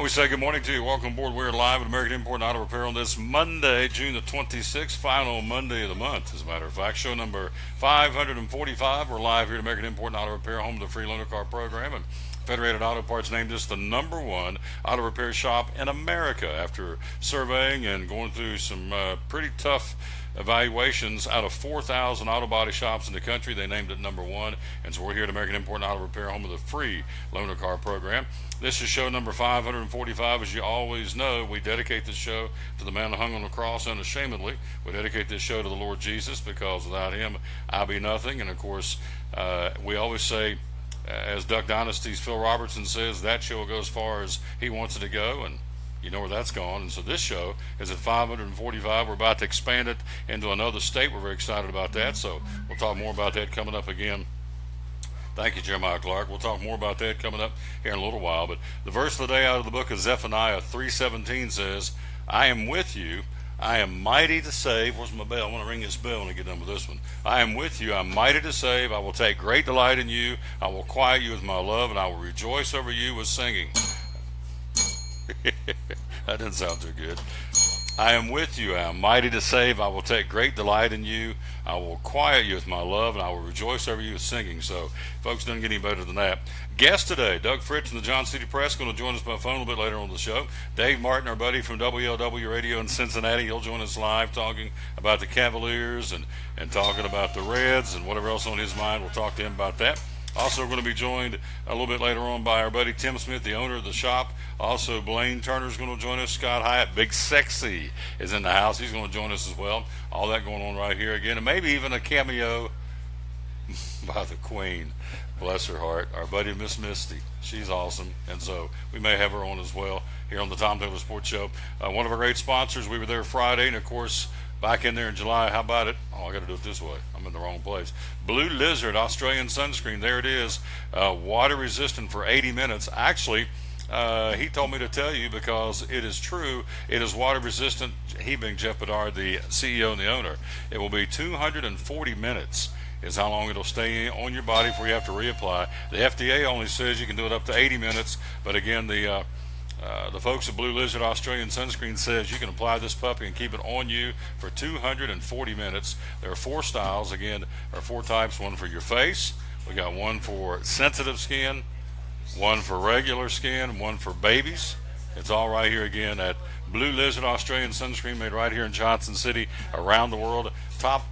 we say good morning to you. Welcome aboard. We're live at American Import and Auto Repair on this Monday, June the 26th, final Monday of the month, as a matter of fact. Show number 545. We're live here at American Import and Auto Repair, home of the free loaner car program. And Federated Auto Parts named us the number one auto repair shop in America after surveying and going through some pretty tough evaluations. Out of 4,000 auto body shops in the country, they named it number one. And so we're here at American Import and Auto Repair, home of the free loaner car program. This is show number 545. As you always know, we dedicate this show to the man who hung on the cross unashamedly. We dedicate this show to the Lord Jesus, because without him, I'll be nothing. And of course, we always say, as Duck Dynasty's Phil Robertson says, that show will go as far as he wants it to go, and you know where that's gone. And so this show is at 545. We're about to expand it into another state. We're very excited about that. So we'll talk more about that coming up again. Thank you, Jeremiah Clark. We'll talk more about that coming up here in a little while. But the verse of the day out of the book of Zephaniah 3:17 says, I am with you. I am mighty to save. Where's my bell? I want to ring this bell when I get done with this one. I am with you. I'm mighty to save. I will take great delight in you. I will quiet you with my love, and I will rejoice over you with singing. That didn't sound too good. I am with you. I am mighty to save. I will take great delight in you. I will quiet you with my love, and I will rejoice over you with singing. So, folks, doesn't get any better than that. Guest today, Doug Fritz from the John City Press, going to join us by phone a little bit later on the show. Dave Martin, our buddy from WLW Radio in Cincinnati, he'll join us live talking about the Cavaliers and talking about the Reds and whatever else on his mind. We'll talk to him about that. Also, we're going to be joined a little bit later on by our buddy Tim Smith, the owner of the shop. Also, Blaine Turner is going to join us. Scott Hyatt, Big Sexy, is in the house. He's going to join us as well. All that going on right here again. And maybe even a cameo by the Queen. Bless her heart. Our buddy Miss Misty. She's awesome. And so we may have her on as well here on the Tom Taylor Sports Show. One of our great sponsors. We were there Friday, and of course, back in there in July. How about it? Oh, I got to do it this way. I'm in the wrong place. Blue Lizard Australian sunscreen. There it is. Water resistant for 80 minutes. Actually, he told me to tell you, because it is true. It is water resistant. He being Jeff Bedard, the CEO and the owner. It will be 240 minutes is how long it'll stay on your body before you have to reapply. The FDA only says you can do it up to 80 minutes. But again, the folks at Blue Lizard Australian Sunscreen says you can apply this puppy and keep it on you for 240 minutes. There are 4 styles. Again, there are 4 types. One for your face. We got one for sensitive skin, one for regular skin, one for babies. It's all right here again at Blue Lizard Australian Sunscreen, made right here in Johnson City, around the world.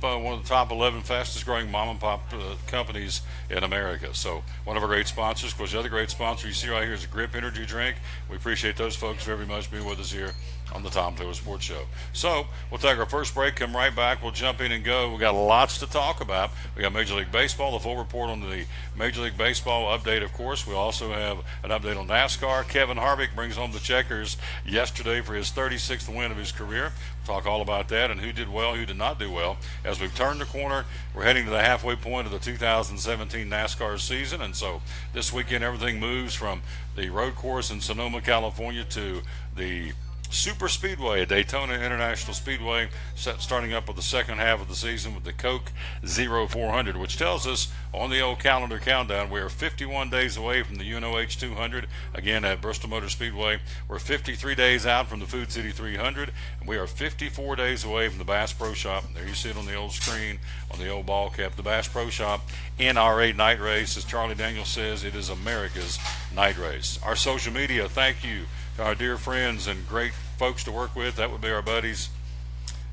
One of the top 11 fastest growing mom and pop companies in America. So one of our great sponsors. Of course, the other great sponsor you see right here is a Grip Energy Drink. We appreciate those folks very much being with us here on the Tom Taylor Sports Show. So we'll take our first break, come right back. We'll jump in and go. We got lots to talk about. We got Major League Baseball, the full report on the Major League Baseball update, of course. We also have an update on NASCAR. Kevin Harvick brings home the checkers yesterday for his 36th win of his career. We'll talk all about that and who did well, who did not do well. As we've turned the corner, we're heading to the halfway point of the 2017 NASCAR season. And so this weekend, everything moves from the road course in Sonoma, California to the Super Speedway at Daytona International Speedway, starting up with the second half of the season with the Coke 0400, which tells us on the old calendar countdown we are 51 days away from the UNOH 200, again at Bristol Motor Speedway. We're 53 days out from the Food City 300, and we are 54 days away from the Bass Pro Shop. There you see it on the old screen, on the old ball cap, the Bass Pro Shop NRA night race. As Charlie Daniels says, it is America's night race. Our social media, thank you to our dear friends and great folks to work with. That would be our buddies.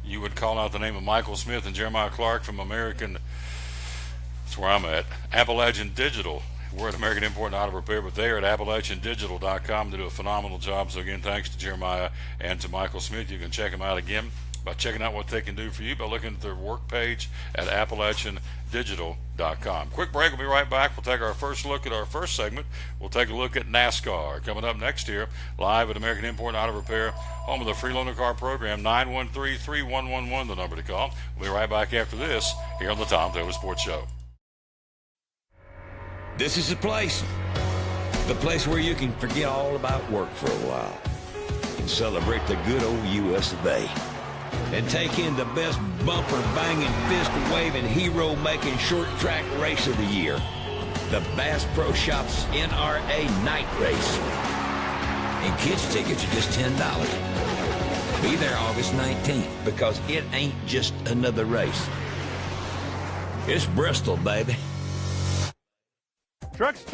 You would call out the name of Michael Smith and Jeremiah Clark from American, that's where I'm at, Appalachian Digital. We're at American Import and Auto Repair, but they're at AppalachianDigital.com. They do a phenomenal job. So again, thanks to Jeremiah and to Michael Smith. You can check them out again by checking out what they can do for you by looking at their work page at AppalachianDigital.com. Quick break. We'll be right back. We'll take our first look at our first segment. We'll take a look at NASCAR. Coming up next here, live at American Import and Auto Repair, home of the free loaner car program, 913-3111, the number to call. We'll be right back after this here on the Tom Taylor Sports Show. This is the place where you can forget all about work for a while and celebrate the good old U.S. of A. And take in the best bumper-banging, fist-waving, hero-making short track race of the year, the Bass Pro Shops NRA Night Race. And kids' tickets are just $10. Be there August 19th because it ain't just another race. It's Bristol, baby. Trucks,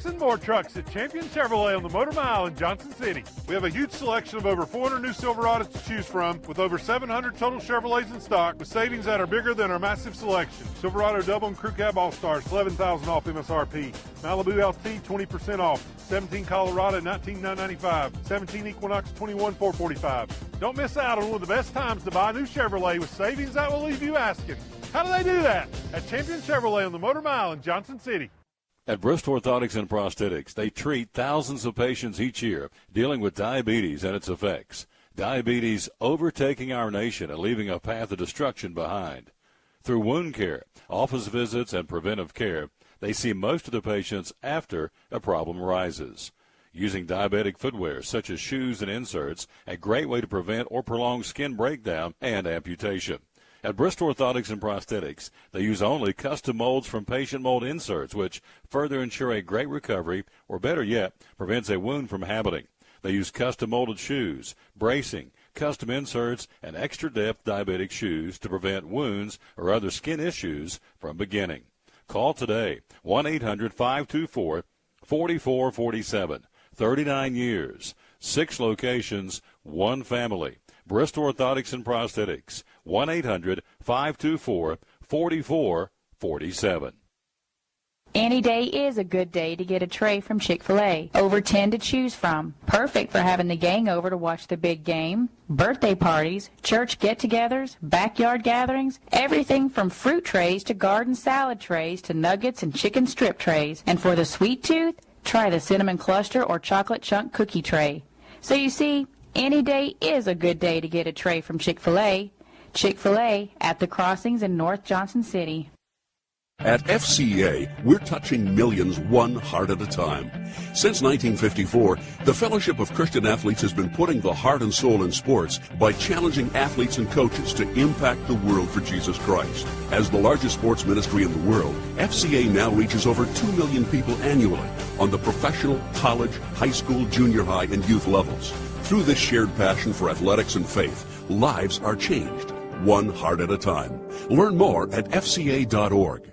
and more trucks at Champion Chevrolet on the Motor Mile in Johnson City. We have a huge selection of over 400 new Silverados to choose from, with over 700 total Chevrolets in stock, with savings that are bigger than our massive selection. Silverado Double and Crew Cab All-Stars, $11,000 off MSRP. Malibu LT, 20% off. 17 Colorado, $19,995. 17 Equinox, $21,445. Don't miss out on one of the best times to buy a new Chevrolet with savings that will leave you asking, how do they do that? At Champion Chevrolet on the Motor Mile in Johnson City. At Bristol Orthotics and Prosthetics, they treat thousands of patients each year dealing with diabetes and its effects. Diabetes overtaking our nation and leaving a path of destruction behind. Through wound care, office visits, and preventive care, they see most of the patients after a problem arises. Using diabetic footwear such as shoes and inserts, a great way to prevent or prolong skin breakdown and amputation. At Bristol Orthotics and Prosthetics, they use only custom molds from patient mold inserts, which further ensure a great recovery, or better yet, prevents a wound from happening. They use custom molded shoes, bracing, custom inserts, and extra depth diabetic shoes to prevent wounds or other skin issues from beginning. Call today, 1-800-524-4447. 39 years, 6 locations, 1 family. Bristol Orthotics and Prosthetics, 1-800-524-4447. Any day is a good day to get a tray from Chick-fil-A. Over 10 to choose from. Perfect for having the gang over to watch the big game, birthday parties, church get-togethers, backyard gatherings, everything from fruit trays to garden salad trays to nuggets and chicken strip trays. And for the sweet tooth, try the cinnamon cluster or chocolate chunk cookie tray. So you see, any day is a good day to get a tray from Chick-fil-A. Chick-fil-A at the Crossings in North Johnson City. At FCA, we're touching millions one heart at a time. Since 1954, the Fellowship of Christian Athletes has been putting the heart and soul in sports by challenging athletes and coaches to impact the world for Jesus Christ. As the largest sports ministry in the world, FCA now reaches over 2 million people annually on the professional, college, high school, junior high, and youth levels. Through this shared passion for athletics and faith, lives are changed, one heart at a time. Learn more at fca.org.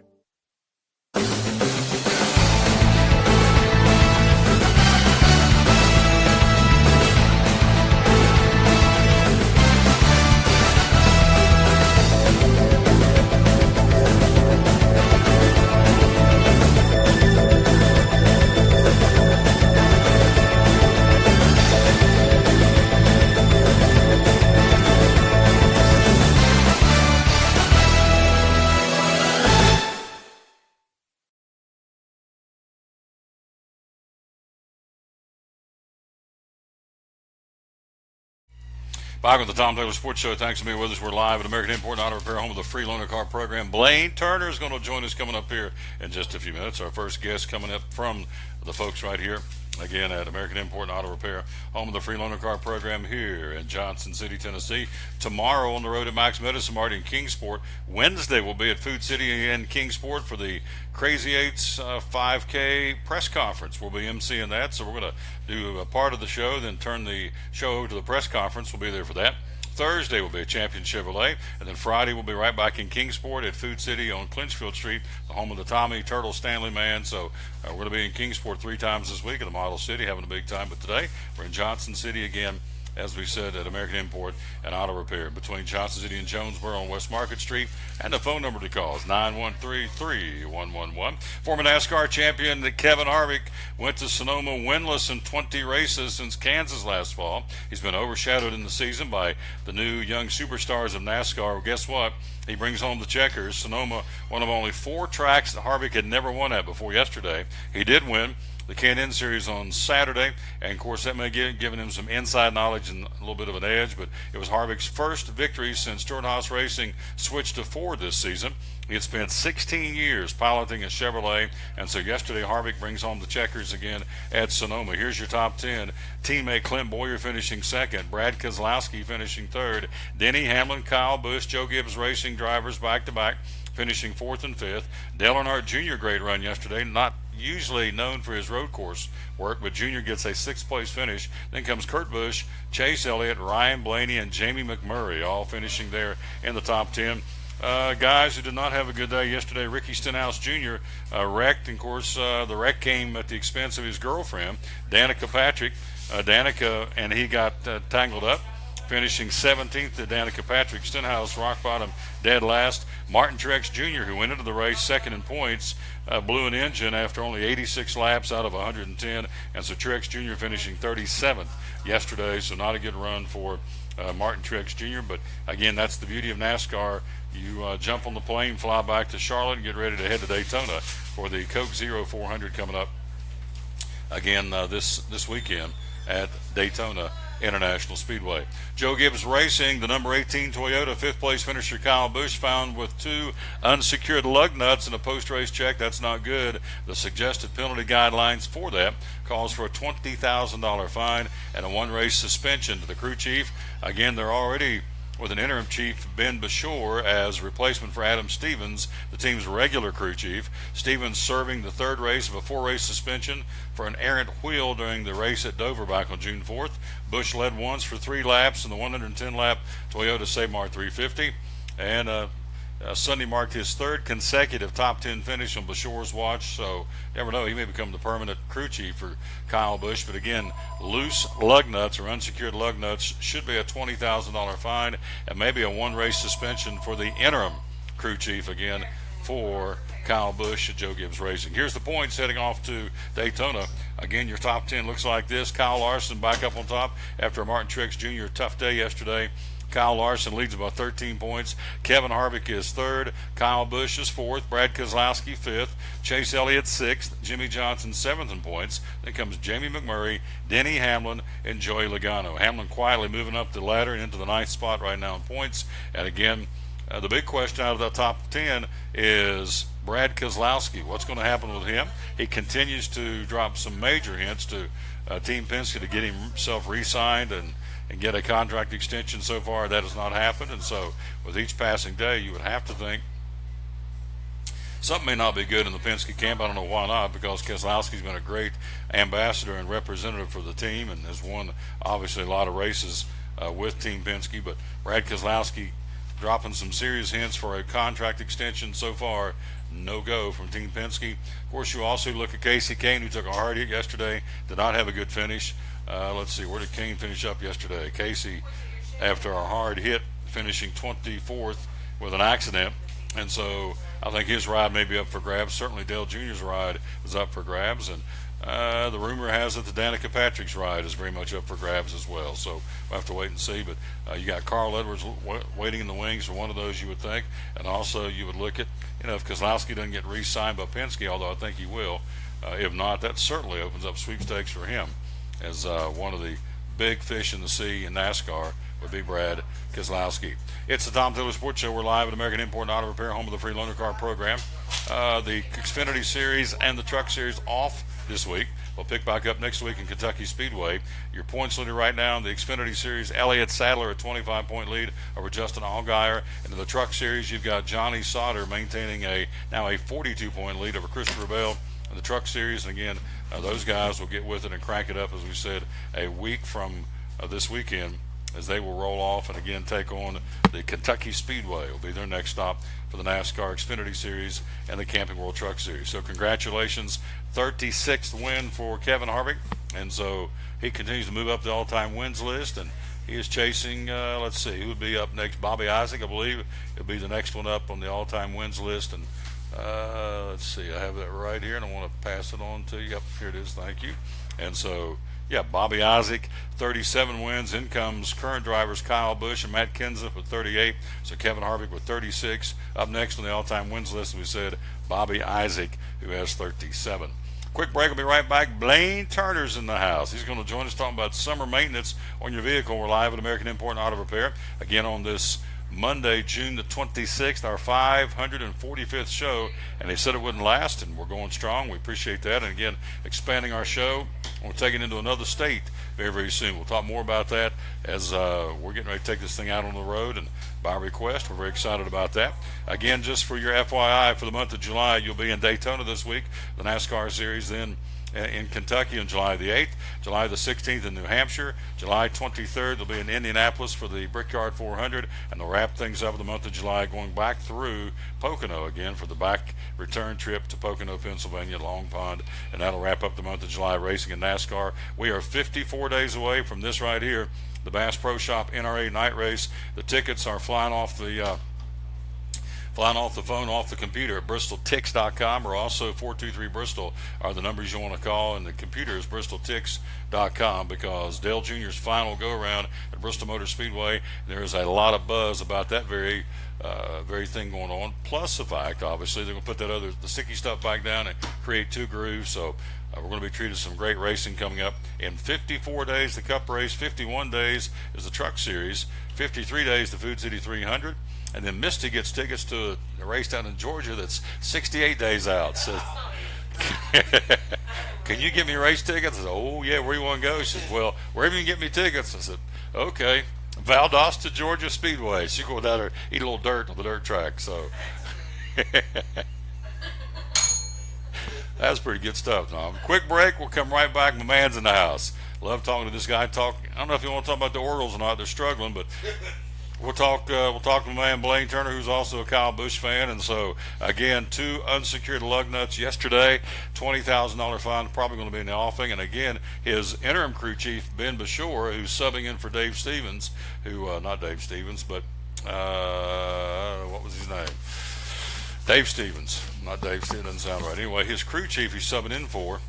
Back with the Tom Taylor Sports Show. Thanks for being with us. We're live at American Import and Auto Repair, home of the free loaner car program. Blaine Turner is going to join us coming up here in just a few minutes. Our first guest coming up from the folks right here, again, at American Import and Auto Repair, home of the free loaner car program here in Johnson City, Tennessee. Tomorrow on the road at Max Medicine Mart in Kingsport. Wednesday we'll be at Food City in Kingsport for the Crazy Eights 5K press conference. We'll be emceeing that, so we're going to do a part of the show, then turn the show over to the press conference. We'll be there for that. Thursday will be at Champion Chevrolet, and then Friday we'll be right back in Kingsport at Food City on Clinchfield Street, the home of the Tommy Turtle Stanley Man. So we're going to be in Kingsport 3 times this week in the Model City, having a big time. But today we're in Johnson City again, as we said, at American Import and Auto Repair between Johnson City and Jonesboro on West Market Street. And the phone number to call is 913-3111. Former NASCAR champion Kevin Harvick went to Sonoma winless in 20 races since Kansas last fall. He's been overshadowed in the season by the new young superstars of NASCAR. Well, guess what? He brings home the checkers. Sonoma, one of only 4 tracks that Harvick had never won at before yesterday. He did win the K&N Series on Saturday, and of course that may have given him some inside knowledge and a little bit of an edge, but it was Harvick's first victory since Stewart-Haas Racing switched to Ford this season. He had spent 16 years piloting a Chevrolet, and so yesterday Harvick brings home the checkers again at Sonoma. Here's your top 10. Teammate Clint Boyer finishing second, Brad Keselowski finishing third, Denny Hamlin, Kyle Busch, Joe Gibbs Racing drivers back-to-back finishing 4th and 5th. Dale Earnhardt Jr. great run yesterday, not usually known for his road course work, but Junior gets a 6th place finish. Then comes Kurt Busch, Chase Elliott, Ryan Blaney, and Jamie McMurray, all finishing there in the top 10. Guys who did not have a good day yesterday, Ricky Stenhouse Jr. Wrecked, and of course the wreck came at the expense of his girlfriend, Danica Patrick. Danica and he got tangled up, finishing 17th to Danica Patrick. Stenhouse rock bottom, dead last. Martin Truex Jr., who went into the race second in points, blew an engine after only 86 laps out of 110, and so Truex Jr. finishing 37th yesterday, so not a good run for Martin Truex Jr., but again, that's the beauty of NASCAR. You jump on the plane, fly back to Charlotte, and get ready to head to Daytona for the Coke Zero 400 coming up again this weekend at Daytona International Speedway. Joe Gibbs Racing, the number 18 Toyota 5th place finisher Kyle Busch found with 2 unsecured lug nuts in a post-race check. That's not good. The suggested penalty guidelines for that calls for a $20,000 fine and a 1-race suspension to the crew chief. Again, they're already with an interim chief, Ben Bashore, as replacement for Adam Stevens, the team's regular crew chief. Stevens serving the 3rd race of a 4-race suspension for an errant wheel during the race at Dover back on June 4th. Busch led once for 3 laps in the 110-lap Toyota Samar 350, and Sunday marked his 3rd consecutive top 10 finish on Bashore's watch, so never know, he may become the permanent crew chief for Kyle Busch. But again, loose lug nuts or unsecured lug nuts should be a $20,000 fine and maybe a 1-race suspension for the interim crew chief again for Kyle Busch at Joe Gibbs Racing. Here's the points heading off to Daytona. Again, your top 10 looks like this. Kyle Larson back up on top after a Martin Truex Jr. tough day yesterday. Kyle Larson leads by 13 points. Kevin Harvick is 3rd. Kyle Busch is 4th. Brad Keselowski 5th. Chase Elliott 6th. Jimmy Johnson 7th in points. Then comes Jamie McMurray, Denny Hamlin, and Joey Logano. Hamlin quietly moving up the ladder and into the 9th spot right now in points. And again, the big question out of the top 10 is Brad Keselowski. What's going to happen with him? He continues to drop some major hints to Team Penske to get himself re-signed and get a contract extension. So far that has not happened, and so with each passing day you would have to think something may not be good in the Penske camp. I don't know why not, because Keselowski's been a great ambassador and representative for the team and has won obviously a lot of races with Team Penske. But Brad Keselowski dropping some serious hints for a contract extension. So far, no go from Team Penske. Of course, you also look at Casey Kane, who took a hard hit yesterday, did not have a good finish. Let's see, where did Kane finish up yesterday? Casey, after a hard hit, finishing 24th with an accident, and so I think his ride may be up for grabs. Certainly Dale Jr.'s ride is up for grabs, and the rumor has it that Danica Patrick's ride is very much up for grabs as well. So we'll have to wait and see. But you got Carl Edwards waiting in the wings for one of those, you would think. And also you would look at, if Keselowski doesn't get re-signed by Penske, although I think he will. If not, that certainly opens up sweepstakes for him as one of the big fish in the sea in NASCAR would be Brad Keselowski. It's the Tom Taylor Sports Show. We're live at American Import and Auto Repair, home of the free loaner car program. The Xfinity Series and the Truck Series off this week. We'll pick back up next week in Kentucky Speedway. Your points leader right now in the Xfinity Series, Elliott Sadler, a 25-point lead over Justin Allgaier. And in the Truck Series, you've got Johnny Sauter maintaining now a 42-point lead over Christopher Bell in the Truck Series. And again, those guys will get with it and crank it up, as we said, a week from this weekend, as they will roll off and again take on the Kentucky Speedway. Will be their next stop for the NASCAR Xfinity Series and the Camping World Truck Series. So congratulations, 36th win for Kevin Harvick, and so he continues to move up the all-time wins list, and he is chasing, let's see, who would be up next? Bobby Isaac, I believe. He'll be the next one up on the all-time wins list, and let's see, I have that right here, and I want to pass it on to you. Yep, here it is, thank you. And so, yeah, Bobby Isaac, 37 wins. In comes current drivers Kyle Busch and Matt Kenseth with 38. So Kevin Harvick with 36. Up next on the all-time wins list, we said Bobby Isaac, who has 37. Quick break, we'll be right back. Blaine Turner's in the house. He's going to join us talking about summer maintenance on your vehicle. We're live at American Import and Auto Repair. Again on this Monday, June the 26th, our 545th show, and they said it wouldn't last, and we're going strong. We appreciate that, and again, expanding our show. We're taking it into another state very, very soon. We'll talk more about that as we're getting ready to take this thing out on the road, and by request. We're very excited about that. Again, just for your FYI, for the month of July, you'll be in Daytona this week, the NASCAR series, then in Kentucky on July the 8th, July the 16th in New Hampshire, July 23rd they'll be in Indianapolis for the Brickyard 400, and they'll wrap things up in the month of July going back through Pocono again for the back return trip to Pocono, Pennsylvania, Long Pond, and that'll wrap up the month of July racing in NASCAR. We are 54 days away from this right here, the Bass Pro Shop NRA Night Race. The tickets are flying off the phone, off the computer at bristoltix.com, or also 423-BRISTOL are the numbers you want to call, and the computer is bristoltix.com, because Dale Jr.'s final go-around at Bristol Motor Speedway, there is a lot of buzz about that very thing going on, plus the fact, obviously, they're going to put the sticky stuff back down and create 2 grooves, so we're going to be treated some great racing coming up. In 54 days, the Cup race, 51 days is the Truck Series, 53 days, the Food City 300, and then Misty gets tickets to a race down in Georgia that's 68 days out. So, can you get me race tickets? I said, oh, yeah, where you want to go? She says, well, wherever you can get me tickets. I said, okay. Valdosta, Georgia Speedway. She go down there, eat a little dirt on the dirt track. So, that's pretty good stuff, Tom. Quick break. We'll come right back. My man's in the house. Love talking to this guy. I don't know if you want to talk about the Orioles or not. They're struggling, but we'll talk to my man Blaine Turner, who's also a Kyle Busch fan. And so, again, 2 unsecured lug nuts yesterday, $20,000 fine, probably going to be in the offing. And again, his interim crew chief, Ben Bashore, who's subbing in for Dave Stevens, not Dave Stevens, but what was his name? Dave Stevens. Not Dave Stevens, doesn't sound right. Anyway, his crew chief he's subbing in for,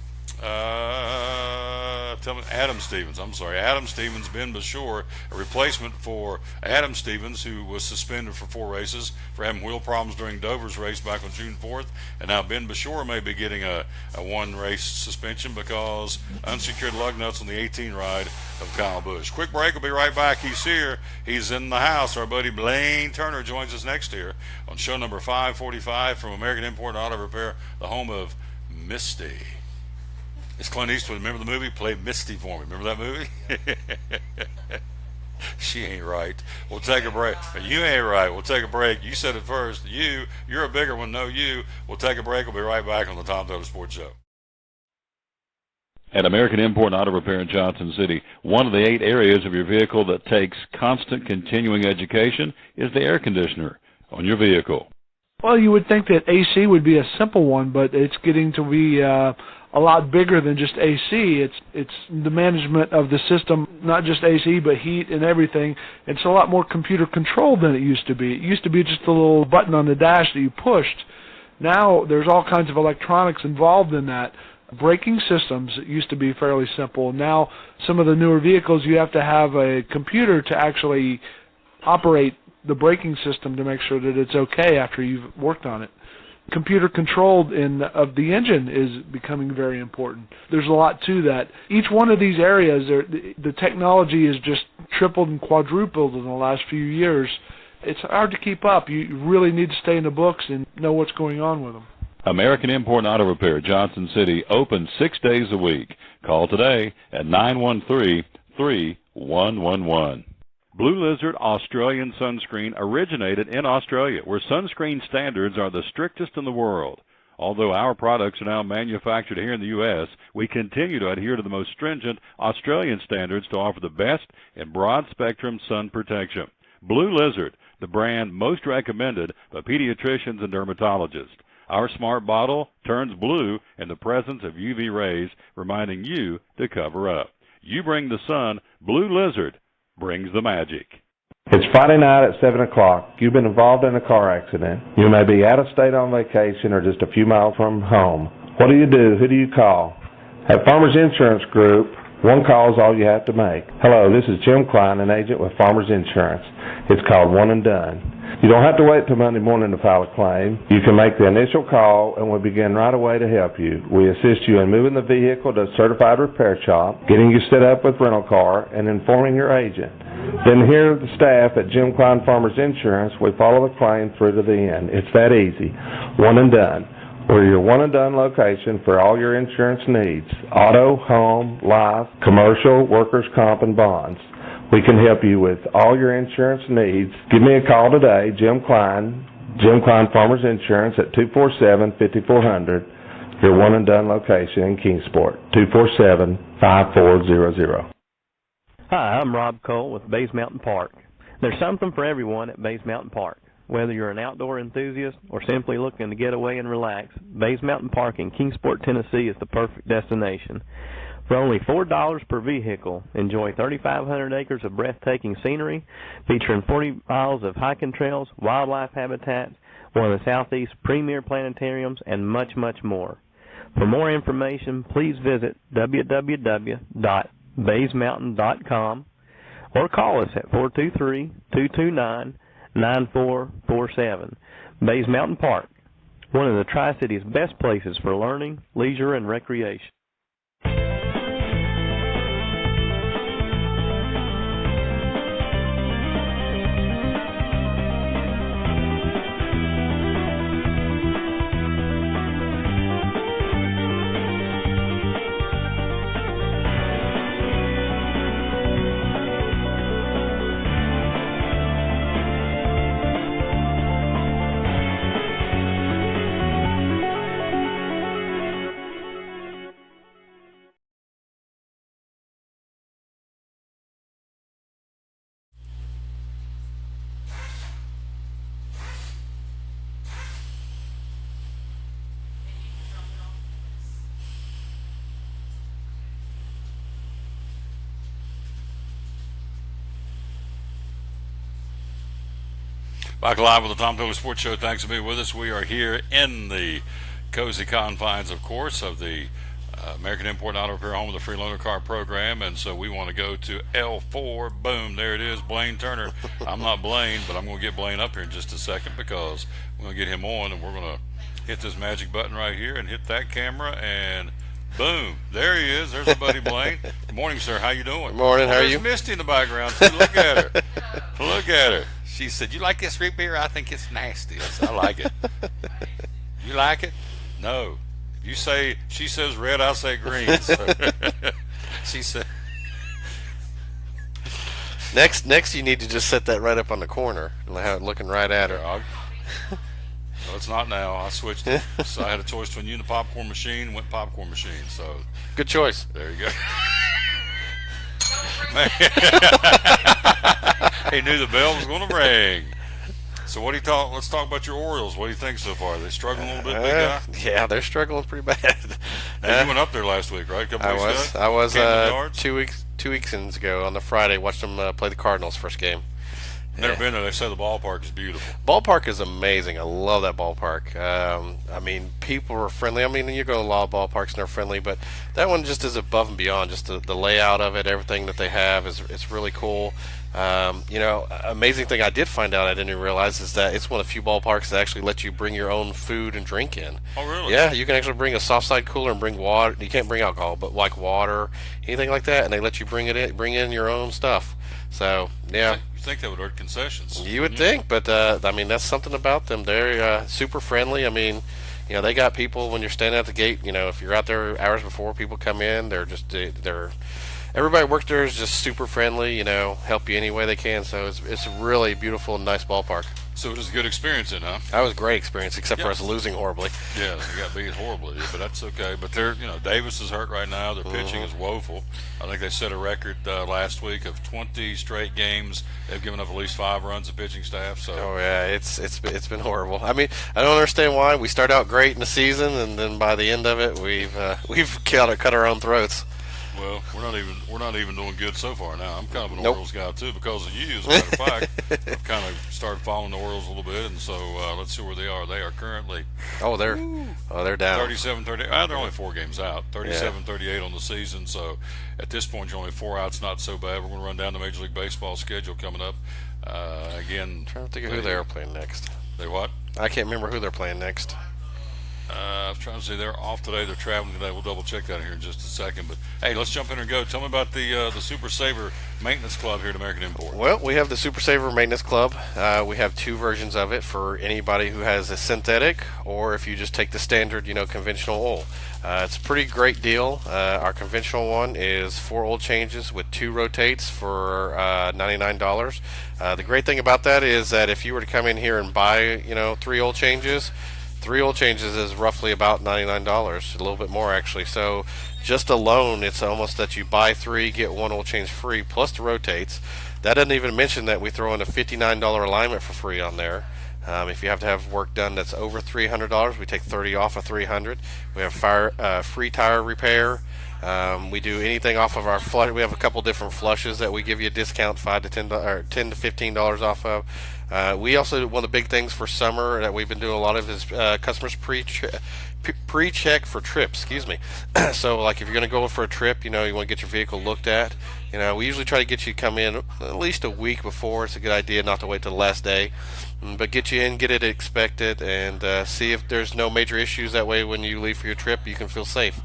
Adam Stevens. I'm sorry, Adam Stevens, Ben Bashore, a replacement for Adam Stevens, who was suspended for 4 races for having wheel problems during Dover's race back on June 4th. And now Ben Bashore may be getting a 1-race suspension because unsecured lug nuts on the 18 ride of Kyle Busch. Quick break. We'll be right back. He's here. He's in the house. Our buddy Blaine Turner joins us next year on show number 545 from American Import Auto Repair, the home of Misty. It's Clint Eastwood. Remember the movie? Play Misty for me. Remember that movie? She ain't right. We'll take a break. You ain't right. We'll take a break. You said it first. You're a bigger one. No, you. We'll take a break. We'll be right back on the Tom Total Sports Show. At American Import Auto Repair in Johnson City, one of the 8 areas of your vehicle that takes constant continuing education is the air conditioner on your vehicle. Well, you would think that AC would be a simple one, but it's getting to be a lot bigger than just AC. It's the management of the system, not just AC, but heat and everything. It's a lot more computer controlled than it used to be. It used to be just a little button on the dash that you pushed. Now there's all kinds of electronics involved in that. Braking systems used to be fairly simple. Now some of the newer vehicles, you have to have a computer to actually operate the braking system to make sure that it's okay after you've worked on it. Computer controlled of the engine is becoming very important. There's a lot to that. Each one of these areas, the technology is just tripled and quadrupled in the last few years. It's hard to keep up. You really need to stay in the books and know what's going on with them. American Import Auto Repair, Johnson City, open 6 days a week. Call today at 913-3111. Blue Lizard Australian Sunscreen originated in Australia, where sunscreen standards are the strictest in the world. Although our products are now manufactured here in the U.S., we continue to adhere to the most stringent Australian standards to offer the best in broad-spectrum sun protection. Blue Lizard, the brand most recommended by pediatricians and dermatologists. Our smart bottle turns blue in the presence of UV rays, reminding you to cover up. You bring the sun, Blue Lizard brings the magic. It's Friday night at 7 o'clock. You've been involved in a car accident. You may be out of state on vacation or just a few miles from home. What do you do? Who do you call? At Farmers Insurance Group, one call is all you have to make. Hello, this is Jim Klein, an agent with Farmers Insurance. It's called One and Done. You don't have to wait till Monday morning to file a claim. You can make the initial call and we'll begin right away to help you. We assist you in moving the vehicle to a certified repair shop, getting you set up with rental car, and informing your agent. Then here the staff at Jim Klein Farmers Insurance, we follow the claim through to the end. It's that easy. One and Done. We're your one and done location for all your insurance needs. Auto, home, life, commercial, workers' comp, and bonds. We can help you with all your insurance needs. Give me a call today, Jim Klein Farmers Insurance at 247-5400, your one and done location in Kingsport, 247-5400. Hi, I'm Rob Cole with Bays Mountain Park. There's something for everyone at Bays Mountain Park. Whether you're an outdoor enthusiast or simply looking to get away and relax, Bays Mountain Park in Kingsport, Tennessee is the perfect destination. For only $4 per vehicle, enjoy 3,500 acres of breathtaking scenery, featuring 40 miles of hiking trails, wildlife habitats, one of the Southeast's premier planetariums, and much, much more. For more information, please visit www.baysmountain.com or call us at 423-229-9447. Bays Mountain Park, one of the Tri-City's best places for learning, leisure, and recreation. Back live with the Tom Taylor Sports Show. Thanks for being with us. We are here in the cozy confines, of course, of the American Import and Auto Repair, home of the free loaner car program. And so we want to go to L4. Boom, there it is, Blaine Turner. I'm not Blaine, but I'm going to get Blaine up here in just a second because we're going to get him on, and we're going to hit this magic button right here and hit that camera, and boom, there he is. There's our buddy Blaine. Good morning, sir. How you doing? Good morning. How are you? There's Misty in the background, too. Look at her. Look at her. She said, "You like this root beer? I think it's nasty." I said, "I like it." You like it? No. You say, she says red, I say green. So. She said. Next, you need to just set that right up on the corner and have it looking right at her. No, it's not now. I switched it. So I had a choice between you and the popcorn machine. Went popcorn machine. So good choice. There you go. Man. He knew the bell was going to ring. So what do you talk? Let's talk about your Orioles. What do you think so far? Are they struggling a little bit, big guy? Yeah, they're struggling pretty bad. Hey, you went up there last week, right? I was 2 weeks ago on the Friday. Watched them play the Cardinals first game. Never been there. They say the ballpark is beautiful. Ballpark is amazing. I love that ballpark. I mean, people are friendly. I mean, you go to a lot of ballparks and they're friendly, but that one just is above and beyond. Just the layout of it, everything that they have it's really cool. Amazing thing I did find out I didn't even realize is that it's one of the few ballparks that actually let you bring your own food and drink in. Oh, really? Yeah, you can actually bring a soft side cooler and bring water. You can't bring alcohol, but like water, anything like that, and they let you bring in your own stuff. So, yeah. You think they would order concessions? You would think, but I mean, that's something about them. They're super friendly. I mean, they got people when you're standing at the gate. If you're out there hours before people come in, everybody worked there is just super friendly, help you any way they can. So it's a really beautiful and nice ballpark. So it was a good experience then, huh? That was a great experience, except for us losing horribly. Yeah, they got beat horribly, but that's okay. But Davis is hurt right now. Their pitching is woeful. I think they set a record last week of 20 straight games. They've given up at least 5 runs of pitching staff. So. Oh yeah, it's been horrible. I mean, I don't understand why we start out great in the season, and then by the end of it, we've cut our own throats. Well, we're not even doing good so far now. I'm kind of an Orioles guy too because of you. As a matter of fact, I've kind of started following the Orioles a little bit, and so let's see where they are. They are currently they're down 37-38. They're only 4 games out. 37-38 on the season. So at this point, you're only 4 outs. Not so bad. We're going to run down the Major League Baseball schedule coming up. Again, I'm trying to think of who they're playing next. They what? I can't remember who they're playing next. I'm trying to see, they're off today. They're traveling today. We'll double check that here in just a second. But hey, let's jump in and go. Tell me about the Super Saver Maintenance Club here at American Import. Well, we have the Super Saver Maintenance Club. We have two versions of it for anybody who has a synthetic, or if you just take the standard, conventional oil. It's a pretty great deal. Our conventional one is 4 oil changes with 2 rotates for $99. The great thing about that is that if you were to come in here and buy, 3 oil changes, 3 oil changes is roughly about $99, a little bit more actually. So just alone, it's almost that you buy 3, get 1 oil change free, plus the rotates. That doesn't even mention that we throw in a $59 alignment for free on there. If you have to have work done that's over $300, we take 30 off of $300. We have free tire repair. We do anything off of our flush. We have a couple different flushes that we give you a discount, $5 to $10 or $10 to $15 off of. We also, one of the big things for summer that we've been doing a lot of is customers pre-check for trips. Excuse me. So, like if you're going to go for a trip, you want to get your vehicle looked at. We usually try to get you to come in at least a week before. It's a good idea not to wait till the last day, but get you in, get it inspected, and see if there's no major issues. That way, when you leave for your trip, you can feel safe.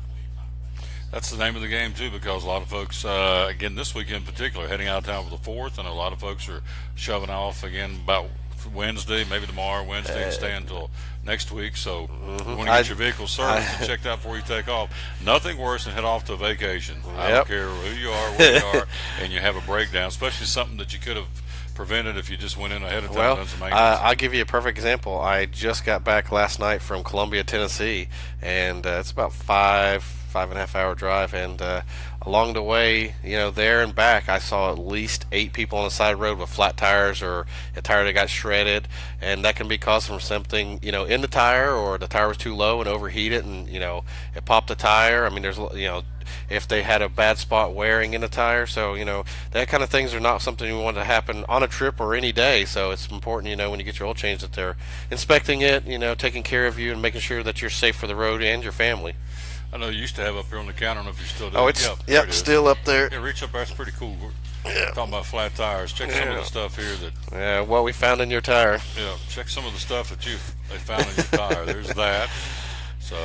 That's the name of the game too, because a lot of folks, again this week in particular, heading out of town for the 4th, and a lot of folks are shoving off again about Wednesday, maybe tomorrow, Wednesday, and stay until next week. So you want to get your vehicle serviced and checked out before you take off. Nothing worse than head off to a vacation. I don't care who you are, where you are, and you have a breakdown, especially something that you could have prevented if you just went in ahead of time and done some maintenance. I'll give you a perfect example. I just got back last night from Columbia, Tennessee, and it's about 5.5 hour drive, and along the way, there and back, I saw at least 8 people on the side of the road with flat tires or a tire that got shredded, and that can be caused from something, in the tire, or the tire was too low and overheated, and it popped the tire. I mean, there's if they had a bad spot wearing in the tire, so that kind of things are not something you want to happen on a trip or any day. So it's important, when you get your oil change, that they're inspecting it, taking care of you and making sure that you're safe for the road and your family. I know you used to have up here on the counter. I don't know if you still do. Oh, it's still up there. Yeah, reach up there. That's pretty cool. We're talking about flat tires. Check some of the stuff here that. What we found in your tire. Yeah, check some of the stuff that they found in your tire. There's that. So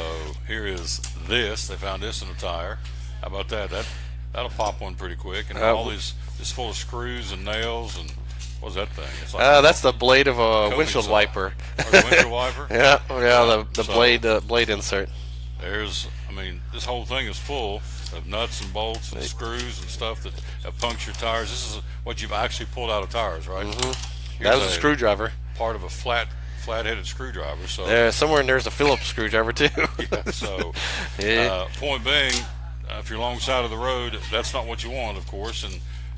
here is this. They found this in a tire. How about that? That'll pop one pretty quick. And all these full of screws and nails and. What's that thing? It's like that's the blade of a windshield wiper. Or the windshield wiper? The blade insert. This whole thing is full of nuts and bolts and screws and stuff that have punctured tires. This is what you've actually pulled out of tires, right? Mm-hmm. That was a screwdriver. Part of a flat-headed screwdriver. So somewhere in there's a Phillips screwdriver too. Point being, if you're alongside of the road, that's not what you want, of course,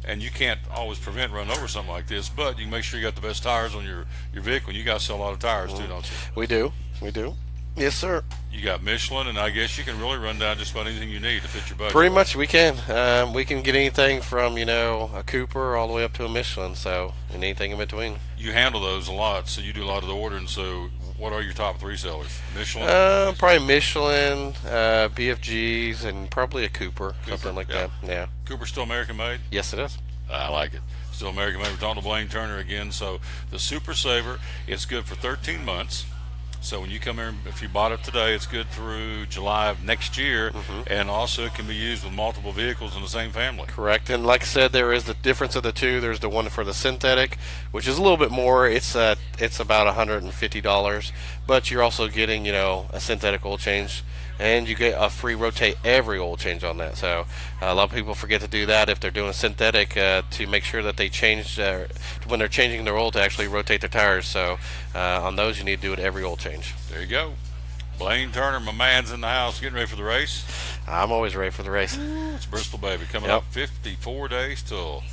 and you can't always prevent running over something like this, but you can make sure you got the best tires on your vehicle. You guys sell a lot of tires too, don't you? We do. Yes, sir. You got Michelin, and I guess you can really run down just about anything you need to fit your budget. Pretty much we can. We can get anything from, a Cooper all the way up to a Michelin, and anything in between. You handle those a lot, so you do a lot of the ordering. So what are your top 3 sellers? Michelin? Probably Michelin, BFGs, and probably a Cooper, something like that. Yeah. Cooper still American made? Yes, it is. I like it. Still American made. We're talking to Blaine Turner again. So the Super Saver, it's good for 13 months. So when you come here, if you bought it today, it's good through July of next year, and also it can be used with multiple vehicles in the same family. Correct, and like I said, there is the difference of the two. There's the one for the synthetic, which is a little bit more. It's about $150, but you're also getting, a synthetic oil change, and you get a free rotate every oil change on that. So a lot of people forget to do that if they're doing a synthetic, to make sure that they change when they're changing their oil to actually rotate their tires. So on those, you need to do it every oil change. There you go. Blaine Turner, my man's in the house. Getting ready for the race? I'm always ready for the race. It's Bristol, baby. Coming up 54 days till,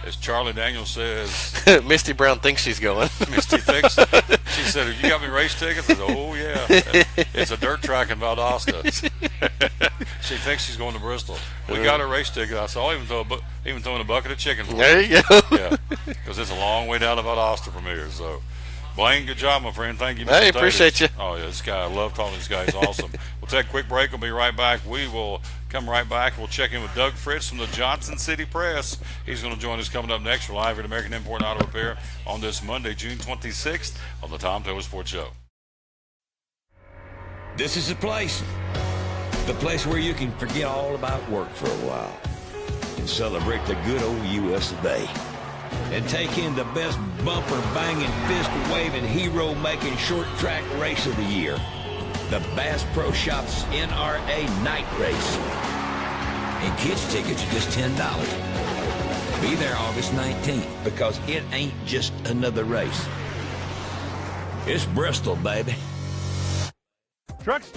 as Charlie Daniels says, Misty Brown thinks she's going. Misty thinks. She said, "Have you got me race tickets?" I said, "Oh yeah." It's a dirt track in Valdosta. She thinks she's going to Bristol. We got a race ticket. I said, "I'll even throw in a bucket of chicken for There you go. Yeah, because it's a long way down to Valdosta from here. So, Blaine, good job, my friend. Thank you. Hey, appreciate you. Oh yeah, this guy. I love talking to this guy. He's awesome. We'll take a quick break. We'll be right back. We will come right back. We'll check in with Doug Fritz from the Johnson City Press. He's going to join us coming up next. We're live at American Import Auto Repair on this Monday, June 26th, on the Tom Taylor Sports Show. This is the place where you can forget all about work for a while and celebrate the good old U.S. of A. And take in the best bumper-banging, fist-waving, hero-making short-track race of the year, the Bass Pro Shops NRA Night Race. And kids' tickets are just $10. Be there August 19th, because it ain't just another race. It's Bristol, baby. Trucks,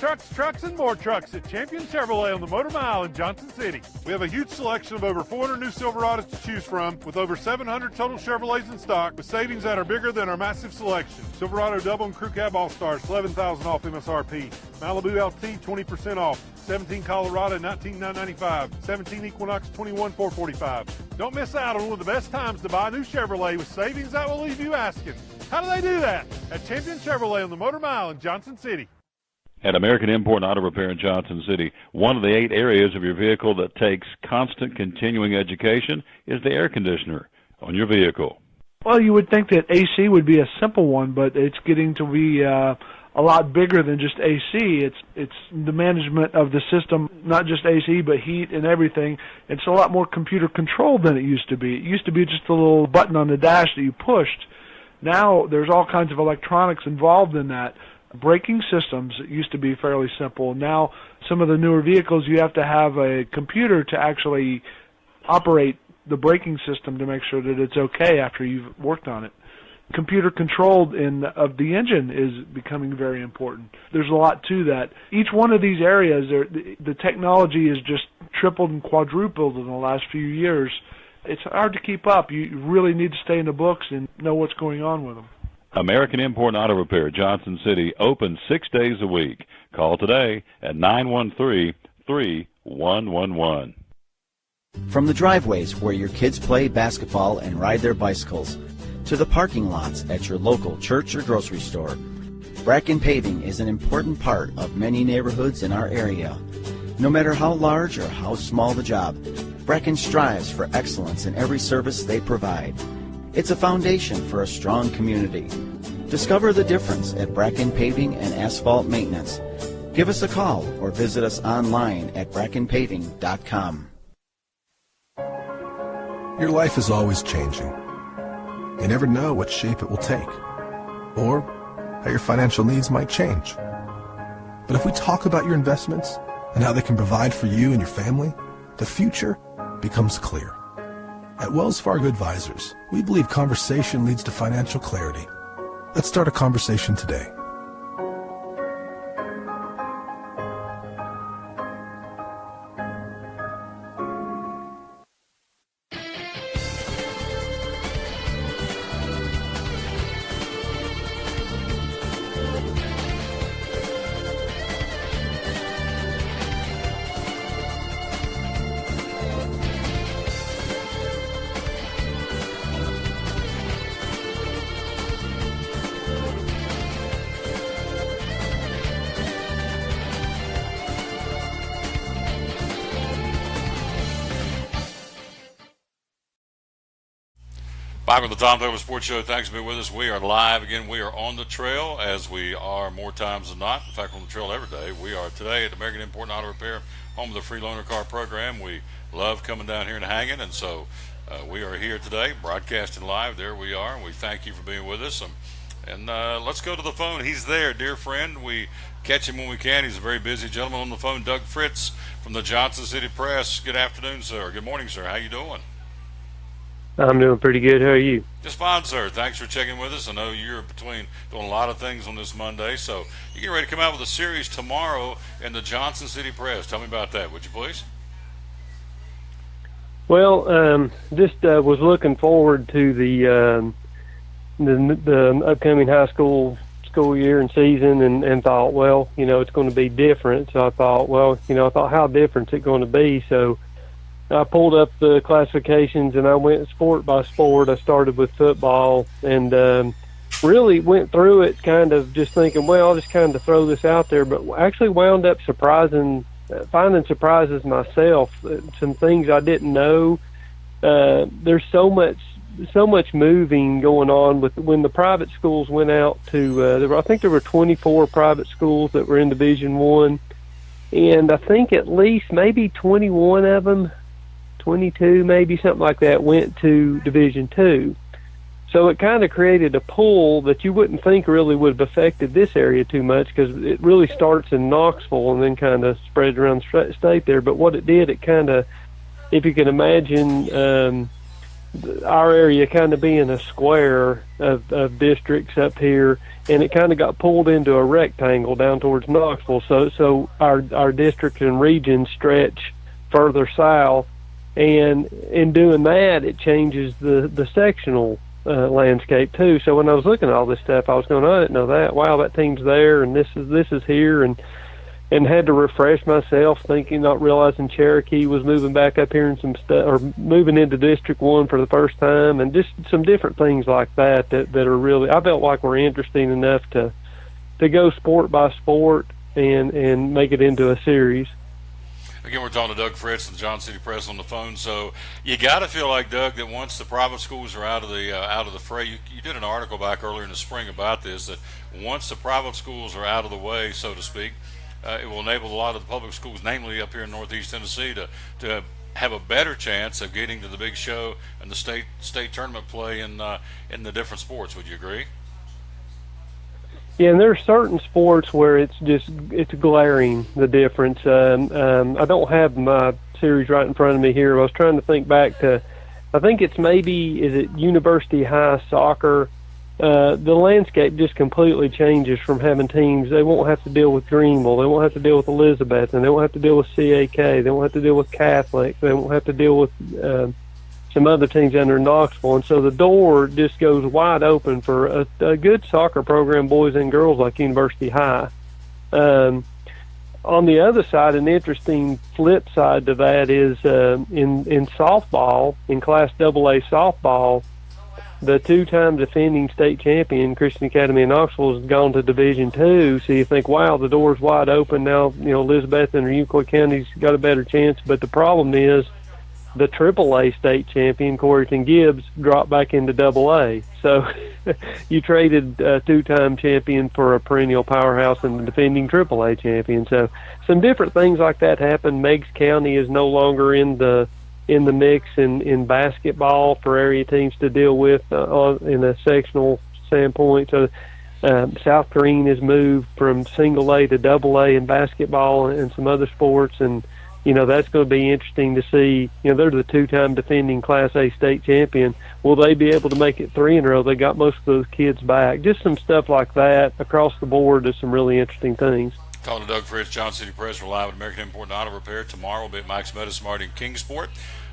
and more trucks at Champion Chevrolet on the Motor Mile in Johnson City. We have a huge selection of over 400 new Silverados to choose from, with over 700 total Chevrolets in stock, with savings that are bigger than our massive selection. Silverado Double and Crew Cab All-Stars, $11,000 off MSRP. Malibu LT, 20% off. 17 Colorado, $19,995. 17 Equinox, $21,445. Don't miss out on one of the best times to buy a new Chevrolet with savings that will leave you asking, how do they do that? At Champion Chevrolet on the Motor Mile in Johnson City. At American Import and Auto Repair in Johnson City, one of the 8 areas of your vehicle that takes constant continuing education is the air conditioner on your vehicle. Well, you would think that AC would be a simple one, but it's getting to be a lot bigger than just AC. It's the management of the system, not just AC, but heat and everything. It's a lot more computer controlled than it used to be. It used to be just a little button on the dash that you pushed. Now there's all kinds of electronics involved in that. Braking systems used to be fairly simple. Now some of the newer vehicles, you have to have a computer to actually operate the braking system to make sure that it's okay after you've worked on it. Computer controlled of the engine is becoming very important. There's a lot to that. Each one of these areas, the technology is just tripled and quadrupled in the last few years. It's hard to keep up. You really need to stay in the books and know what's going on with them. American Import and Auto Repair, Johnson City, open 6 days a week. Call today at 913-3111. From the driveways where your kids play basketball and ride their bicycles, to the parking lots at your local church or grocery store, Bracken Paving is an important part of many neighborhoods in our area. No matter how large or how small the job, Bracken strives for excellence in every service they provide. It's a foundation for a strong community. Discover the difference at Bracken Paving and Asphalt Maintenance. Give us a call or visit us online at brackenpaving.com. Your life is always changing. You never know what shape it will take, or how your financial needs might change. But if we talk about your investments and how they can provide for you and your family, the future becomes clear. At Wells Fargo Advisors, we believe conversation leads to financial clarity. Let's start a conversation today. Back with the Tom Taylor Sports Show. Thanks for being with us. We are live again. We are on the trail, as we are more times than not. In fact, on the trail every day. We are today at American Import and Auto Repair, home of the free loaner car program. We love coming down here and hanging, and so we are here today, broadcasting live. There we are, and we thank you for being with us. And let's go to the phone. He's there, dear friend. We catch him when we can. He's a very busy gentleman on the phone. Doug Fritz from the Johnson City Press. Good afternoon, sir. Good morning, sir. How you doing? I'm doing pretty good. How are you? Just fine, sir. Thanks for checking with us. I know you're between doing a lot of things on this Monday, so you're getting ready to come out with a series tomorrow in the Johnson City Press. Tell me about that, would you please? Well, just was looking forward to the upcoming high school year and season, and thought, well, you know, it's going to be different. So I thought, well, you know, how different is it going to be? So I pulled up the classifications and I went sport by sport. I started with football and really went through it kind of just thinking, well, I'll just kind of throw this out there, but actually wound up finding surprises myself, some things I didn't know. There's so much so much moving going on with when the private schools went out to. I think there were 24 private schools that were in Division I, and I think at least maybe 21 of them, 22 maybe, something like that, went to Division II. So it kind of created a pool that you wouldn't think really would have affected this area too much, because it really starts in Knoxville and then kind of spreads around the state there. But what it did, it kind of, if you can imagine our area kind of being a square of districts up here, and it kind of got pulled into a rectangle down towards Knoxville. So our districts and regions stretch further south, and in doing that, it changes the sectional landscape too. So when I was looking at all this stuff, I was going, I didn't know that. Wow, that team's there, and this is here, and had to refresh myself, thinking, not realizing Cherokee was moving back up here and some stuff, or moving into District 1 for the first time, and just some different things like that are really, I felt like were interesting enough to go sport by sport and make it into a series. Again, we're talking to Doug Fritz, the Johnson City Press, on the phone. So you got to feel like, Doug, that once the private schools are out of the fray, you did an article back earlier in the spring about this, that once the private schools are out of the way, so to speak, it will enable a lot of the public schools, namely up here in Northeast Tennessee, to have a better chance of getting to the big show and the state tournament play in the different sports. Would you agree? Yeah, and there are certain sports where it's glaring, the difference. I don't have my series right in front of me here. I was trying to think back to, I think it's maybe, is it University High Soccer? The landscape just completely changes from having teams. They won't have to deal with Greenville. They won't have to deal with Elizabeth, and they won't have to deal with CAK. They won't have to deal with Catholic. They won't have to deal with some other teams under Knoxville. And so the door just goes wide open for a good soccer program, boys and girls, like University High. On the other side, an interesting flip side to that is in softball, in Class AA softball, the two-time defending state champion, Christian Academy in Knoxville, has gone to Division II. So you think, wow, the door's wide open now. Elizabeth and Euclid County's got a better chance. But the problem is, the AAA state champion, Coreyton Gibbs, dropped back into AA. So you traded a two-time champion for a perennial powerhouse and the defending AAA champion. So some different things like that happen. Meigs County is no longer in the mix in basketball for area teams to deal with in a sectional standpoint. So South Green has moved from single A to AA in basketball and some other sports, and that's going to be interesting to see. They're the two-time defending Class A state champion. Will they be able to make it 3 in a row? They got most of those kids back. Just some stuff like that across the board is some really interesting things. Talking to Doug Fritz, Johnson City Press. We're live at American Import and Auto Repair. Tomorrow we'll be at Mike's Medicine Mart in Kingsport.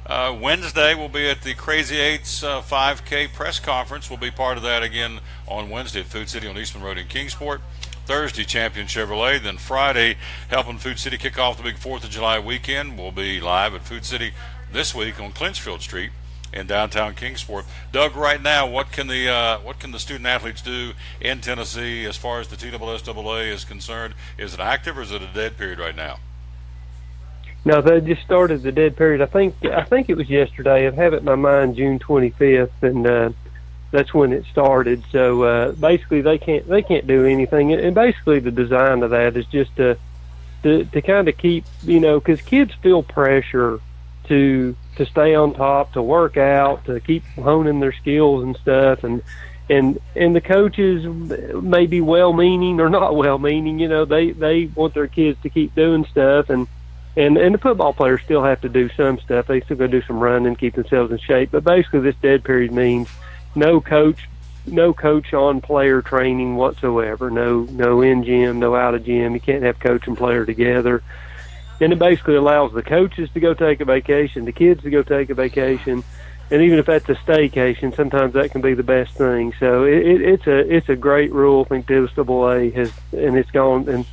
Wednesday we'll be at the Crazy Eights 5K press conference. We'll be part of that again on Wednesday at Food City on Eastman Road in Kingsport. Thursday, Champion Chevrolet. Then Friday, helping Food City kick off the big 4th of July weekend. We'll be live at Food City this week on Clinchfield Street in downtown Kingsport. Doug, right now, what can the student athletes do in Tennessee as far as the TSSAA is concerned? Is it active or is it a dead period right now? No, they just started the dead period. I think it was yesterday. I have it in my mind June 25th, and that's when it started. So basically, they can't do anything. And basically, the design of that is just to kind of keep, because kids feel pressure to stay on top, to work out, to keep honing their skills and stuff, and the coaches may be well-meaning or not well-meaning. They want their kids to keep doing stuff, and the football players still have to do some stuff. They still got to do some running, keep themselves in shape. But basically, this dead period means no coach on player training whatsoever. No in gym, no out of gym. You can't have coach and player together. And it basically allows the coaches to go take a vacation, the kids to go take a vacation, and even if that's a staycation, sometimes that can be the best thing. So it's a great rule. I think TSSAA has, and it's gone. And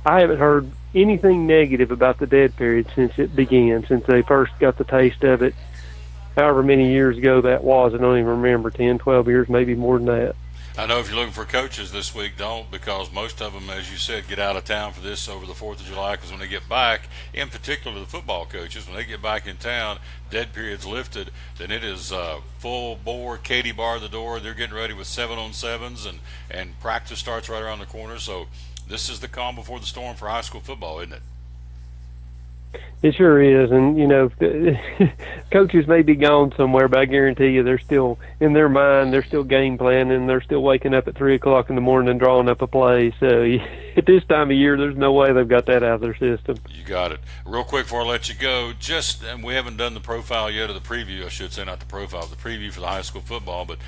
I haven't heard anything negative about the dead period since it began, since they first got the taste of it. However many years ago that was, I don't even remember, 10, 12 years, maybe more than that. I know if you're looking for coaches this week, don't, because most of them, as you said, get out of town for this over the 4th of July, because when they get back, in particular the football coaches, when they get back in town, dead period's lifted, then it is full bore, Katie bar the door. They're getting ready with 7-on-7s, and practice starts right around the corner. So this is the calm before the storm for high school football, isn't it? It sure is, and coaches may be gone somewhere, but I guarantee you they're still, in their mind, they're still game planning, they're still waking up at 3 o'clock in the morning and drawing up a play. So at this time of year, there's no way they've got that out of their system. You got it. Real quick before I let you go, and we haven't done the profile yet, or the preview, I should say, not the profile, the preview for the high school football, but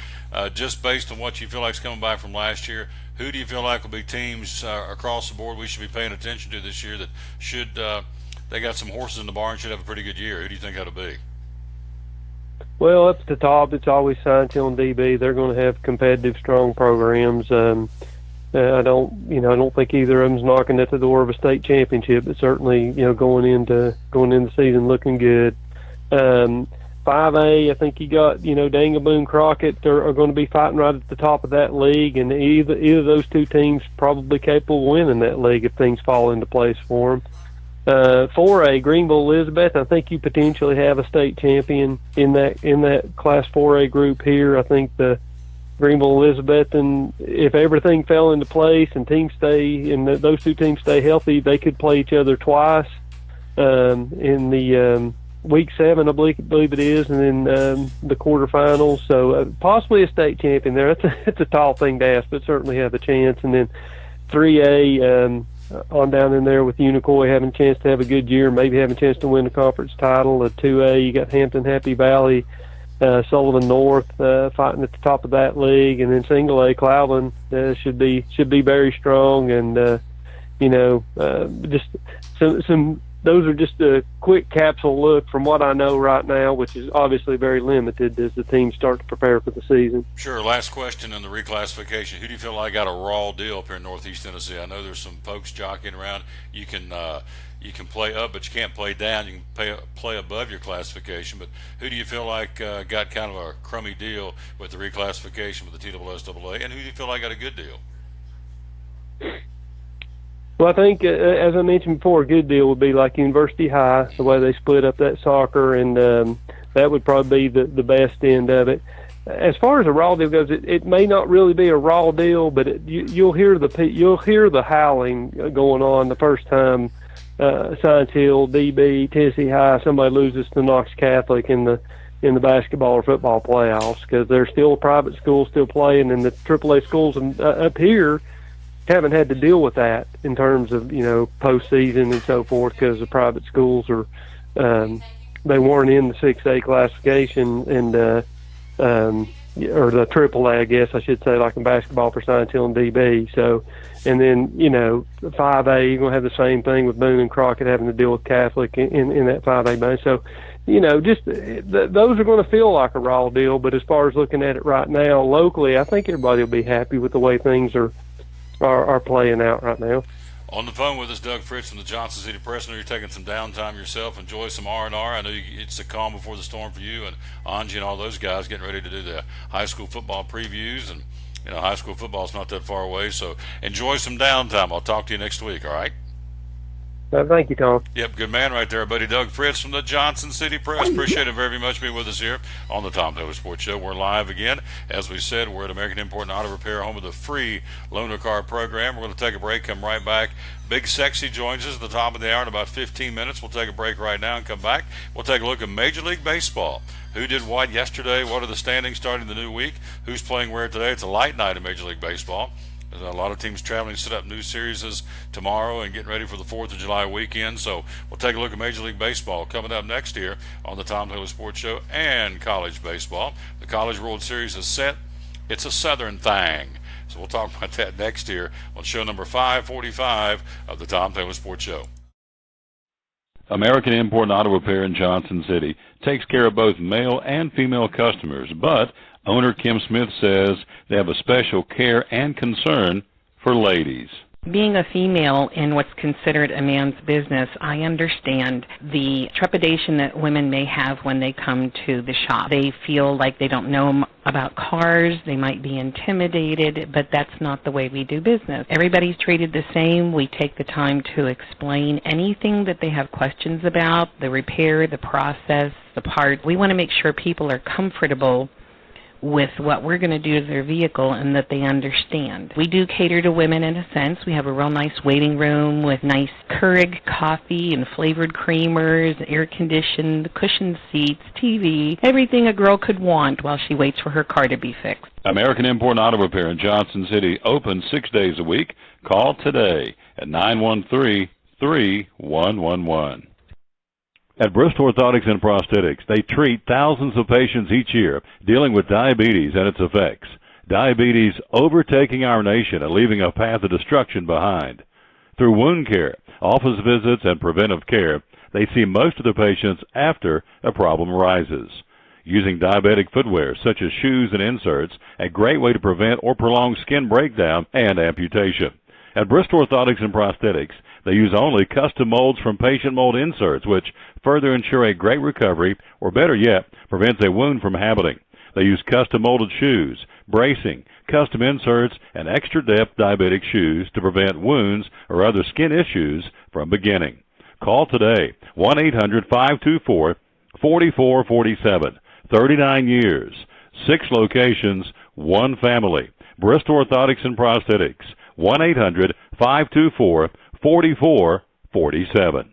just based on what you feel like is coming back from last year, who do you feel like will be teams across the board we should be paying attention to this year that should they got some horses in the barn, should have a pretty good year? Who do you think that'll be? Well, up at the top, it's always Science Hill and DB. They're going to have competitive, strong programs. I don't think either of them's knocking at the door of a state championship, but certainly, going into the season looking good. 5A, I think you got, Danga Boone Crockett are going to be fighting right at the top of that league, and either of those two teams probably capable of winning that league if things fall into place for them. 4A, Greenville Elizabeth, I think you potentially have a state champion in that Class 4A group here. I think the Greenville Elizabeth, and if everything fell into place and those two teams stay healthy, they could play each other twice in the week 7, I believe it is, and then the quarterfinals. So possibly a state champion there. It's a tall thing to ask, but certainly have a chance. And then 3A. On down in there with Unicoi having a chance to have a good year, maybe having a chance to win the conference title. At 2A, you got Hampton Happy Valley, Sullivan North fighting at the top of that league, and then Single A, Cloudland should be very strong, and just some. Those are just a quick capsule look from what I know right now, which is obviously very limited as the teams start to prepare for the season. Sure. Last question on the reclassification. Who do you feel like got a raw deal up here in Northeast Tennessee? I know there's some folks jockeying around. You can play up, but you can't play down. You can play above your classification. But who do you feel like got kind of a crummy deal with the reclassification with the TSSAA? And who do you feel like got a good deal? Well, I think, as I mentioned before, a good deal would be like University High, the way they split up that soccer, and that would probably be the best end of it. As far as a raw deal goes, it may not really be a raw deal, but you'll hear the howling going on the first time Science Hill, DB, Tennessee High, somebody loses to Knox Catholic in the basketball or football playoffs, because they're still a private school, still playing, and the AAA schools up here haven't had to deal with that in terms of postseason and so forth, because the private schools are they weren't in the 6A classification and or the AAA, I guess I should say, like in basketball for Science Hill and DB. So, and then 5A, you're going to have the same thing with Boone and Crockett having to deal with Catholic in that 5A base. So, those are going to feel like a raw deal. But as far as looking at it right now locally, I think everybody will be happy with the way things are playing out right now. On the phone with us, Doug Fritz from the Johnson City Press. I know you're taking some downtime yourself. Enjoy some R&R. I know it's the calm before the storm for you and Angie and all those guys getting ready to do the high school football previews. And, high school football is not that far away. So enjoy some downtime. I'll talk to you next week, all right? Thank you, Tom. Yep, good man right there, buddy. Doug Fritz from the Johnson City Press. Appreciate it very much being with us here on the Tom Taylor Sports Show. We're live again. As we said, we're at American Import and Auto Repair, home of the free loaner car program. We're going to take a break, come right back. Big Sexy joins us at the top of the hour in about 15 minutes. We'll take a break right now and come back. We'll take a look at Major League Baseball. Who did what yesterday? What are the standings starting the new week? Who's playing where today? It's a light night in Major League Baseball. There's a lot of teams traveling to set up new series tomorrow and getting ready for the 4th of July weekend. So we'll take a look at Major League Baseball coming up next year on the Tom Taylor Sports Show, and college baseball. The College World Series is set. It's a Southern thing. So we'll talk about that next year on show number 545 of the Tom Taylor Sports Show. American Import and Auto Repair in Johnson City takes care of both male and female customers, but owner Kim Smith says they have a special care and concern for ladies. Being a female in what's considered a man's business, I understand the trepidation that women may have when they come to the shop. They feel like they don't know about cars, they might be intimidated, but that's not the way we do business. Everybody's treated the same. We take the time to explain anything that they have questions about, the repair, the process, the part. We want to make sure people are comfortable with what we're going to do to their vehicle and that they understand. We do cater to women in a sense. We have a real nice waiting room with nice Keurig coffee and flavored creamers, air-conditioned, cushioned seats, TV, everything a girl could want while she waits for her car to be fixed. American Import Auto Repair in Johnson City, open 6 days a week. Call today at 913-3111. At Bristol Orthotics and Prosthetics, they treat thousands of patients each year dealing with diabetes and its effects. Diabetes overtaking our nation and leaving a path of destruction behind. Through wound care, office visits, and preventive care, they see most of the patients after a problem arises. Using diabetic footwear such as shoes and inserts, a great way to prevent or prolong skin breakdown and amputation. At Bristol Orthotics and Prosthetics, they use only custom molds from patient mold inserts, which further ensure a great recovery, or better yet, prevents a wound from happening. They use custom molded shoes, bracing, custom inserts, and extra depth diabetic shoes to prevent wounds or other skin issues from beginning. Call today, 1-800-524-4447. 39 years, 6 locations, 1 family. Bristol Orthotics and Prosthetics, 1-800-524-4447.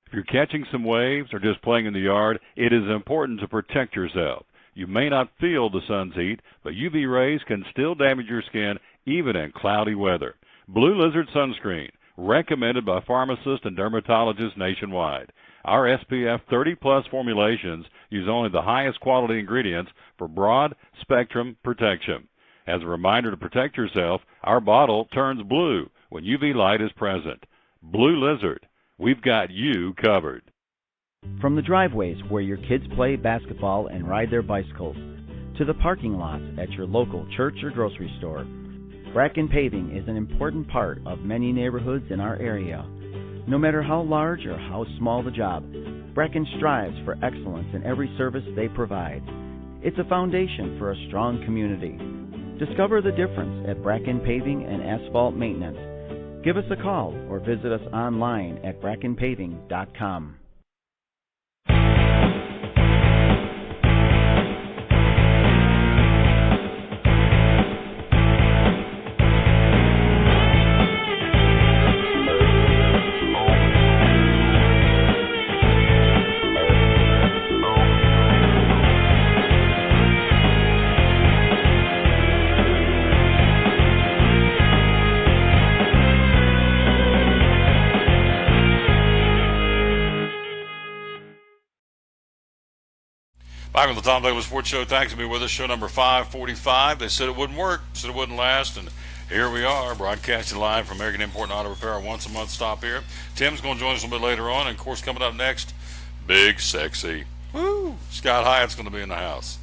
If you're catching some waves or just playing in the yard, it is important to protect yourself. You may not feel the sun's heat, but UV rays can still damage your skin even in cloudy weather. Blue Lizard Sunscreen, recommended by pharmacists and dermatologists nationwide. Our SPF 30-plus formulations use only the highest quality ingredients for broad spectrum protection. As a reminder to protect yourself, our bottle turns blue when UV light is present. Blue Lizard, we've got you covered. From the driveways where your kids play basketball and ride their bicycles, to the parking lots at your local church or grocery store, Bracken Paving is an important part of many neighborhoods in our area. No matter how large or how small the job, Bracken strives for excellence in every service they provide. It's a foundation for a strong community. Discover the difference at Bracken Paving and Asphalt Maintenance. Give us a call or visit us online at brackenpaving.com. Back on the Tom Douglas Sports Show. Thanks for being with us. Show number 545. They said it wouldn't work, said it wouldn't last, and here we are, broadcasting live from American Import and Auto Repair, our once-a-month stop here. Tim's going to join us a little bit later on, and, of course, coming up next, Big Sexy. Woo! Scott Hyatt's going to be in the house.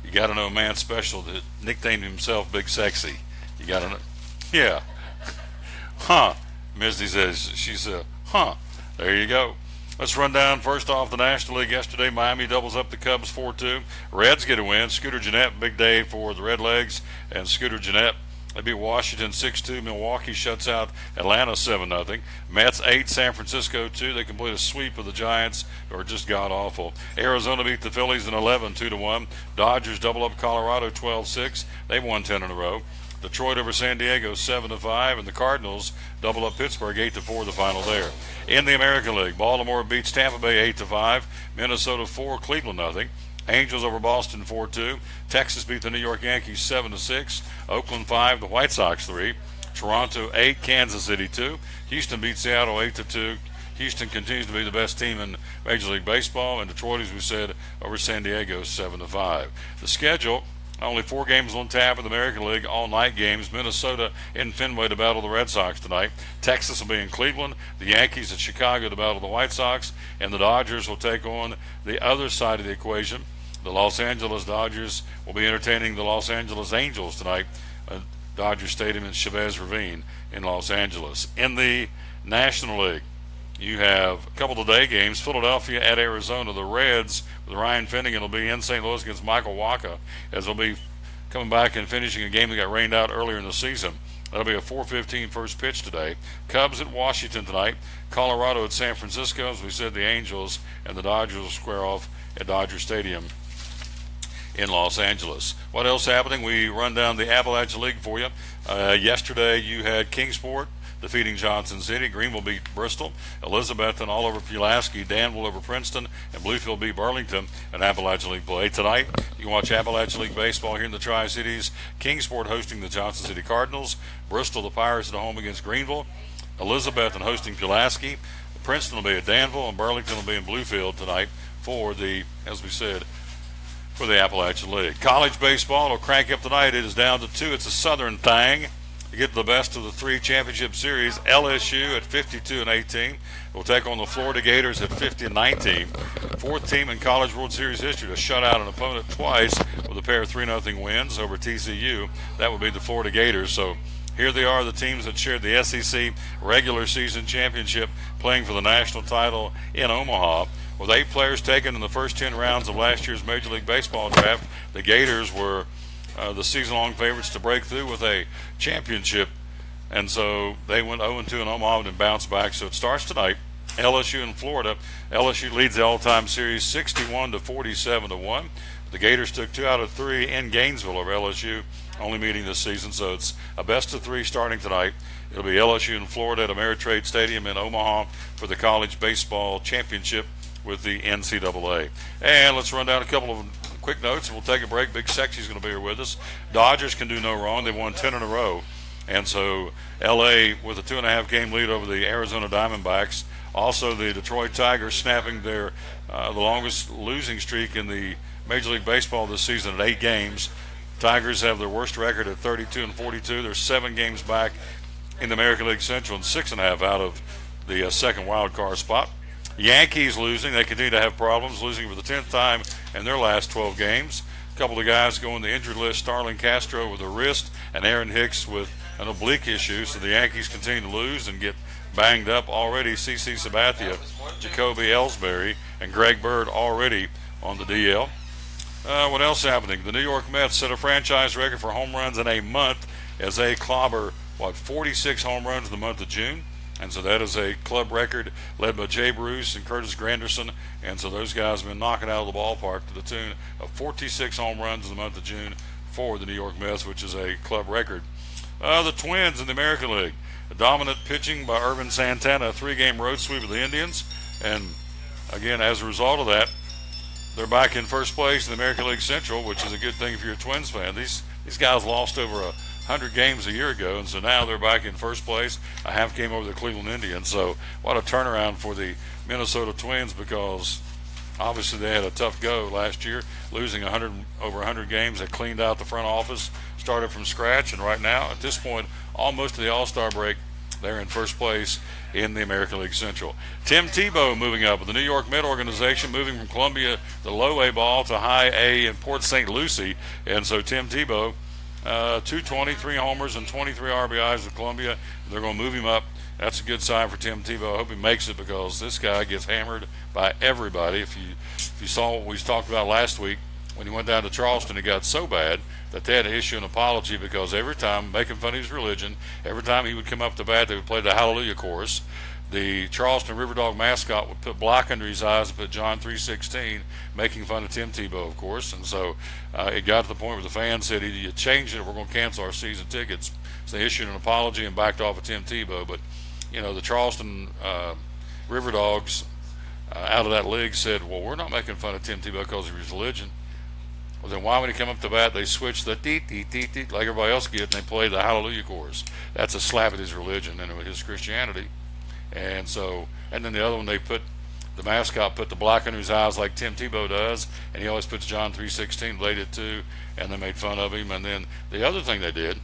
You got to know a man special that nicknamed himself Big Sexy. You got to know. Yeah. Huh. Misty says, she said, huh. There you go. Let's run down first off the National League yesterday. Miami doubles up the Cubs 4-2. Reds get a win. Scooter Gennett, big day for the Redlegs. And Scooter Gennett, they beat Washington 6-2. Milwaukee shuts out Atlanta 7-0. Mets 8, San Francisco 2. They complete a sweep of the Giants, who are just god-awful. Arizona beat the Phillies in 11, 2-1. Dodgers double up Colorado 12-6. They've won 10 in a row. Detroit over San Diego 7-5, and the Cardinals double up Pittsburgh 8-4, the final there. In the American League, Baltimore beats Tampa Bay 8-5, Minnesota 4, Cleveland 0. Angels over Boston 4-2. Texas beat the New York Yankees 7-6. Oakland 5, the White Sox 3. Toronto 8, Kansas City 2. Houston beat Seattle 8-2. Houston continues to be the best team in Major League Baseball, and Detroit, as we said, over San Diego 7-5. The schedule. Only 4 games on tap in the American League, all-night games. Minnesota in Fenway to battle the Red Sox tonight. Texas will be in Cleveland. The Yankees at Chicago to battle the White Sox. And the Dodgers will take on the other side of the equation. The Los Angeles Dodgers will be entertaining the Los Angeles Angels tonight. Dodger Stadium in Chavez Ravine in Los Angeles. In the National League, you have a couple of day games. Philadelphia at Arizona. The Reds with Ryan Finnegan will be in St. Louis against Michael Wacha, as they'll be coming back and finishing a game that got rained out earlier in the season. That'll be a 4:15 first pitch today. Cubs at Washington tonight. Colorado at San Francisco. As we said, the Angels and the Dodgers will square off at Dodger Stadium in Los Angeles. What else happening? We run down the Appalachia League for you. Yesterday you had Kingsport defeating Johnson City. Greenville beat Bristol. Elizabethton all over Pulaski. Danville over Princeton. And Bluefield beat Burlington in Appalachia League play. Tonight, you can watch Appalachia League baseball here in the Tri-Cities. Kingsport hosting the Johnson City Cardinals. Bristol, the Pirates at home against Greenville. Elizabethton hosting Pulaski. Princeton will be at Danville. And Burlington will be in Bluefield tonight for the, as we said, for the Appalachia League. College baseball will crank up tonight. It is down to 2. It's a Southern thing. To get the best of the 3 championship series, LSU at 52-18 will take on the Florida Gators at 50-19. 4th team in College World Series history to shut out an opponent twice with a pair of 3-0 wins over TCU. That would be the Florida Gators. So here they are, the teams that shared the SEC regular season championship, playing for the national title in Omaha. With 8 players taken in the first 10 rounds of last year's Major League Baseball draft, the Gators were the season-long favorites to break through with a championship, and so they went 0-2 in Omaha and bounced back. So it starts tonight. LSU in Florida. LSU leads the all-time series 61-47-1. The Gators took 2 out of 3 in Gainesville over LSU, only meeting this season. So it's a best-of-3 starting tonight. It'll be LSU in Florida at Ameritrade Stadium in Omaha for the college baseball championship with the NCAA. And let's run down a couple of quick notes, and we'll take a break. Big Sexy's going to be here with us. Dodgers can do no wrong. They've won 10 in a row. And so L.A. with a 2.5-game lead over the Arizona Diamondbacks. Also, the Detroit Tigers snapping their the longest losing streak in the Major League Baseball this season at 8 games. Tigers have their worst record at 32-42. They're 7 games back in the American League Central and 6.5 out of the second wild card spot. Yankees losing. They continue to have problems, losing for the 10th time in their last 12 games. A couple of guys go on the injured list. Starlin Castro with a wrist and Aaron Hicks with an oblique issue. So the Yankees continue to lose and get banged up already. CC Sabathia, Jacoby Ellsbury, and Greg Bird already on the DL. What else happening? The New York Mets set a franchise record for home runs in a month as they clobber, 46 home runs in the month of June. And so that is a club record led by Jay Bruce and Curtis Granderson. And so those guys have been knocking out of the ballpark to the tune of 46 home runs in the month of June for the New York Mets, which is a club record. The Twins in the American League. A dominant pitching by Irvin Santana, a 3-game road sweep of the Indians. And again, as a result of that, they're back in first place in the American League Central, which is a good thing if you're a Twins fan. These guys lost over 100 games a year ago, and so now they're back in first place, a half game over the Cleveland Indians. So what a turnaround for the Minnesota Twins, because obviously they had a tough go last year, losing over 100 games. They cleaned out the front office, started from scratch, and right now, at this point, almost to the All-Star break, they're in first place in the American League Central. Tim Tebow moving up with the New York Met organization, moving from Columbia, the low A ball, to high A in Port St. Lucie. And so Tim Tebow, 223 homers and 23 RBIs with Columbia. They're going to move him up. That's a good sign for Tim Tebow. I hope he makes it, because this guy gets hammered by everybody. If you saw what we talked about last week, when he went down to Charleston, it got so bad that they had to issue an apology, because every time, making fun of his religion, every time he would come up to bat, they would play the Hallelujah chorus. The Charleston Riverdog mascot would put black under his eyes and put John 3:16, making fun of Tim Tebow, of course. And so it got to the point where the fans said, either you change it or we're going to cancel our season tickets. So they issued an apology and backed off of Tim Tebow. But, the Charleston Riverdogs out of that league said, well, we're not making fun of Tim Tebow because of his religion. Well, then why, when he come up to bat, they switch the deet like everybody else gets, and they play the Hallelujah chorus? That's a slap at his religion and his Christianity. And then the other one, the mascot put the black under his eyes like Tim Tebow does, and he always puts John 3:16, they did too, and they made fun of him. And then the other thing they did,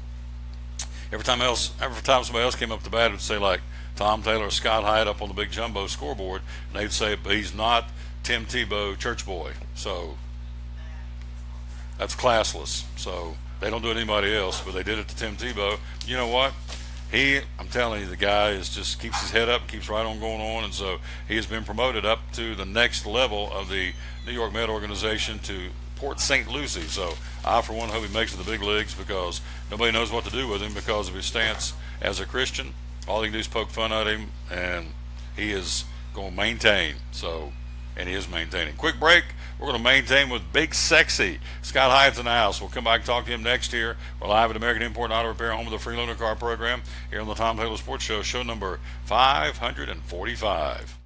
every time somebody else came up to bat, it would say like Tom Taylor or Scott Hyatt up on the big jumbo scoreboard, and they'd say, but he's not Tim Tebow, church boy. So that's classless. So They don't do it to anybody else, but they did it to Tim Tebow. You know what? I'm telling you, the guy is just keeps his head up, keeps right on going on, and so he has been promoted up to the next level of the New York Met organization to Port St. Lucie. So I, for one, hope he makes it to the big leagues, because nobody knows what to do with him because of his stance as a Christian. All they can do is poke fun at him, and he is going to maintain. So, and he is maintaining. Quick break. We're going to maintain with Big Sexy. Scott Hyatt's in the house. We'll come back and talk to him next year. We're live at American Import and Auto Repair, home of the free loaner car program, here on the Tom Taylor Sports Show, show number 545.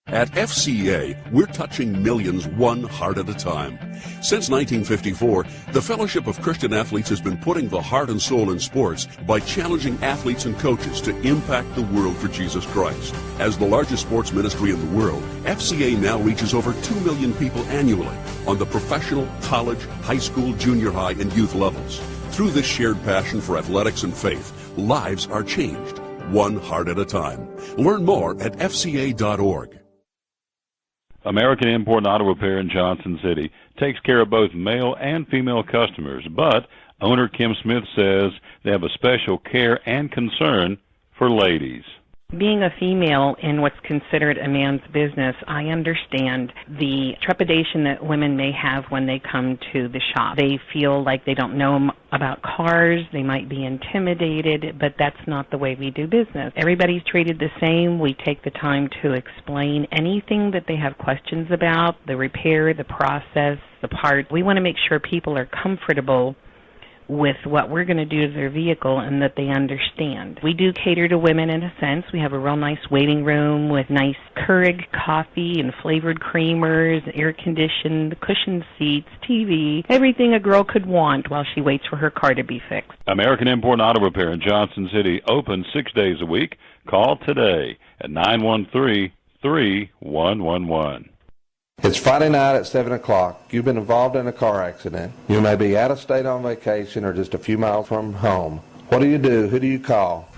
At FCA, we're touching millions one heart at a time. Since 1954, the Fellowship of Christian Athletes has been putting the heart and soul in sports by challenging athletes and coaches to impact the world for Jesus Christ. As the largest sports ministry in the world, FCA now reaches over 2 million people annually on the professional, college, high school, junior high, and youth levels. Through this shared passion for athletics and faith, lives are changed, one heart at a time. Learn more at fca.org. American Import and Auto Repair in Johnson City takes care of both male and female customers, but owner Kim Smith says they have a special care and concern for ladies. Being a female in what's considered a man's business, I understand the trepidation that women may have when they come to the shop. They feel like they don't know about cars, they might be intimidated, but that's not the way we do business. Everybody's treated the same. We take the time to explain anything that they have questions about, the repair, the process, the part. We want to make sure people are comfortable with what we're going to do to their vehicle and that they understand. We do cater to women in a sense. We have a real nice waiting room with nice Keurig coffee and flavored creamers, air-conditioned, cushioned seats, TV, everything a girl could want while she waits for her car to be fixed. American Import and Auto Repair in Johnson City, open 6 days a week. Call today at 913-3111. It's Friday night at 7 o'clock. You've been involved in a car accident. You may be out of state on vacation or just a few miles from home. What do you do? Who do you call?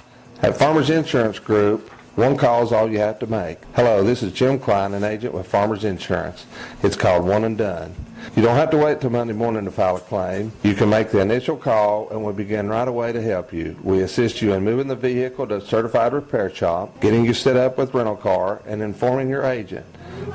At Farmers Insurance Group, one call is all you have to make. Hello, this is Jim Klein, an agent with Farmers Insurance. It's called One and Done. You don't have to wait till Monday morning to file a claim. You can make the initial call and we'll begin right away to help you. We assist you in moving the vehicle to a certified repair shop, getting you set up with rental car, and informing your agent.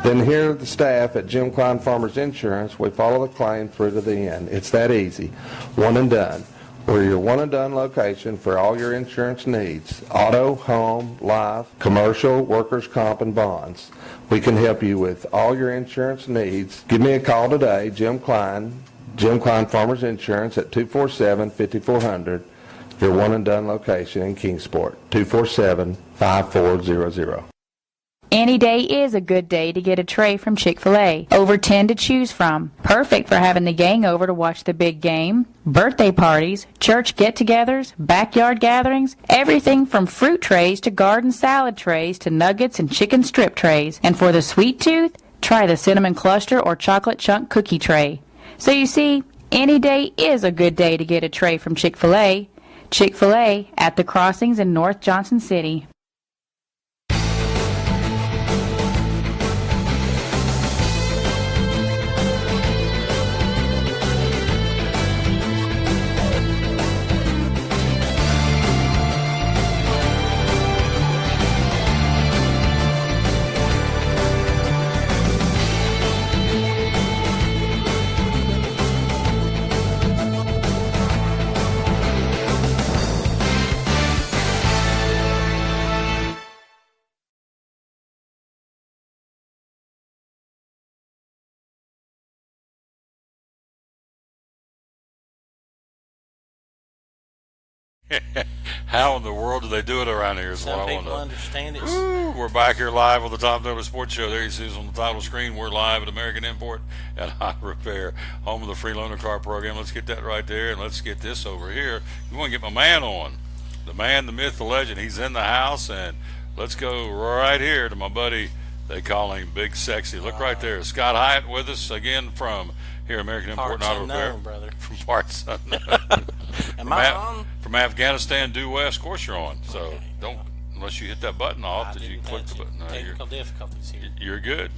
Then here at the staff at Jim Klein Farmers Insurance, we follow the claim through to the end. It's that easy. One and Done. We're your one and done location for all your insurance needs. Auto, home, life, commercial, workers' comp, and bonds. We can help you with all your insurance needs. Give me a call today, Jim Klein Farmers Insurance at 247-5400. Your one and done location in Kingsport, 247-5400. Any day is a good day to get a tray from Chick-fil-A. Over 10 to choose from. Perfect for having the gang over to watch the big game, birthday parties, church get-togethers, backyard gatherings, everything from fruit trays to garden salad trays to nuggets and chicken strip trays. And for the sweet tooth, try the cinnamon cluster or chocolate chunk cookie tray. So you see, any day is a good day to get a tray from Chick-fil-A. Chick-fil-A at the Crossings in North Johnson City. How in the world do they do it around here is what I want to know. Some people understand it. Ooh, we're back here live on the Tom Taylor Sports Show. There you see us on the title screen. We're live at American Import and Auto Repair, home of the free loaner car program. Let's get that right there, and let's get this over here. You want to get my man on. The man, the myth, the legend. He's in the house, and let's go right here to my buddy. They call him Big Sexy. Look right there. Scott Hyatt with us again from here, American Import and Auto Repair. Brother. From parts unknown. Am I on? From Afghanistan due west, of course you're on. So don't, unless you hit that button off, did you click the button? No, technical difficulties here. You're good.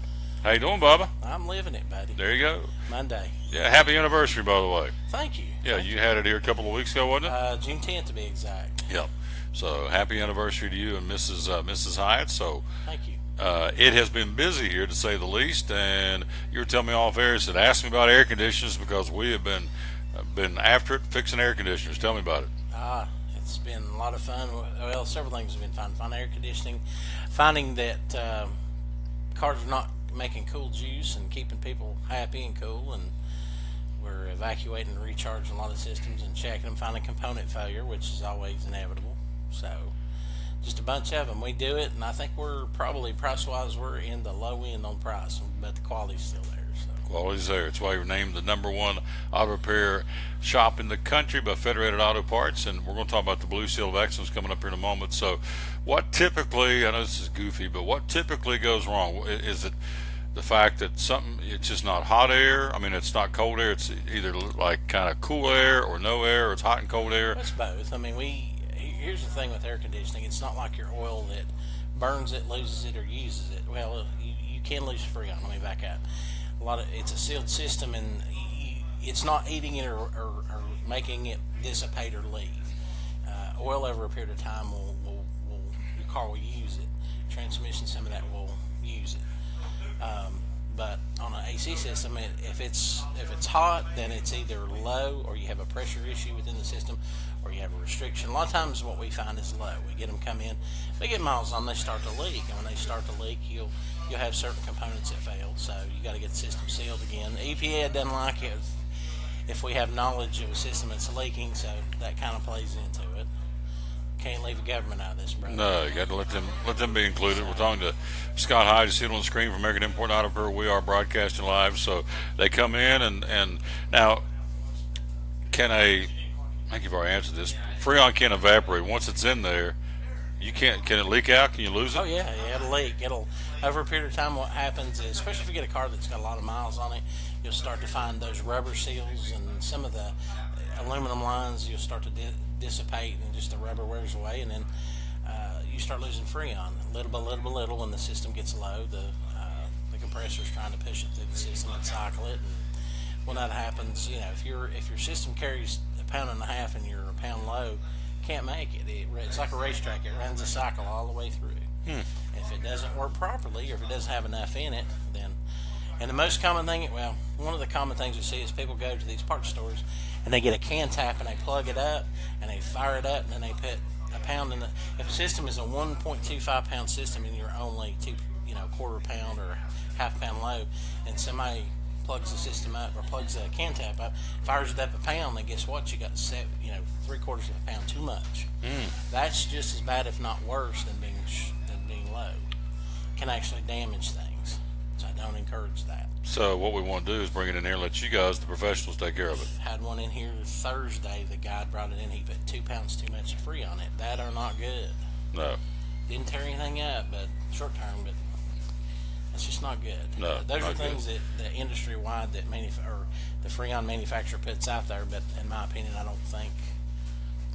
How you doing, Bubba? I'm living it, buddy. There you go. Monday. Yeah, happy anniversary, by the way. Thank you. Yeah, you had it here a couple of weeks ago, wasn't it? June 10th to be exact. Yep. So happy anniversary to you and Mrs. Hyatt. So thank you. It has been busy here, to say the least. And you were telling me off air, said, ask me about air conditioners, because we have been after it, fixing air conditioners. Tell me about it. It's been a lot of fun. Well, several things have been fun. Fun air conditioning, finding that cars are not making cool juice and keeping people happy and cool, and we're evacuating and recharging a lot of systems and checking them, finding component failure, which is always inevitable. So just a bunch of them. We do it, and I think we're probably, price-wise, we're in the low end on price, but the quality's still there. So. Quality's there. It's why you're named the #1 auto repair shop in the country by Federated Auto Parts, and we're going to talk about the Blue Seal of Excellence coming up here in a moment. So what typically, I know this is goofy, but what typically goes wrong? Is it the fact that it's just not hot air? I mean, it's not cold air. It's either like kind of cool air or no air, or it's hot and cold air. It's both. I mean, here's the thing with air conditioning. It's not like your oil that burns it, loses it, or uses it. Well, you can lose Freon. Let me back up. It's a sealed system, and it's not eating it or making it dissipate or leave. Oil over a period of time your car will use it. Transmission, some of that will use it. But on an AC system, if it's hot, then it's either low, or you have a pressure issue within the system, or you have a restriction. A lot of times what we find is low. We get them come in, they get miles on, they start to leak, and when they start to leak, you'll have certain components that fail, so you got to get the system sealed again. The EPA doesn't like it if we have knowledge of a system that's leaking, so that kind of plays into it. Can't leave the government out of this, brother. No, you got to let them be included. We're talking to Scott Hyde, you see it on the screen, from American Import Auto Repair. We are broadcasting live, so they come in, and now I think you've already answered this. Freon can't evaporate. Once it's in there, you can't. Can it leak out? Can you lose it? Oh yeah, it'll leak. Over a period of time, what happens is, especially if you get a car that's got a lot of miles on it, you'll start to find those rubber seals and some of the aluminum lines. You'll start to dissipate, and just the rubber wears away, and then you start losing Freon little by little. When the system gets low, the compressor's trying to push it through the system and cycle it. And when that happens, if your system carries 1.5 pounds and you're 1 pound low, can't make it. It's like a racetrack. It runs a cycle all the way through. If it doesn't work properly, or if it doesn't have enough in it, then, and the most common thing, one of the common things we see is people go to these parts stores and they get a can tap and they plug it up and they fire it up, and then they put 1 pound in it. If a system is a 1.25 pound system and you're only 1/4 pound or 1/2 pound low, and somebody plugs the system up or plugs the can tap up, fires it up 1 pound, then guess what? You got 3/4 of a pound too much. That's just as bad, if not worse, than being low. Can actually damage things. So I don't encourage that. So what we want to do is bring it in here and let you guys, the professionals, take care of it. Had one in here Thursday. The guy brought it in. He put 2 pounds too much of free on it. That are not good. No. Didn't tear anything up, but short term, but it's just not good. No, those not are things good. that industry wide that the Freon manufacturer puts out there. But in my opinion, I don't think.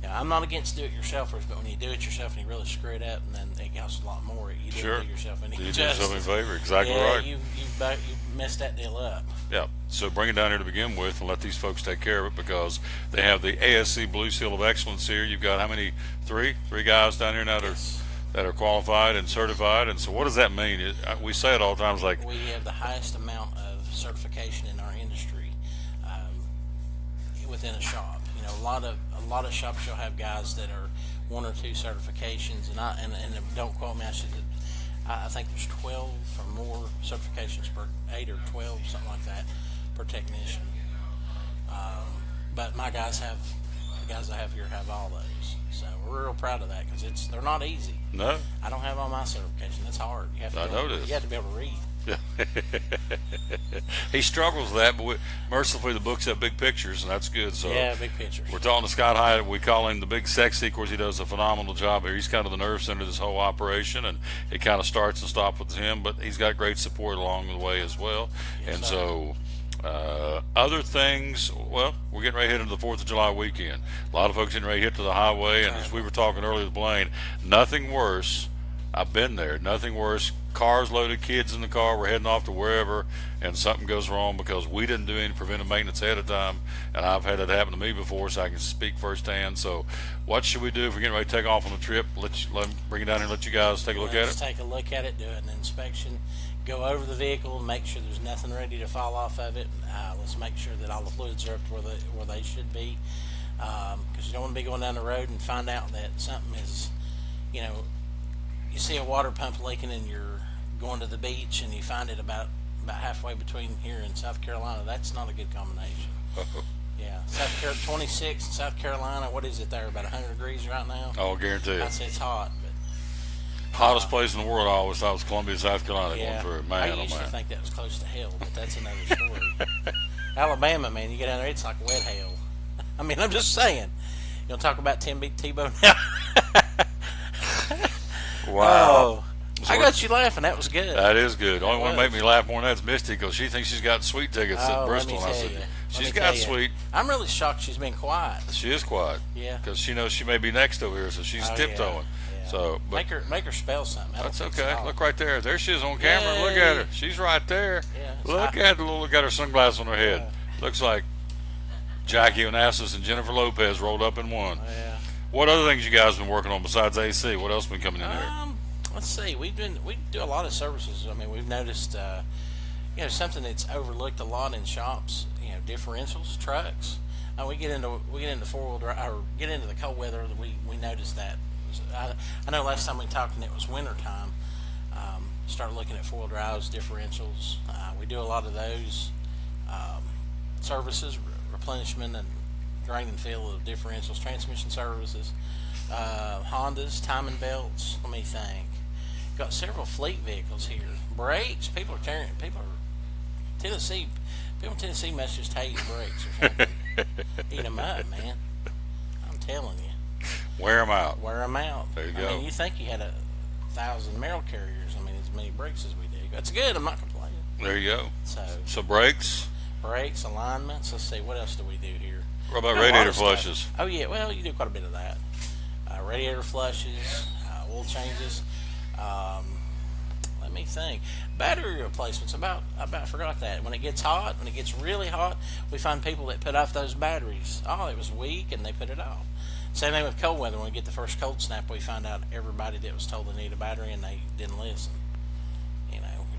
I'm not against do-it-yourselfers, but when you do it yourself and you really screw it up, and then it costs a lot more, you Sure. do yourself any You do justice. yourself a favor. Exactly right. You messed that deal up. Yeah. So bring it down here to begin with, and let these folks take care of it, because they have the ASC Blue Seal of Excellence here. You've got how many? Three guys down here now that are qualified and certified. And so what does that mean? We say it all the time. It's like we have the highest amount of certification in our industry within a shop. A lot of shops will have guys that are 1 or 2 certifications, and don't quote me. I think there's 12 or more certifications per 8 or 12, something like that, per technician. But the guys I have here have all those, so we're real proud of that, because they're not easy. No. I don't have all my certification. It's hard. You have to you have to be able to read. Yeah. He struggles with that, but mercifully the books have big pictures, and that's good. So yeah, big pictures. We're talking to Scott Hyde. We call him the Big Sexy. Of course, he does a phenomenal job here. He's kind of the nerve center of this whole operation, and it kind of starts and stops with him, but he's got great support along the way as well. Yes, and sir. So other things, well, we're getting ready to hit into the 4th of July weekend. A lot of folks getting ready to hit to the highway, and as we were talking earlier with Blaine, nothing worse, I've been there, nothing worse cars loaded, kids in the car, we're heading off to wherever, and something goes wrong because we didn't do any preventive maintenance ahead of time, and I've had it happen to me before, so I can speak firsthand. So what should we do if we're getting ready to take off on the trip? Let me bring it down here and let you guys take a look at Let's it. take a look at it, do an inspection, go over the vehicle, make sure there's nothing ready to fall off of it. Let's make sure that all the fluids are up to where they should be, because you don't want to be going down the road and find out that something is, you you see a water pump leaking and you're going to the beach and you find it about halfway between here and South Carolina. That's not a good combination. Yeah, 26 in South Carolina. What is it there? About 100 degrees right now. I'll guarantee I'd it. say it's hot. Hottest place in the world, I always thought, was Columbia, South Carolina. Yeah, Going through. Man, I used oh to man. think that was close to hell, but that's another story. Alabama, man, you get down there, it's like wet hell. I mean, I'm just saying. You want to talk about Tim Tebow now? Wow. Oh, I got you laughing. That was good. That is good. The only one was. that made me laugh more than that's Misty, because she thinks she's got sweet tickets at Bristol. And I said, she's got sweet. I'm really shocked she's been quiet. She is quiet. Yeah. Because she knows she may be next over here, so she's tiptoeing. Yeah. So, but make her spell something. that's okay. Look right there. There she is on camera. Look at her. She's right there. Yeah, Look at her. Look at her sunglasses on her head. Looks like Jackie Onassis and Jennifer Lopez rolled up in one. Yeah. What other things you guys been working on besides AC? What else been coming in there? Let's see. We do a lot of services. I mean, we've noticed, something that's overlooked a lot in shops. Differentials, trucks. We get into 4-wheel drive or get into the cold weather. We noticed that. I know last time we talked and it was winter time. Started looking at 4-wheel drives, differentials. We do a lot of those services, replenishment and drain and fill of differentials, transmission services, Hondas, timing belts. Let me think. Got several fleet vehicles here. Brakes. People in Tennessee must just hate brakes or something. Eat them up, man. I'm telling you. Wear them out. Wear them out. There you go. I mean, you think you had 1,000 Merrill carriers. I mean, as many brakes as we do. That's good. I'm not complaining. There you go. So brakes. Brakes, alignments. Let's see. What else do we do here? What about radiator flushes? Oh, yeah. Well, you do quite a bit of that. Radiator flushes, oil changes. Let me think. Battery replacements. I forgot that. When it gets hot, when it gets really hot, we find people that put off those batteries. Oh, it was weak, and they put it off. Same thing with cold weather. When we get the first cold snap, we find out everybody that was told they need a battery, and they didn't listen.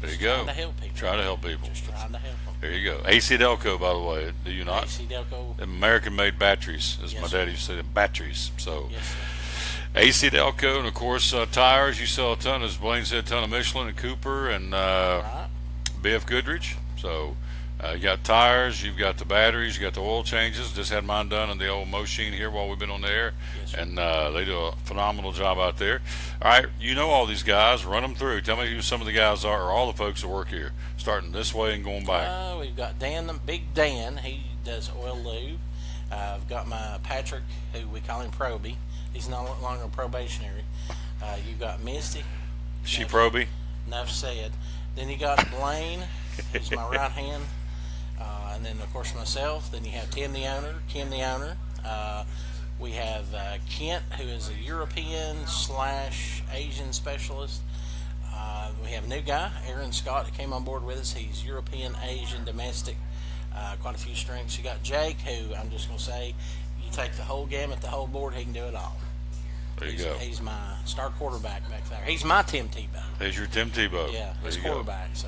There you go. Trying to help people. Trying to help people. Just trying to help them. There you go. AC Delco, by the way. Do you not? AC Delco. American-made batteries, as Yes, my daddy used to say, batteries. So, Yes, sir. AC Delco, and of course tires. You sell a ton, as Blaine said, a ton of Michelin and Cooper and BF Goodrich. So you got tires, you've got the batteries, you got the oil changes. Just had mine done in the old Machine here while we've been on the air, and they do a phenomenal job out there. All right, you know all these guys. Run them through. Tell me who some of the guys are, or all the folks that work here, starting this way and going back. We've got Dan, Big Dan. He does oil lube. I've got my Patrick, who we call him Proby. He's no longer probationary. You've got Misty. She Proby? Enough said. Then you got Blaine, who's my right hand. And then, of course, myself. Then you have Tim, the owner, Kim, the owner. We have Kent, who is a European/Asian specialist. We have a new guy, Aaron Scott, that came on board with us. He's European, Asian, domestic, quite a few strengths. You got Jake, who I'm just going to say, you take the whole gamut, the whole board, he can do it all. There you go. He's my star quarterback back there. He's my Tim Tebow. There's your Tim Tebow. Yeah, his there you quarterback. Go. So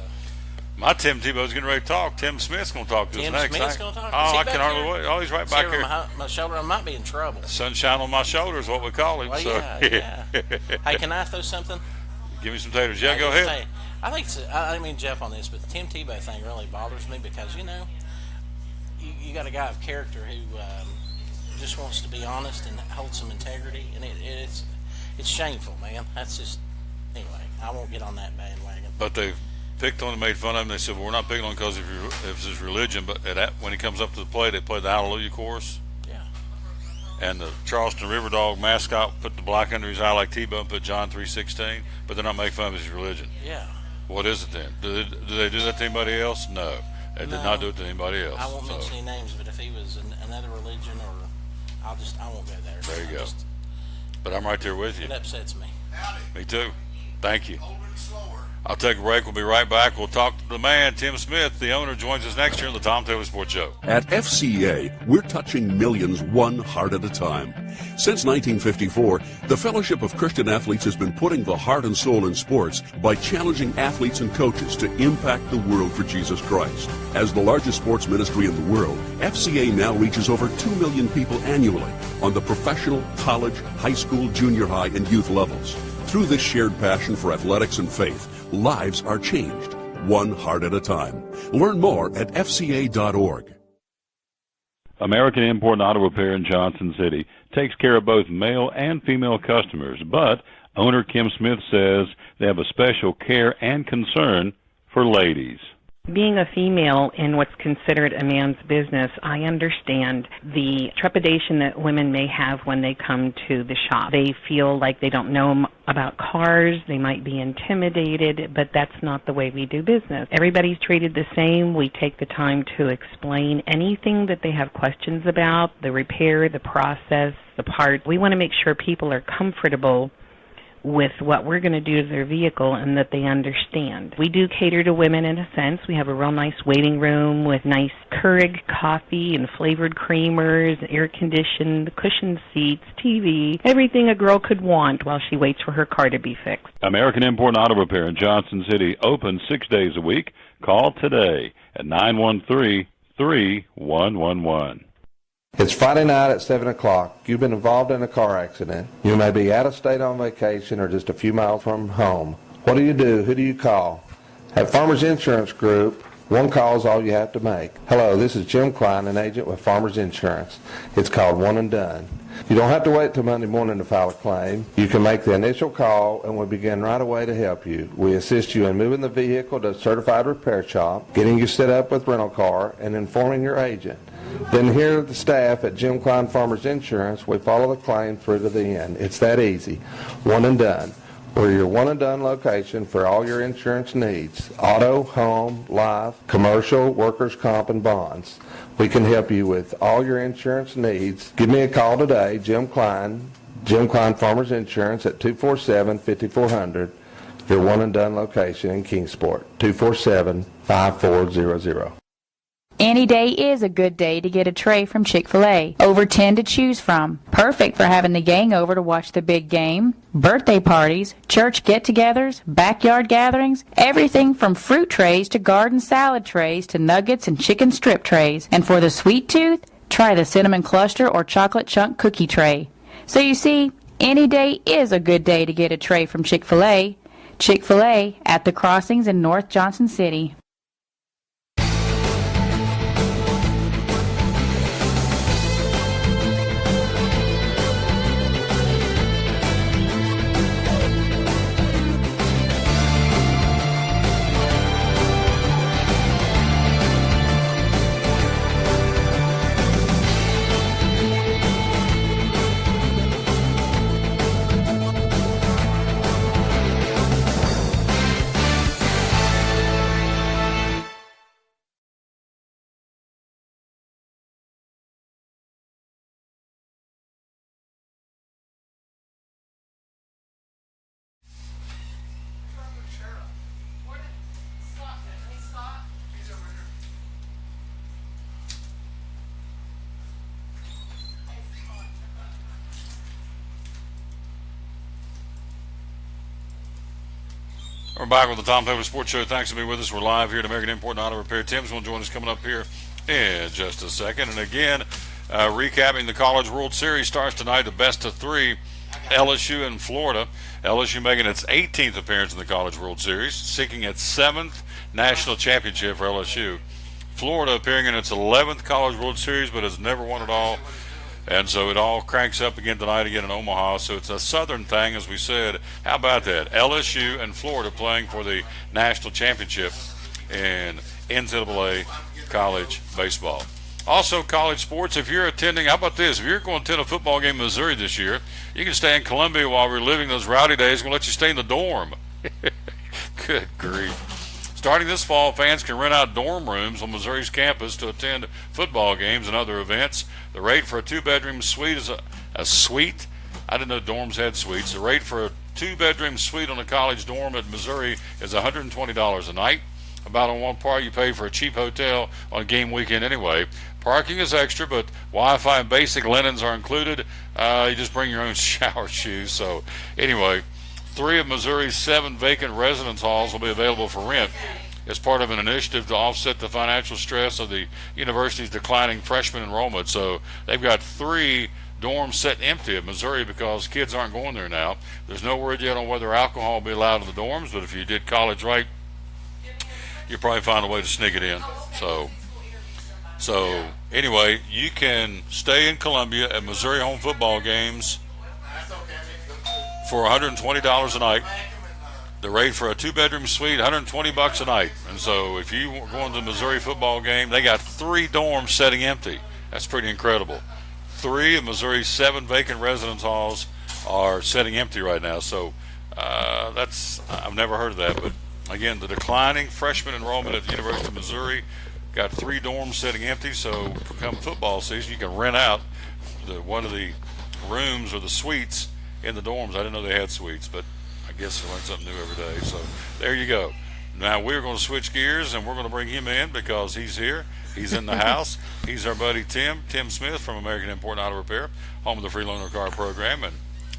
my Tim Tebow's getting ready to talk. Tim Smith's going to talk to us next. Tim Smith's going to talk. Oh, I can hardly wait. Oh, he's right back here. My shoulder, I might be in trouble. Sunshine on my shoulder is what we call him. Well, so. yeah. Hey, can I throw something? Give me some taters. Yeah, go ahead. I think I didn't mean to jump on this, but the Tim Tebow thing really bothers me because, you got a guy of character who just wants to be honest and hold some integrity, and it's shameful, man. That's just, anyway, I won't get on that bandwagon. But they've picked on him, made fun of him. They said, well, we're not picking on him because of his religion, but when he comes up to the plate, they play the Hallelujah chorus. Yeah. And the Charleston River Dog mascot put the black under his eye like Tebow and put John 3:16, but they're not making fun of his religion. Yeah. What is it then? Do they do that to anybody else? No. They did not do it to anybody else. I won't mention any names, but if he was another religion, or I won't go there. There you go. But I'm right there with you. It upsets me. Me too. Thank you. I'll take a break. We'll be right back. We'll talk to the man, Tim Smith. The owner joins us next year on the Tom Taylor Sports Show. At FCA, we're touching millions one heart at a time. Since 1954, the Fellowship of Christian Athletes has been putting the heart and soul in sports by challenging athletes and coaches to impact the world for Jesus Christ. As the largest sports ministry in the world, FCA now reaches over 2 million people annually on the professional, college, high school, junior high, and youth levels. Through this shared passion for athletics and faith, lives are changed, one heart at a time. Learn more at fca.org. American Import Auto Repair in Johnson City takes care of both male and female customers, but owner Kim Smith says they have a special care and concern for ladies. Being a female in what's considered a man's business, I understand the trepidation that women may have when they come to the shop. They feel like they don't know about cars, they might be intimidated, but that's not the way we do business. Everybody's treated the same. We take the time to explain anything that they have questions about, the repair, the process, the parts. We want to make sure people are comfortable with what we're going to do to their vehicle and that they understand. We do cater to women in a sense. We have a real nice waiting room with nice Keurig coffee and flavored creamers, air-conditioned, cushioned seats, TV, everything a girl could want while she waits for her car to be fixed. American Import Auto Repair in Johnson City, open 6 days a week. Call today at 913-3111. It's Friday night at 7 o'clock. You've been involved in a car accident. You may be out of state on vacation or just a few miles from home. What do you do? Who do you call? At Farmers Insurance Group, one call is all you have to make. Hello, this is Jim Klein, an agent with Farmers Insurance. It's called One and Done. You don't have to wait till Monday morning to file a claim. You can make the initial call and we'll begin right away to help you. We assist you in moving the vehicle to a certified repair shop, getting you set up with rental car, and informing your agent. Then here at the staff at Jim Klein Farmers Insurance, we follow the claim through to the end. It's that easy. One and Done. We're your one and done location for all your insurance needs. Auto, home, life, commercial, workers' comp, and bonds. We can help you with all your insurance needs. Give me a call today, Jim Klein Farmers Insurance at 247-5400. Your one and done location in Kingsport, 247-5400. Any day is a good day to get a tray from Chick-fil-A. Over 10 to choose from. Perfect for having the gang over to watch the big game, birthday parties, church get-togethers, backyard gatherings, everything from fruit trays to garden salad trays to nuggets and chicken strip trays. And for the sweet tooth, try the cinnamon cluster or chocolate chunk cookie tray. So you see, any day is a good day to get a tray from Chick-fil-A. Chick-fil-A at the Crossings in North Johnson City. We're back with the Tom Taylor Sports Show. Thanks for being with us. We're live here at American Import and Auto Repair. Tim's going to join us coming up here in just a second. And again, recapping the College World Series starts tonight, the best of three, LSU and Florida. LSU making its 18th appearance in the College World Series, seeking its 7th national championship for LSU. Florida appearing in its 11th College World Series, but has never won it all. And so it all cranks up again tonight again in Omaha. So it's a Southern thing, as we said. How about that? LSU and Florida playing for the national championship in NCAA college baseball. Also, college sports, if you're attending, how about this? If you're going to attend a football game in Missouri this year, you can stay in Columbia while we're living those rowdy days. We'll let you stay in the dorm. Good grief. Starting this fall, fans can rent out dorm rooms on Missouri's campus to attend football games and other events. The rate for a two-bedroom suite is a suite. I didn't know dorms had suites. The rate for a 2-bedroom suite on a college dorm at Missouri is $120 a night. About on one par you pay for a cheap hotel on a game weekend anyway. Parking is extra, but Wi-Fi and basic linens are included. You just bring your own shower shoes. So anyway, 3 of Missouri's 7 vacant residence halls will be available for rent as part of an initiative to offset the financial stress of the university's declining freshman enrollment. So they've got 3 dorms set empty at Missouri because kids aren't going there now. There's no word yet on whether alcohol will be allowed in the dorms, but if you did college right, you'll probably find a way to sneak it in. So anyway, you can stay in Columbia at Missouri home football games for $120 a night. The rate for a 2-bedroom suite, $120 a night. And so if you were going to the Missouri football game, they got 3 dorms setting empty. That's pretty incredible. 3 of Missouri's 7 vacant residence halls are setting empty right now. So I've never heard of that, but again, the declining freshman enrollment at the University of Missouri got 3 dorms setting empty. So come football season, you can rent out one of the rooms or the suites in the dorms. I didn't know they had suites, but I guess I learn something new every day. So there you go. Now we're going to switch gears and we're going to bring him in because he's here. He's in the house. He's our buddy Tim Smith from American Import and Auto Repair, home of the free loaner car program. And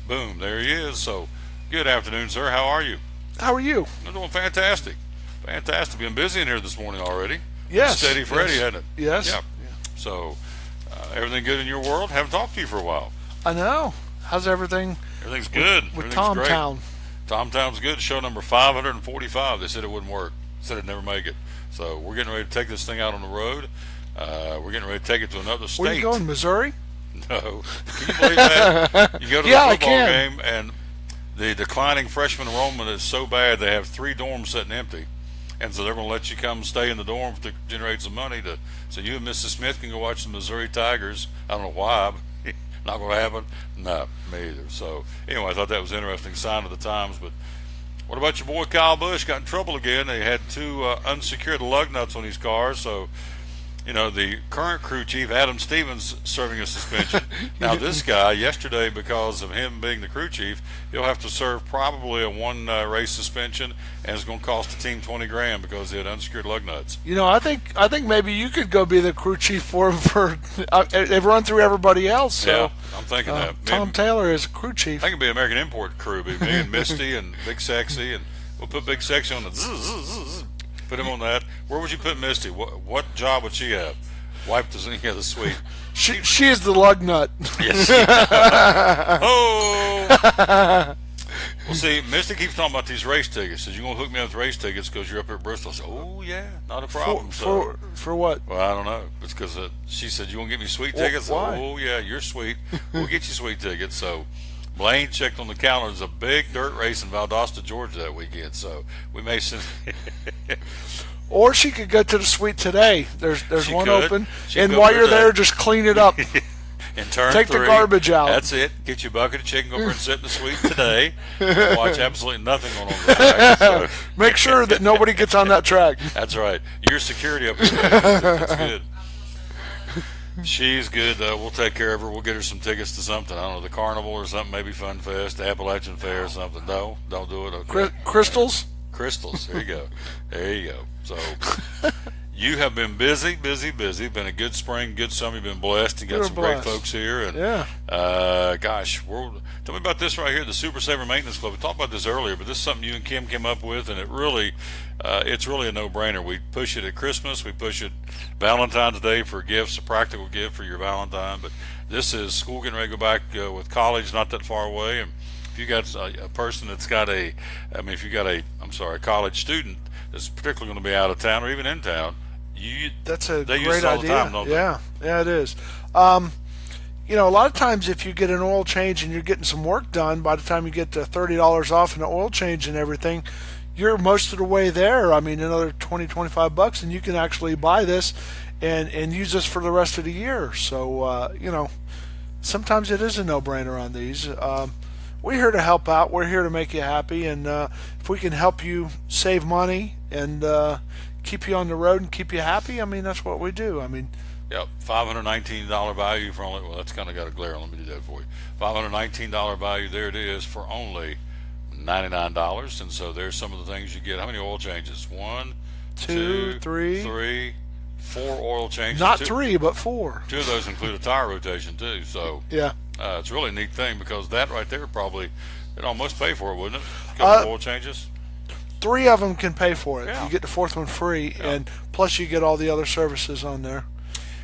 boom, there he is. So good afternoon, sir. How are you? How are you? I'm doing fantastic. Fantastic. Been busy in here this morning already. Yes. Steady Freddy, yes. hasn't it? Yes. Yep. Yeah. So everything good in your world? Haven't talked to you for a while. I know. How's everything? Everything's good. With Everything's TomTown. TomTown's good. Show number 545. They said it wouldn't work. Said it'd never make it. So we're getting ready to take this thing out on the road. We're getting ready to take it to another state. Where are you going, Missouri? No. Can you believe that? You go to Yeah, the I football can. game and the declining freshman enrollment is so bad they have 3 dorms sitting empty. And so they're going to let you come stay in the dorm to generate some money. So you and Mrs. Smith can go watch the Missouri Tigers. I don't know why, but not going to happen. No, me either. So anyway, I thought that was an interesting sign of the times. But what about your boy Kyle Busch? Got in trouble again. They had 2 unsecured lug nuts on his car. So, you know, the current crew chief, Adam Stevens, serving a suspension. Now this guy, yesterday, because of him being the crew chief, he'll have to serve probably a 1 race suspension, and it's going to cost the team $20,000 because they had unsecured lug nuts. You know, I think maybe you could go be the crew chief for him. They've run through everybody else. So, yeah, I'm thinking that. Tom Taylor is crew chief. I can be American Import crew, be me and Misty and Big Sexy, and we'll put Big Sexy on the zzz. Put him on that. Where would you put Misty? What job would she have? Wipe the suite. She is the lug nut. Yes. Oh. Well, see, Misty keeps talking about these race tickets. Says, you going to hook me up with race tickets because you're up here at Bristol. I said, oh, yeah, not a problem. For what? Well, I don't know. It's because she said, you want to get me sweet tickets? Why? Oh, yeah, you're sweet. We'll get you sweet tickets. So Blaine checked on the calendar. There's a big dirt race in Valdosta, Georgia that weekend. So we may send... Or she could go to the suite today. There's She one could. open. She And could while go you're today. there, just clean it up. And turn Take 3. the garbage out. That's it. Get your bucket of chicken, go over and sit in the suite today. Watch absolutely nothing going on in the track. So. Make sure that nobody gets on that track. That's right. Your security up here. That's good. She's good, though. We'll take care of her. We'll get her some tickets to something. I don't know, the Carnival or something, maybe Fun Fest, the Appalachian Fair or something. No, don't do it. Okay. Crystals? Crystals. There you go. There you go. So you have been busy. Been a good spring, good summer. You've been blessed. You got some great folks here. And gosh, tell me about this right here, the Super Saver Maintenance Club. We talked about this earlier, but this is something you and Kim came up with, and it's really a no-brainer. We push it at Christmas. We push it Valentine's Day for gifts, a practical gift for your Valentine. But this is school getting ready to go back with college not that far away. And if you got a person that's got a college student that's particularly going to be out of town or even in town, that's a they use great this all the idea. time, don't they? Yeah, it is. You know, a lot of times if you get an oil change and you're getting some work done, by the time you get to $30 off in the oil change and everything, you're most of the way there. I mean, another $20-25, and you can actually buy this and use this for the rest of the year. So, you know, sometimes it is a no-brainer on these. We're here to help out. We're here to make you happy, and if we can help you save money and keep you on the road and keep you happy, I mean, that's what we do. I mean, yep, $519 value for only, well, that's kind of got a glare on. Let me do that for you. $519 value, there it is, for only $99, and so there's some of the things you get. How many oil changes? 1, 2, 3, 4 oil changes. Not 3, but 4. 2 of those include a tire rotation too. So yeah, it's a really neat thing because that right there probably it'd almost pay for it, wouldn't it? A couple of oil changes. 3 of them can pay for it. Yeah. You get the 4th one free, and plus you get all the other services on there.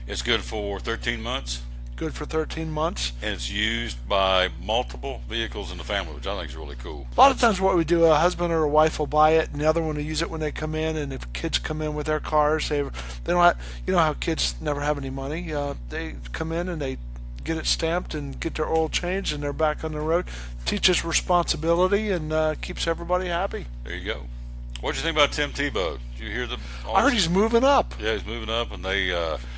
It's good for 13 months. Good for 13 months. And it's used by multiple vehicles in the family, which I think is really cool. A lot of times what we do, a husband or a wife will buy it, and the other one will use it when they come in, and if kids come in with their cars, they don't have, you know how kids never have any money. They come in and they get it stamped and get their oil changed, and they're back on the road. Teaches responsibility and keeps everybody happy. There you go. What'd you think about Tim Tebow? Did you hear I heard he's moving up. Yeah, he's moving up, and they...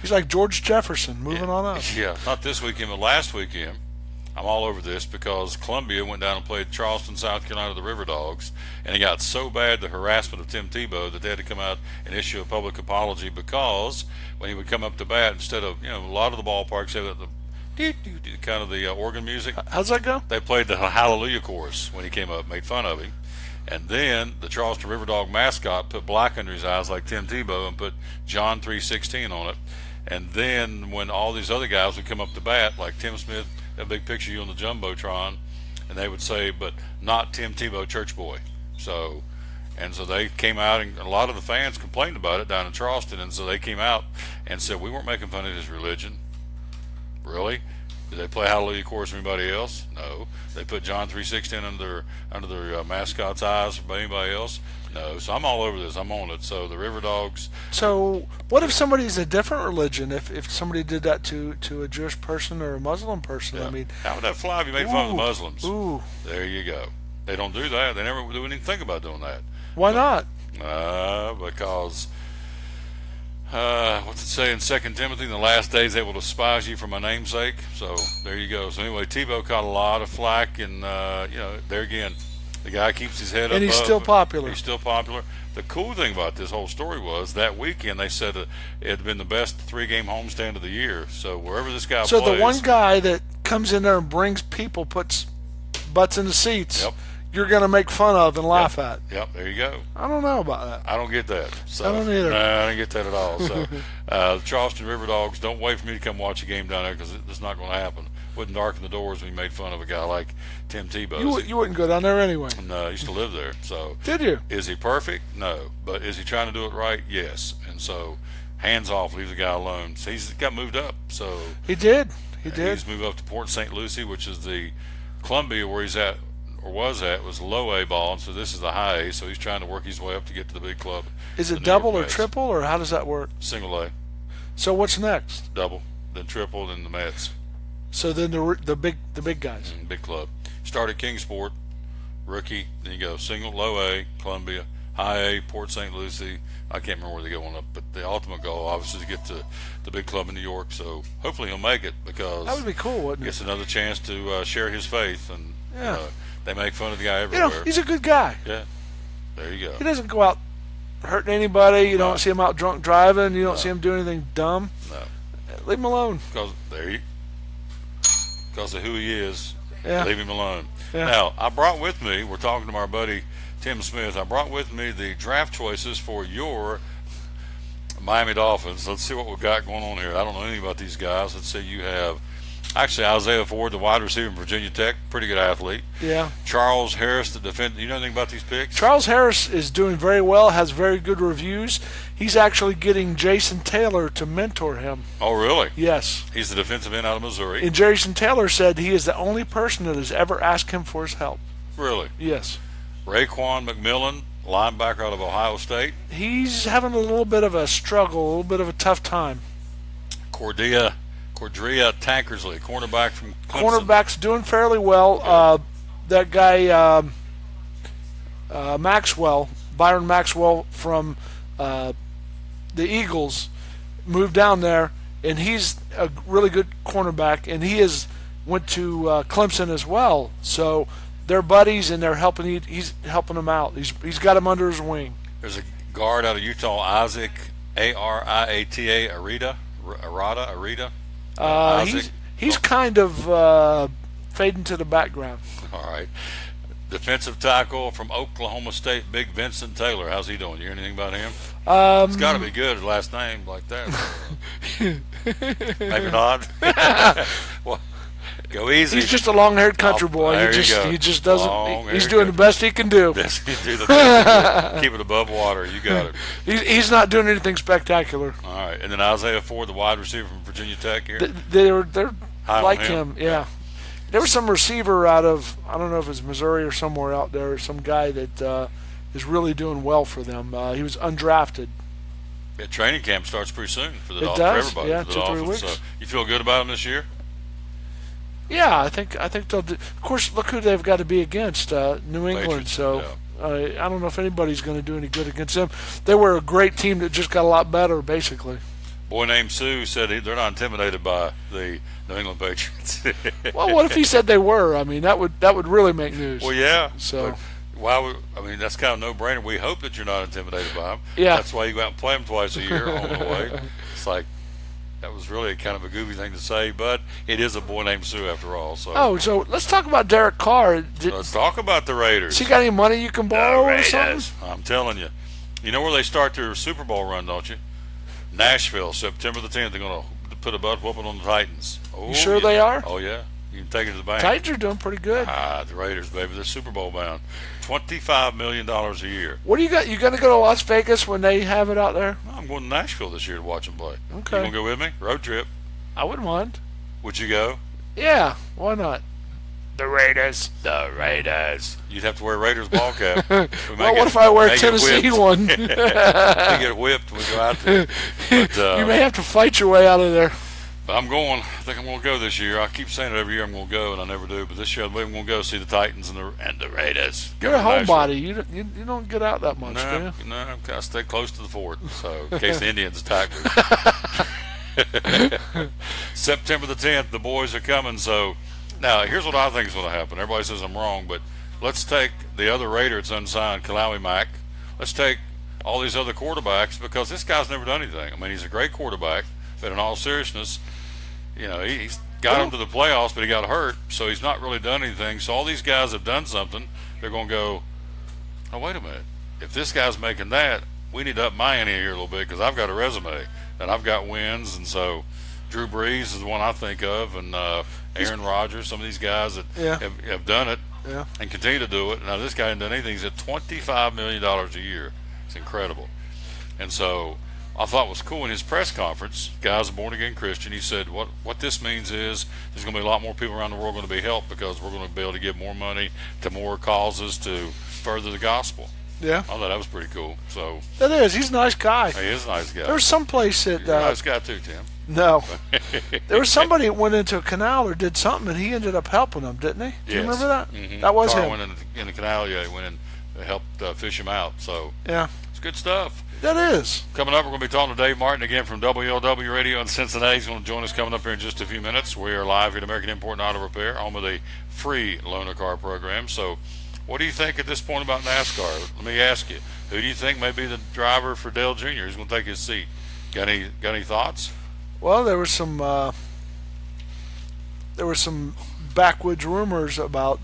he's like George Jefferson, moving on up. Yeah, not this weekend, but last weekend. I'm all over this because Columbia went down and played Charleston, South Carolina, the River Dogs, and it got so bad, the harassment of Tim Tebow, that they had to come out and issue a public apology because when he would come up to bat, instead of, a lot of the ballparks have the kind of the organ music. How's that go? They played the Hallelujah chorus when he came up, made fun of him. And then the Charleston River Dog mascot put black under his eyes like Tim Tebow and put John 3:16 on it. And then when all these other guys would come up to bat, like Tim Smith, that big picture of you on the Jumbotron, and they would say, but not Tim Tebow, church boy. So they came out, and a lot of the fans complained about it down in Charleston, and so they came out and said, we weren't making fun of his religion. Really? Did they play Hallelujah chorus for anybody else? No. They put John 3:16 under their mascot's eyes for anybody else? No. So I'm all over this. I'm on it. So the River Dogs. So what if somebody's a different religion? If somebody did that to a Jewish person or a Muslim person? Yeah. I mean, how would that fly if you made fun of the Muslims? Ooh. There you go. They don't do that. They never do anything think about doing that. Why not? Because what's it say in 2 Timothy? In the last days they will despise you for my name's sake. So there you go. So anyway, Tebow caught a lot of flack, and there again, the guy keeps his head up. And he's still popular. He's still popular. The cool thing about this whole story was that weekend they said it had been the best 3-game homestand of the year. So wherever this guy so plays, the one guy that comes in there and brings people, puts butts in the seats. Yep. You're going to make fun of and laugh at. Yep, there you go. I don't know about that. I don't get that. So, I don't either. No, I don't get that at all. So, the Charleston River Dogs, don't wait for me to come watch a game down there because it's not going to happen. Wouldn't darken the doors when you made fun of a guy like Tim Tebow. You wouldn't go down there anyway. No, I used to live there. So did you? Is he perfect? No. But is he trying to do it right? Yes. And so, hands off, leave the guy alone. So he's got moved up. So he did. He did. He's moved up to Port St. Lucie, which is the Columbia where he's at. Or was low A ball, and so this is the high A, so he's trying to work his way up to get to the big club. Is it double or triple, or how does that work? Single A. So what's next? Double, then triple, then the Mets. So then the big guys. Big club. Started Kingsport, rookie, then you go single, low A, Columbia, high A, Port St. Lucie. I can't remember where they go on up, but the ultimate goal obviously is to get to the big club in New York, so hopefully he'll make it because that would be cool, wouldn't it? Gets another chance to share his faith, and yeah. They make fun of the guy everywhere. He's a good guy. Yeah. There you go. He doesn't go out hurting anybody. You don't see him out drunk driving. You don't see him doing anything dumb. No. Leave him alone. Because of who he is, yeah. Leave him alone. Yeah. Now, I brought with me, we're talking to our buddy Tim Smith, I brought with me the draft choices for your Miami Dolphins. Let's see what we've got going on here. I don't know anything about these guys. Let's see, you have actually Isaiah Ford, the wide receiver from Virginia Tech, pretty good athlete. Yeah. Charles Harris, the defender. You know anything about these picks? Charles Harris is doing very well, has very good reviews. He's actually getting Jason Taylor to mentor him. Oh, really? Yes. He's the defensive end out of Missouri. And Jason Taylor said he is the only person that has ever asked him for his help. Really? Yes. Raekwon McMillan, linebacker out of Ohio State. He's having a little bit of a struggle, a little bit of a tough time. Cordrea Tankersley, cornerback from Clemson. Cornerback's doing fairly well. That guy, Maxwell, Byron Maxwell from the Eagles, moved down there, and he's a really good cornerback, and he went to Clemson as well. So they're buddies, and they're helping. He's helping them out. He's got him under his wing. There's a guard out of Utah, Isaac Ariata Arita. He's kind of fading to the background. All right. defensive tackle from Oklahoma State, Big Vincent Taylor. How's he doing? You hear anything about him? It's got to be good. His last name like that. Maybe not. Well, go easy. He's just a long-haired country boy. There He just doesn't. He's doing the best he can do. Yes, he do the best. Keep it above water. You got it. He's not doing anything spectacular. All right, and then Isaiah Ford, the wide receiver from Virginia Tech here. They're High on like him. him. Yeah. There was some receiver out of, I don't know if it's Missouri or somewhere out there, some guy that is really doing well for them. He was undrafted. Yeah, training camp starts pretty soon for the It Dolphins. does, For everybody, yeah, for the 2-3 Dolphins. weeks. So you feel good about them this year? Yeah, I think they'll do. Of course, look who they've got to be against, New England. Patriots, So yeah. I don't know if anybody's going to do any good against them. They were a great team that just got a lot better, basically. Boy named Sue said they're not intimidated by the New England Patriots. Well, what if he said they were? I mean, that would really make news. Well, yeah. So but why would, I mean, that's kind of no-brainer. We hope that you're not intimidated by them. Yeah. That's why you go out and play them twice a year on the way. It's like, that was really kind of a goofy thing to say, but it is a boy named Sue after all. So let's talk about Derek Carr. Let's talk about the Raiders. Has he got any money you can borrow or something? I'm telling you. You know where they start their Super Bowl run, don't you? Nashville, September the 10th. They're going to put a butt whooping on the Titans. Oh, You sure yeah. they are? Oh, yeah. You can take it to the bank. Titans are doing pretty good. The Raiders, baby. They're Super Bowl bound. $25 million a year. What do you got? You going to go to Las Vegas when they have it out there? I'm going to Nashville this year to watch them play. Okay. You going to go with me? Road trip. I wouldn't mind. Would you go? Yeah, why not? The Raiders. The Raiders. You'd have to wear a Raiders ball cap. Well, what if I wear a Tennessee one? You get whipped when we go out there. But, you may have to fight your way out of there. I'm going. I think I'm going to go this year. I keep saying it every year I'm going to go, and I never do. But this year I'm going to go see the Titans and the Raiders. You're a homebody. You don't get out that much, do you? No, I've got to stay close to the fort, so in case the Indians attack me. September the 10th, the boys are coming. So now here's what I think is going to happen. Everybody says I'm wrong, but let's take the other Raider that's unsigned, Kalawi Mack. Let's take all these other quarterbacks because this guy's never done anything. I mean, he's a great quarterback, but in all seriousness, you know, he's got him to the playoffs, but he got hurt, so he's not really done anything. So all these guys have done something. They're going to go, oh, wait a minute. If this guy's making that, we need to up my ante here a little bit because I've got a resume and I've got wins. And so Drew Brees is the one I think of, and Aaron Rodgers, some of these guys that have done it and continue to do it. Now, this guy hasn't done anything. He's at $25 million a year. It's incredible. And so I thought was cool in his press conference, guy's a born-again Christian, he said what this means is there's going to be a lot more people around the world going to be helped because we're going to be able to give more money to more causes to further the gospel. Yeah. I thought that was pretty cool. So That is. He's a nice guy. He is a nice guy. There was some place that... You're a nice guy too, Tim. No. There was somebody that went into a canal or did something, and he ended up helping them, didn't he? Do you remember that? Mm-hmm. That was Carr him. went in the canal, he went in and helped fish him out. So Yeah. it's good stuff. That is. Coming up, we're going to be talking to Dave Martin again from WLW Radio in Cincinnati. He's going to join us coming up here in just a few minutes. We are live here at American Import and Auto Repair, home of the free loaner car program. So what do you think at this point about NASCAR? Let me ask you, who do you think may be the driver for Dale Jr.? Who's going to take his seat? Got any thoughts? Well, there was some backwoods rumors about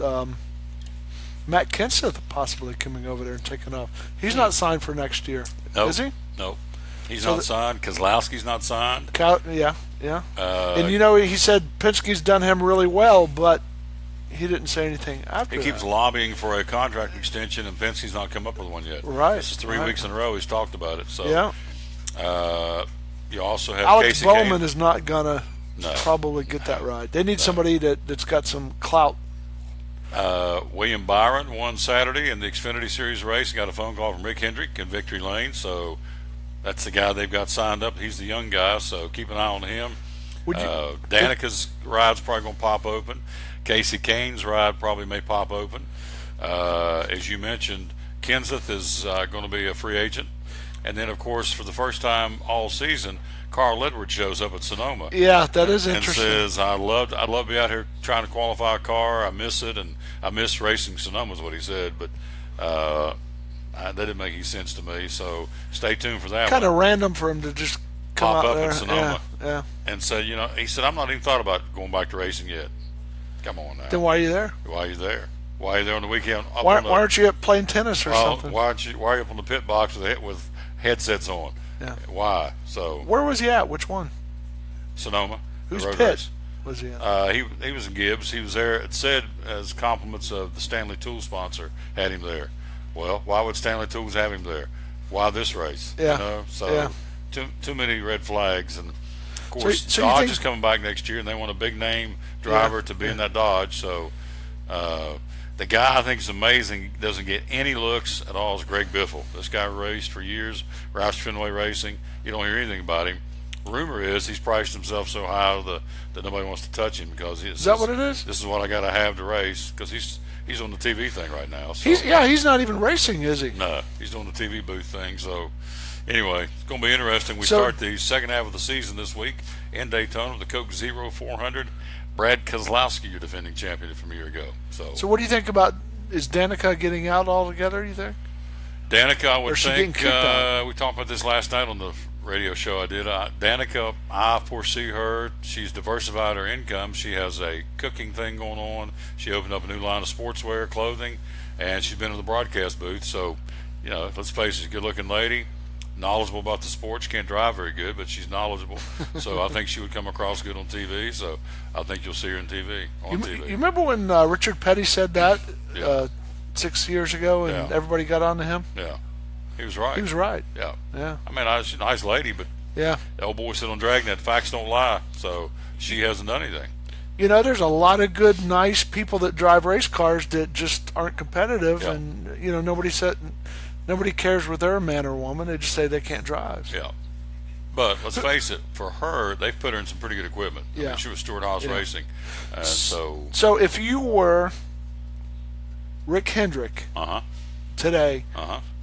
Matt Kenseth possibly coming over there and taking off. He's not signed for next year, Nope. is he? Nope. He's So not signed. Kozlowski's not signed. Yeah. And you know, he said Penske's done him really well, but he didn't say anything after He keeps that. lobbying for a contract extension, and Penske's not come up with one yet. Right. This is 3 weeks in a row he's talked about it. So Yeah. You also have Alex Casey Bowman Kane. is not gonna probably get that ride. They need somebody that's got some clout. William Byron won Saturday in the Xfinity Series race. Got a phone call from Rick Hendrick in Victory Lane, so that's the guy they've got signed up. He's the young guy, so keep an eye on him. Danica's ride's probably going to pop open. Casey Kane's ride probably may pop open. As you mentioned, Kenseth is going to be a free agent. And then, of course, for the first time all season, Carl Edwards shows up at Sonoma. Yeah, that is and interesting. says, I'd love to be out here trying to qualify a car. I miss it, and I miss racing Sonoma is what he said. But that didn't make any sense to me, so stay tuned for that Kind of one. random for him to just come Pop out up there. at Sonoma. Yeah. And say, he said, I'm not even thought about going back to racing yet. Come on now. Then why are you there? Why are you there? Why are you there on the weekend? Why aren't you up playing tennis or something? Why are you up on the pit box with headsets on? Yeah. Why? So where was he at? Which one? Sonoma. Whose road pit race. was he at? He was in Gibbs. He was there. It said as compliments of the Stanley Tools sponsor had him there. Well, why would Stanley Tools have him there? Why this race? Yeah. You know? So too many red flags. And of course, so Dodge is coming back next year, and they want a big name driver to be in that Dodge. So the guy I think is amazing. Doesn't get any looks at all. Is Greg Biffle. This guy raced for years. Roush Fenway Racing. You don't hear anything about him. Rumor is he's priced himself so high that nobody wants to touch him because is that what it is? This is what I got to have to race because he's on the TV thing right now. So. He's not even racing, is he? No, he's doing the TV booth thing. So anyway, it's going to be interesting. We start the second half of the season this week in Daytona with the Coke Zero 400. Brad Keselowski, your defending champion from a year ago. So what do you think about, is Danica getting out altogether, you think? Danica, I would think, we talked about this last night on the radio show I did. Danica, I foresee her. She's diversified her income. She has a cooking thing going on. She opened up a new line of sportswear, clothing, and she's been in the broadcast booth. So, let's face it, she's a good-looking lady, knowledgeable about the sport. She can't drive very good, but she's knowledgeable. So I think she would come across good on TV. So I think you'll see her on TV. You remember when Richard Petty said that 6 years ago, and everybody got on to him? Yeah. He was right. He was right. Yeah. Yeah. I mean, she's a nice lady, but the old boy said on Dragnet, facts don't lie. So she hasn't done anything. There's a lot of good, nice people that drive race cars that just aren't competitive, and nobody cares whether they're a man or woman. They just say they can't drive. Yeah. But let's face it, for her, they've put her in some pretty good equipment. I mean, she was Stuart Haas Racing. So if you were Rick Hendrick today,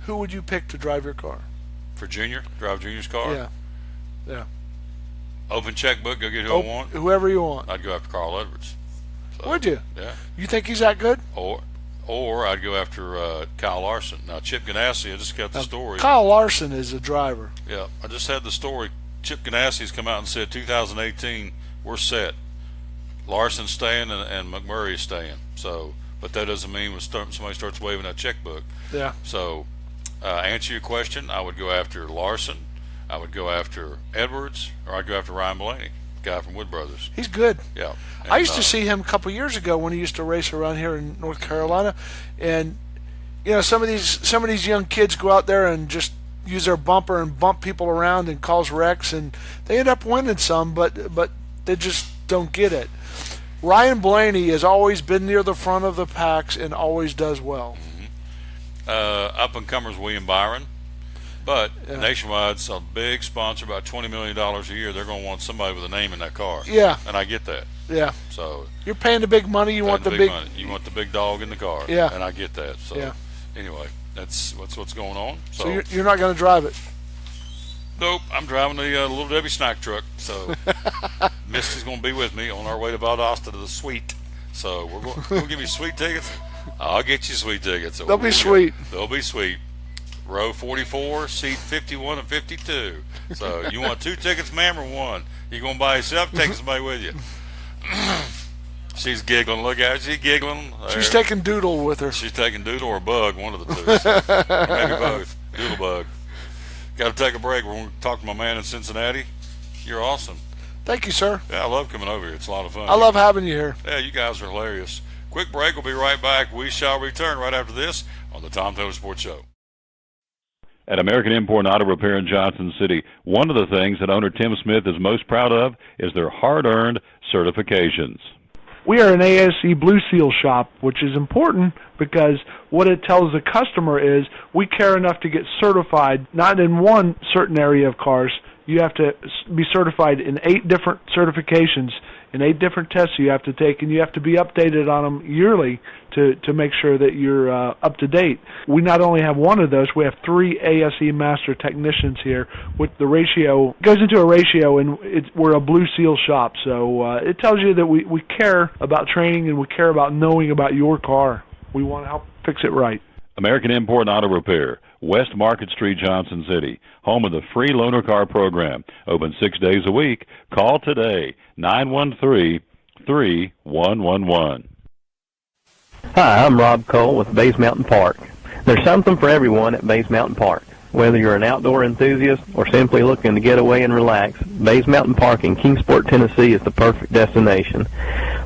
who would you pick to drive your car? For Junior? Drive Junior's car? Yeah. Open checkbook, go get who I want? Whoever you want. I'd go after Carl Edwards. So, would you? Yeah. You think he's that good? Or I'd go after Kyle Larson. Now, Chip Ganassi, I just got the story. Kyle Larson is a driver. Yeah, I just had the story. Chip Ganassi's come out and said 2018, we're set. Larson's staying and McMurray is staying. So, but that doesn't mean when somebody starts waving that checkbook. Yeah. So, answer your question, I would go after Larson, I would go after Edwards, or I'd go after Ryan Blaney, guy from Wood Brothers. He's good. Yeah. And, I used to see him a couple years ago when he used to race around here in North Carolina, and some of these young kids go out there and just use their bumper and bump people around and cause wrecks, and they end up winning some, but they just don't get it. Ryan Blaney has always been near the front of the packs and always does well. Up and comers William Byron, but Nationwide's a big sponsor, about $20 million a year. They're going to want somebody with a name in that car. Yeah, and I get that. Yeah. So you're paying the big money. You want the big money. You want the big dog in the car. Yeah, and I get that. So anyway, that's what's going on. So you're not going to drive it. Nope, I'm driving the Little Debbie snack truck. So Misty's going to be with me on our way to Valdosta to the suite. So we'll give you sweet tickets. I'll get you sweet tickets. So They'll be sweet. They'll be sweet. Row 44, seat 51 and 52. So you want 2 tickets, ma'am, or 1? You going by yourself? Take somebody with you. She's giggling. Look at her. She's giggling. She's taking Doodle with her. She's taking Doodle or Bug, one of the two. So maybe both. Doodle Bug. Got to take a break. We're going to talk to my man in Cincinnati. You're awesome. Thank you, sir. Yeah, I love coming over here. It's a lot of fun. I love having you here. Yeah, you guys are hilarious. Quick break. We'll be right back. We shall return right after this on the Tom Taylor Sports Show. At American Import and Auto Repair in Johnson City, one of the things that owner Tim Smith is most proud of is their hard-earned certifications. We are an ASE Blue Seal shop, which is important because what it tells the customer is we care enough to get certified, not in one certain area of cars. You have to be certified in 8 different certifications, in 8 different tests you have to take, and you have to be updated on them yearly to make sure that you're up to date. We not only have one of those, we have 3 ASE Master Technicians here with the ratio, goes into a ratio, and we're a Blue Seal shop. So it tells you that we care about training and we care about knowing about your car. We want to help fix it right. American Import and Auto Repair, West Market Street, Johnson City, home of the free loaner car program. Open 6 days a week. Call today, 913-3111. Hi, I'm Rob Cole with Bays Mountain Park. There's something for everyone at Bays Mountain Park. Whether you're an outdoor enthusiast or simply looking to get away and relax, Bays Mountain Park in Kingsport, Tennessee is the perfect destination.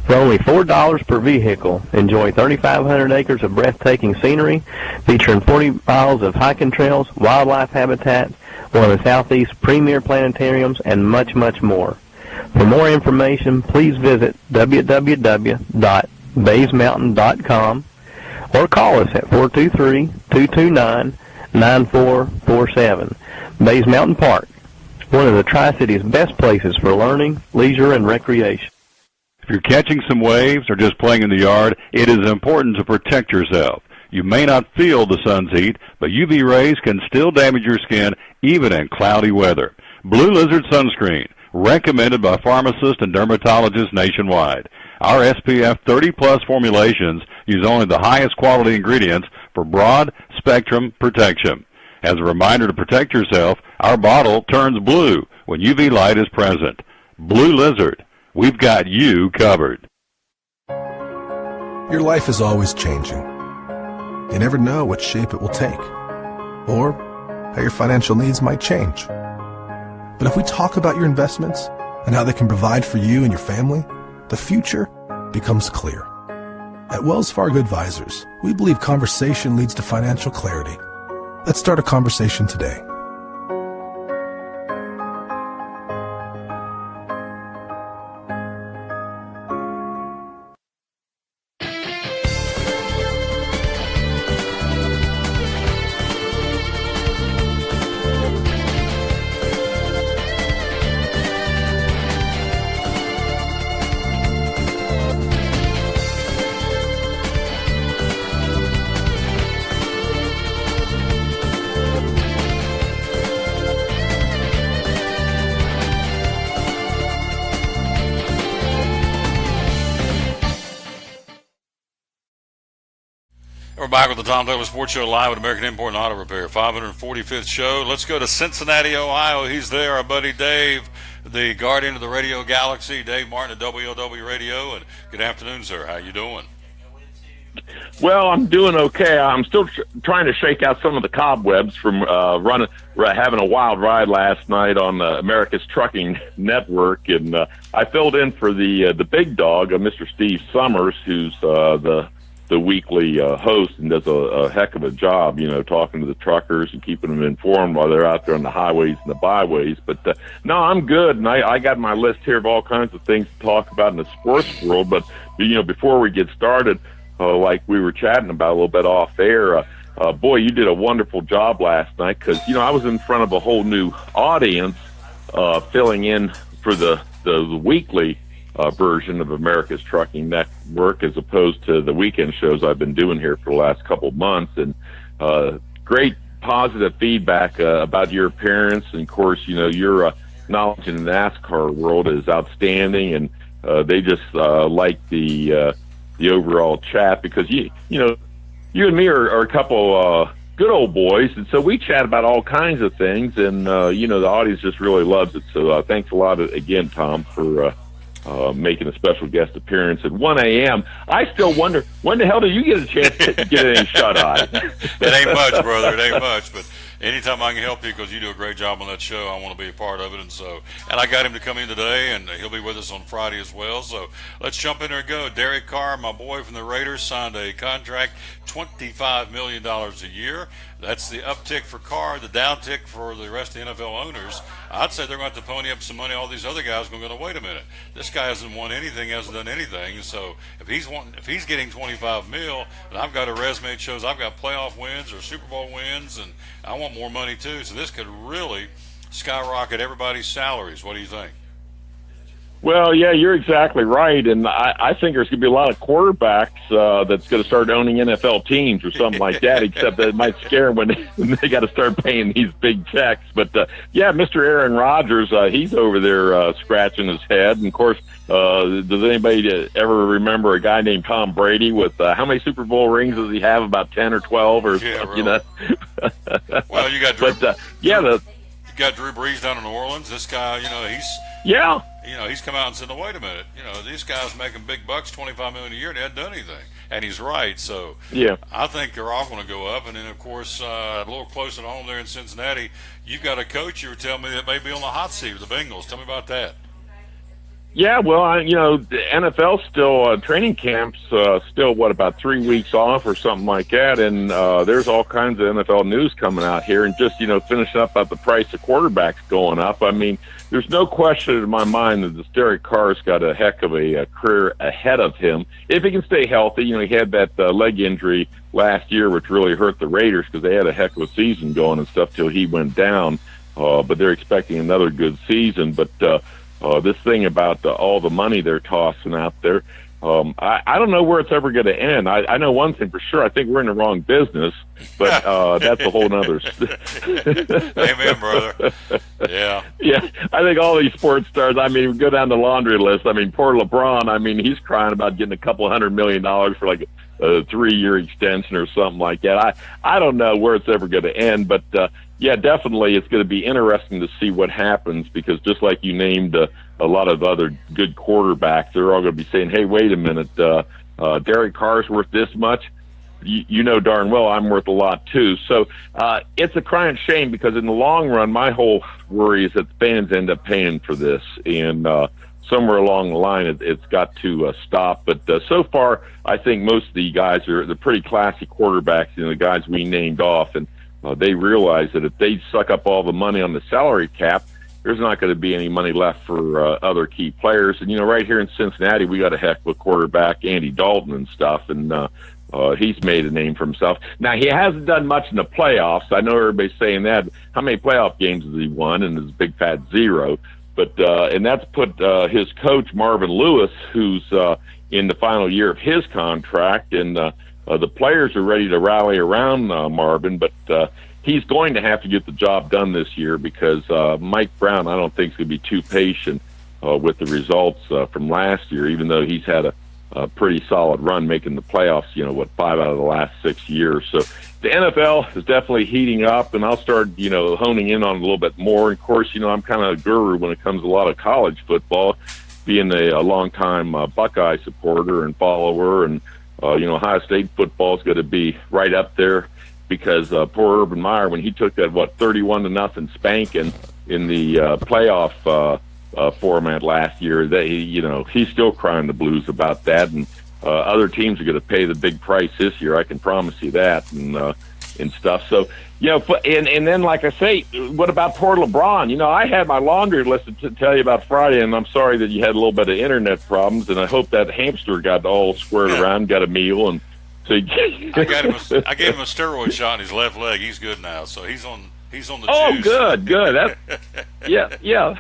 For only $4 per vehicle, enjoy 3,500 acres of breathtaking scenery, featuring 40 miles of hiking trails, wildlife habitat, one of the Southeast's premier planetariums, and much, much more. For more information, please visit www.baysmountain.com or call us at 423-229-9447. Bays Mountain Park, one of the Tri-City's best places for learning, leisure, and recreation. If you're catching some waves or just playing in the yard, it is important to protect yourself. You may not feel the sun's heat, but UV rays can still damage your skin even in cloudy weather. Blue Lizard Sunscreen, recommended by pharmacists and dermatologists nationwide. Our SPF 30-plus formulations use only the highest quality ingredients for broad spectrum protection. As a reminder to protect yourself, our bottle turns blue when UV light is present. Blue Lizard, we've got you covered. Your life is always changing. You never know what shape it will take, or how your financial needs might change. But if we talk about your investments and how they can provide for you and your family, the future becomes clear. At Wells Fargo Advisors, we believe conversation leads to financial clarity. Let's start a conversation today. We're back with the Tom Taylor Sports Show live at American Import and Auto Repair, 545th show. Let's go to Cincinnati, Ohio. He's there, our buddy Dave, the guardian of the radio galaxy, Dave Martin at WLW Radio. And good afternoon, sir. How you doing? Well, I'm doing okay. I'm still trying to shake out some of the cobwebs from having a wild ride last night on America's Trucking Network, and I filled in for the big dog, Mr. Steve Summers, who's the weekly host and does a heck of a job, talking to the truckers and keeping them informed while they're out there on the highways and the byways. But no, I'm good, and I got my list here of all kinds of things to talk about in the sports world. But before we get started, like we were chatting about a little bit off air, boy, you did a wonderful job last night, because I was in front of a whole new audience filling in for the weekly version of America's Trucking Network, as opposed to the weekend shows I've been doing here for the last couple of months. And great positive feedback about your appearance, and of course your knowledge in the NASCAR world is outstanding, and they just like the overall chat, because you and me are a couple good old boys, and so we chat about all kinds of things, and the audience just really loves it. So thanks a lot again, Tom, for making a special guest appearance at 1 a.m. I still wonder, when the hell do you get a chance to get any shut-eye? It ain't much, brother. It ain't much. But anytime I can help you, because you do a great job on that show, I want to be a part of it. And I got him to come in today, and he'll be with us on Friday as well. So let's jump in there and go. Derek Carr, my boy from the Raiders, signed a contract, $25 million a year. That's the uptick for Carr, the downtick for the rest of the NFL owners. I'd say they're going to have to pony up some money. All these other guys are going to go, wait a minute, this guy hasn't won anything, hasn't done anything. So if he's getting $25 million, and I've got a resume that shows I've got playoff wins or Super Bowl wins, and I want more money too. So this could really skyrocket everybody's salaries. What do you think? Well, yeah, you're exactly right, and I think there's going to be a lot of quarterbacks that's going to start owning NFL teams or something like that, except that it might scare them when they got to start paying these big checks. But, yeah, Mr. Aaron Rodgers, he's over there scratching his head. And, of course, does anybody ever remember a guy named Tom Brady with how many Super Bowl rings does he have, about 10 or 12 or something, Well, you got Drew, you got Drew Brees down in New Orleans. This guy, he's come out and said, no, wait a minute, these guys making big bucks, $25 million a year, and they hadn't done anything. and he's right. So yeah, I think they're all going to go up. And then, of course, a little closer to home there in Cincinnati, you've got a coach you were telling me that may be on the hot seat with the Bengals. Tell me about that. Yeah, well, the NFL still training camps still about 3 weeks off or something like that, and there's all kinds of NFL news coming out here, and just finishing up about the price of quarterbacks going up. I mean, there's no question in my mind that this Derek Carr's got a heck of a career ahead of him if he can stay healthy. He had that leg injury last year, which really hurt the Raiders because they had a heck of a season going and stuff till he went down. But they're expecting another good season, but. This thing about all the money they're tossing out there, I don't know where it's ever going to end. I know one thing for sure. I think we're in the wrong business, but that's a whole nother. Amen, brother. Yeah. Yeah, I think all these sports stars, we go down the laundry list. Poor LeBron, he's crying about getting a couple $100 million for like a 3-year extension or something like that. I don't know where it's ever going to end, but yeah, definitely it's going to be interesting to see what happens because just like you named a lot of other good quarterbacks, they're all going to be saying, hey, wait a minute, Derek Carr's worth this much? You know darn well I'm worth a lot too. So it's a crying shame because in the long run, my whole worry is that fans end up paying for this. And somewhere along the line, it's got to stop. But so far, I think most of the guys are pretty classy quarterbacks, the guys we named off. And they realize that if they suck up all the money on the salary cap, there's not going to be any money left for other key players. And, right here in Cincinnati, we got a heck of a quarterback, Andy Dalton and stuff, and he's made a name for himself. Now, he hasn't done much in the playoffs. I know everybody's saying that. How many playoff games has he won? And it's a big fat 0. But and that's put his coach, Marvin Lewis, who's in the final year of his contract, and the players are ready to rally around Marvin, but he's going to have to get the job done this year because Mike Brown, I don't think, is going to be too patient with the results from last year, even though he's had a pretty solid run making the playoffs, 5 out of the last 6 years. So the NFL is definitely heating up, and I'll start, honing in on it a little bit more. And of course, I'm kind of a guru when it comes to a lot of college football, being a longtime Buckeye supporter and follower, and Ohio State football is going to be right up there because poor Urban Meyer, when he took that 31-0 spanking in the playoff format last year, he's still crying the blues about that, and other teams are going to pay the big price this year. I can promise you that, and stuff. So and then like I say, what about poor LeBron? I had my laundry list to tell you about Friday, and I'm sorry that you had a little bit of internet problems, and I hope that hamster got all squared around, got a meal, and so I gave him a steroid shot in his left leg. He's good now, so he's on the juice. Good. That, yeah,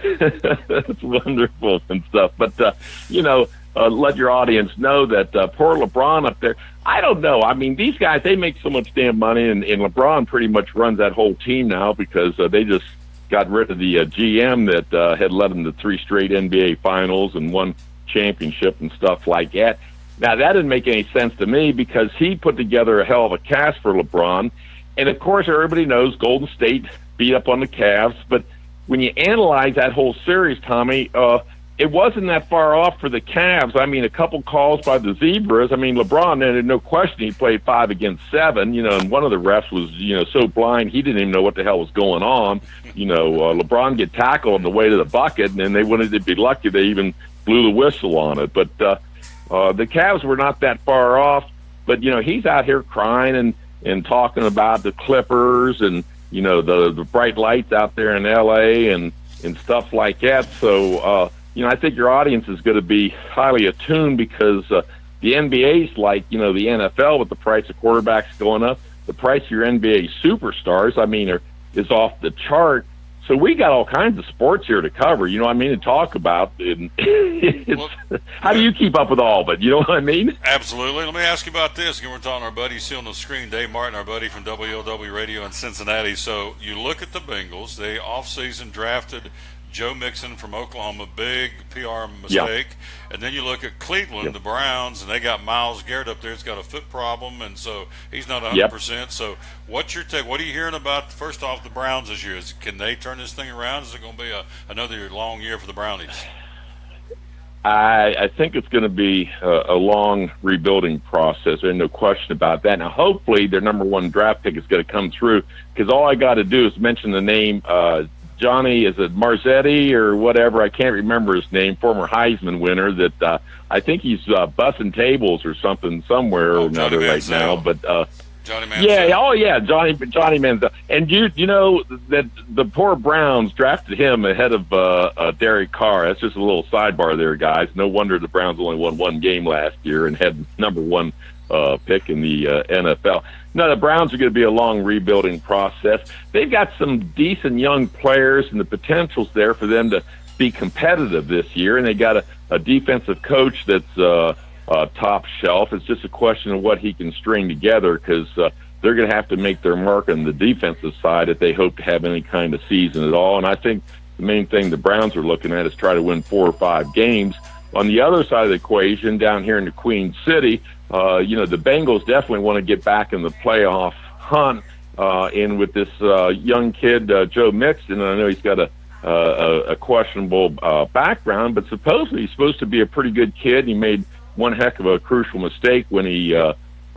that's wonderful and stuff. But let your audience know that poor LeBron up there. I don't know. These guys, they make so much damn money, and LeBron pretty much runs that whole team now because they just got rid of the GM that had led them to 3 straight NBA finals and 1 championship and stuff like that. Now, that didn't make any sense to me because he put together a hell of a cast for LeBron. And, of course, everybody knows Golden State beat up on the Cavs. But when you analyze that whole series, Tommy, it wasn't that far off for the Cavs. A couple calls by the Zebras. LeBron, there's no question he played 5 against 7, and one of the refs was, so blind he didn't even know what the hell was going on. LeBron get tackled on the way to the bucket, and then they wanted to be lucky they even blew the whistle on it. But the Cavs were not that far off. But, he's out here crying and talking about the Clippers and, the bright lights out there in L.A. and stuff like that. So, I think your audience is going to be highly attuned because the NBA's like, the NFL with the price of quarterbacks going up. The price of your NBA superstars, is off the chart. So we got all kinds of sports here to cover, to talk about. And how do you keep up with all of it? You know what I mean? Absolutely. Let me ask you about this. Again, we're talking to our buddy, see on the screen, Dave Martin, our buddy from WLW Radio in Cincinnati. So you look at the Bengals. They off-season drafted Joe Mixon from Oklahoma, big PR mistake. Yeah. And then you look at Cleveland, the Browns, and they got Myles Garrett up there. He's got a foot problem, and so he's not 100%. So what's your take? What are you hearing about, first off, the Browns this year? Can they turn this thing around? Is it going to be another long year for the Brownies? I think it's going to be a long rebuilding process. There's no question about that. Now, hopefully, their number one draft pick is going to come through, because all I got to do is mention the name Johnny, is it Marzetti or whatever? I can't remember his name, former Heisman winner, that I think he's bussing tables or something somewhere or another right now. But Johnny Manziel. Yeah, Johnny Manziel. And you know that the poor Browns drafted him ahead of Derek Carr. That's just a little sidebar there, guys. No wonder the Browns only won one game last year and had number one pick in the NFL. No, the Browns are going to be a long rebuilding process. They've got some decent young players, and the potential's there for them to be competitive this year. And they got a defensive coach that's top shelf. It's just a question of what he can string together, because they're going to have to make their mark on the defensive side if they hope to have any kind of season at all. And I think the main thing the Browns are looking at is try to win 4 or 5 games. On the other side of the equation, down here in the Queen City, the Bengals definitely want to get back in the playoff hunt. And with this young kid, Joe Mixon, I know he's got a questionable background, but supposedly he's supposed to be a pretty good kid. He made one heck of a crucial mistake when he,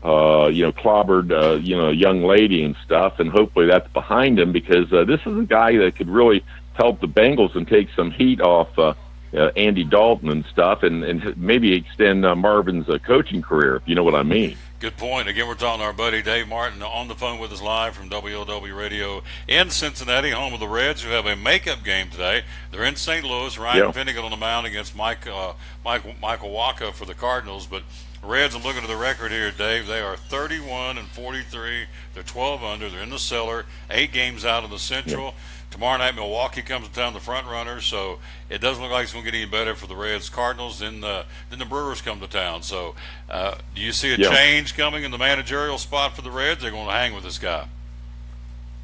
clobbered, a young lady and stuff, and hopefully that's behind him, because this is a guy that could really help the Bengals and take some heat off Andy Dalton and stuff, and maybe extend Marvin's coaching career, if you know what I mean. Good point. Again, we're talking to our buddy Dave Martin on the phone with us live from WLW Radio in Cincinnati, home of the Reds, who have a makeup game today. They're in St. Louis. Ryan Finnegan on the mound against Michael Wacha for the Cardinals. But Reds, I'm looking at the record here, Dave. They are 31-43. They're 12 under. They're in the cellar. 8 games out of the Central. Yep. Tomorrow night, Milwaukee comes to town, the front runner, so it doesn't look like it's going to get any better for the Reds. Cardinals, then the Brewers come to town. So do you see a change coming in the managerial spot for the Reds? They're going to hang with this guy.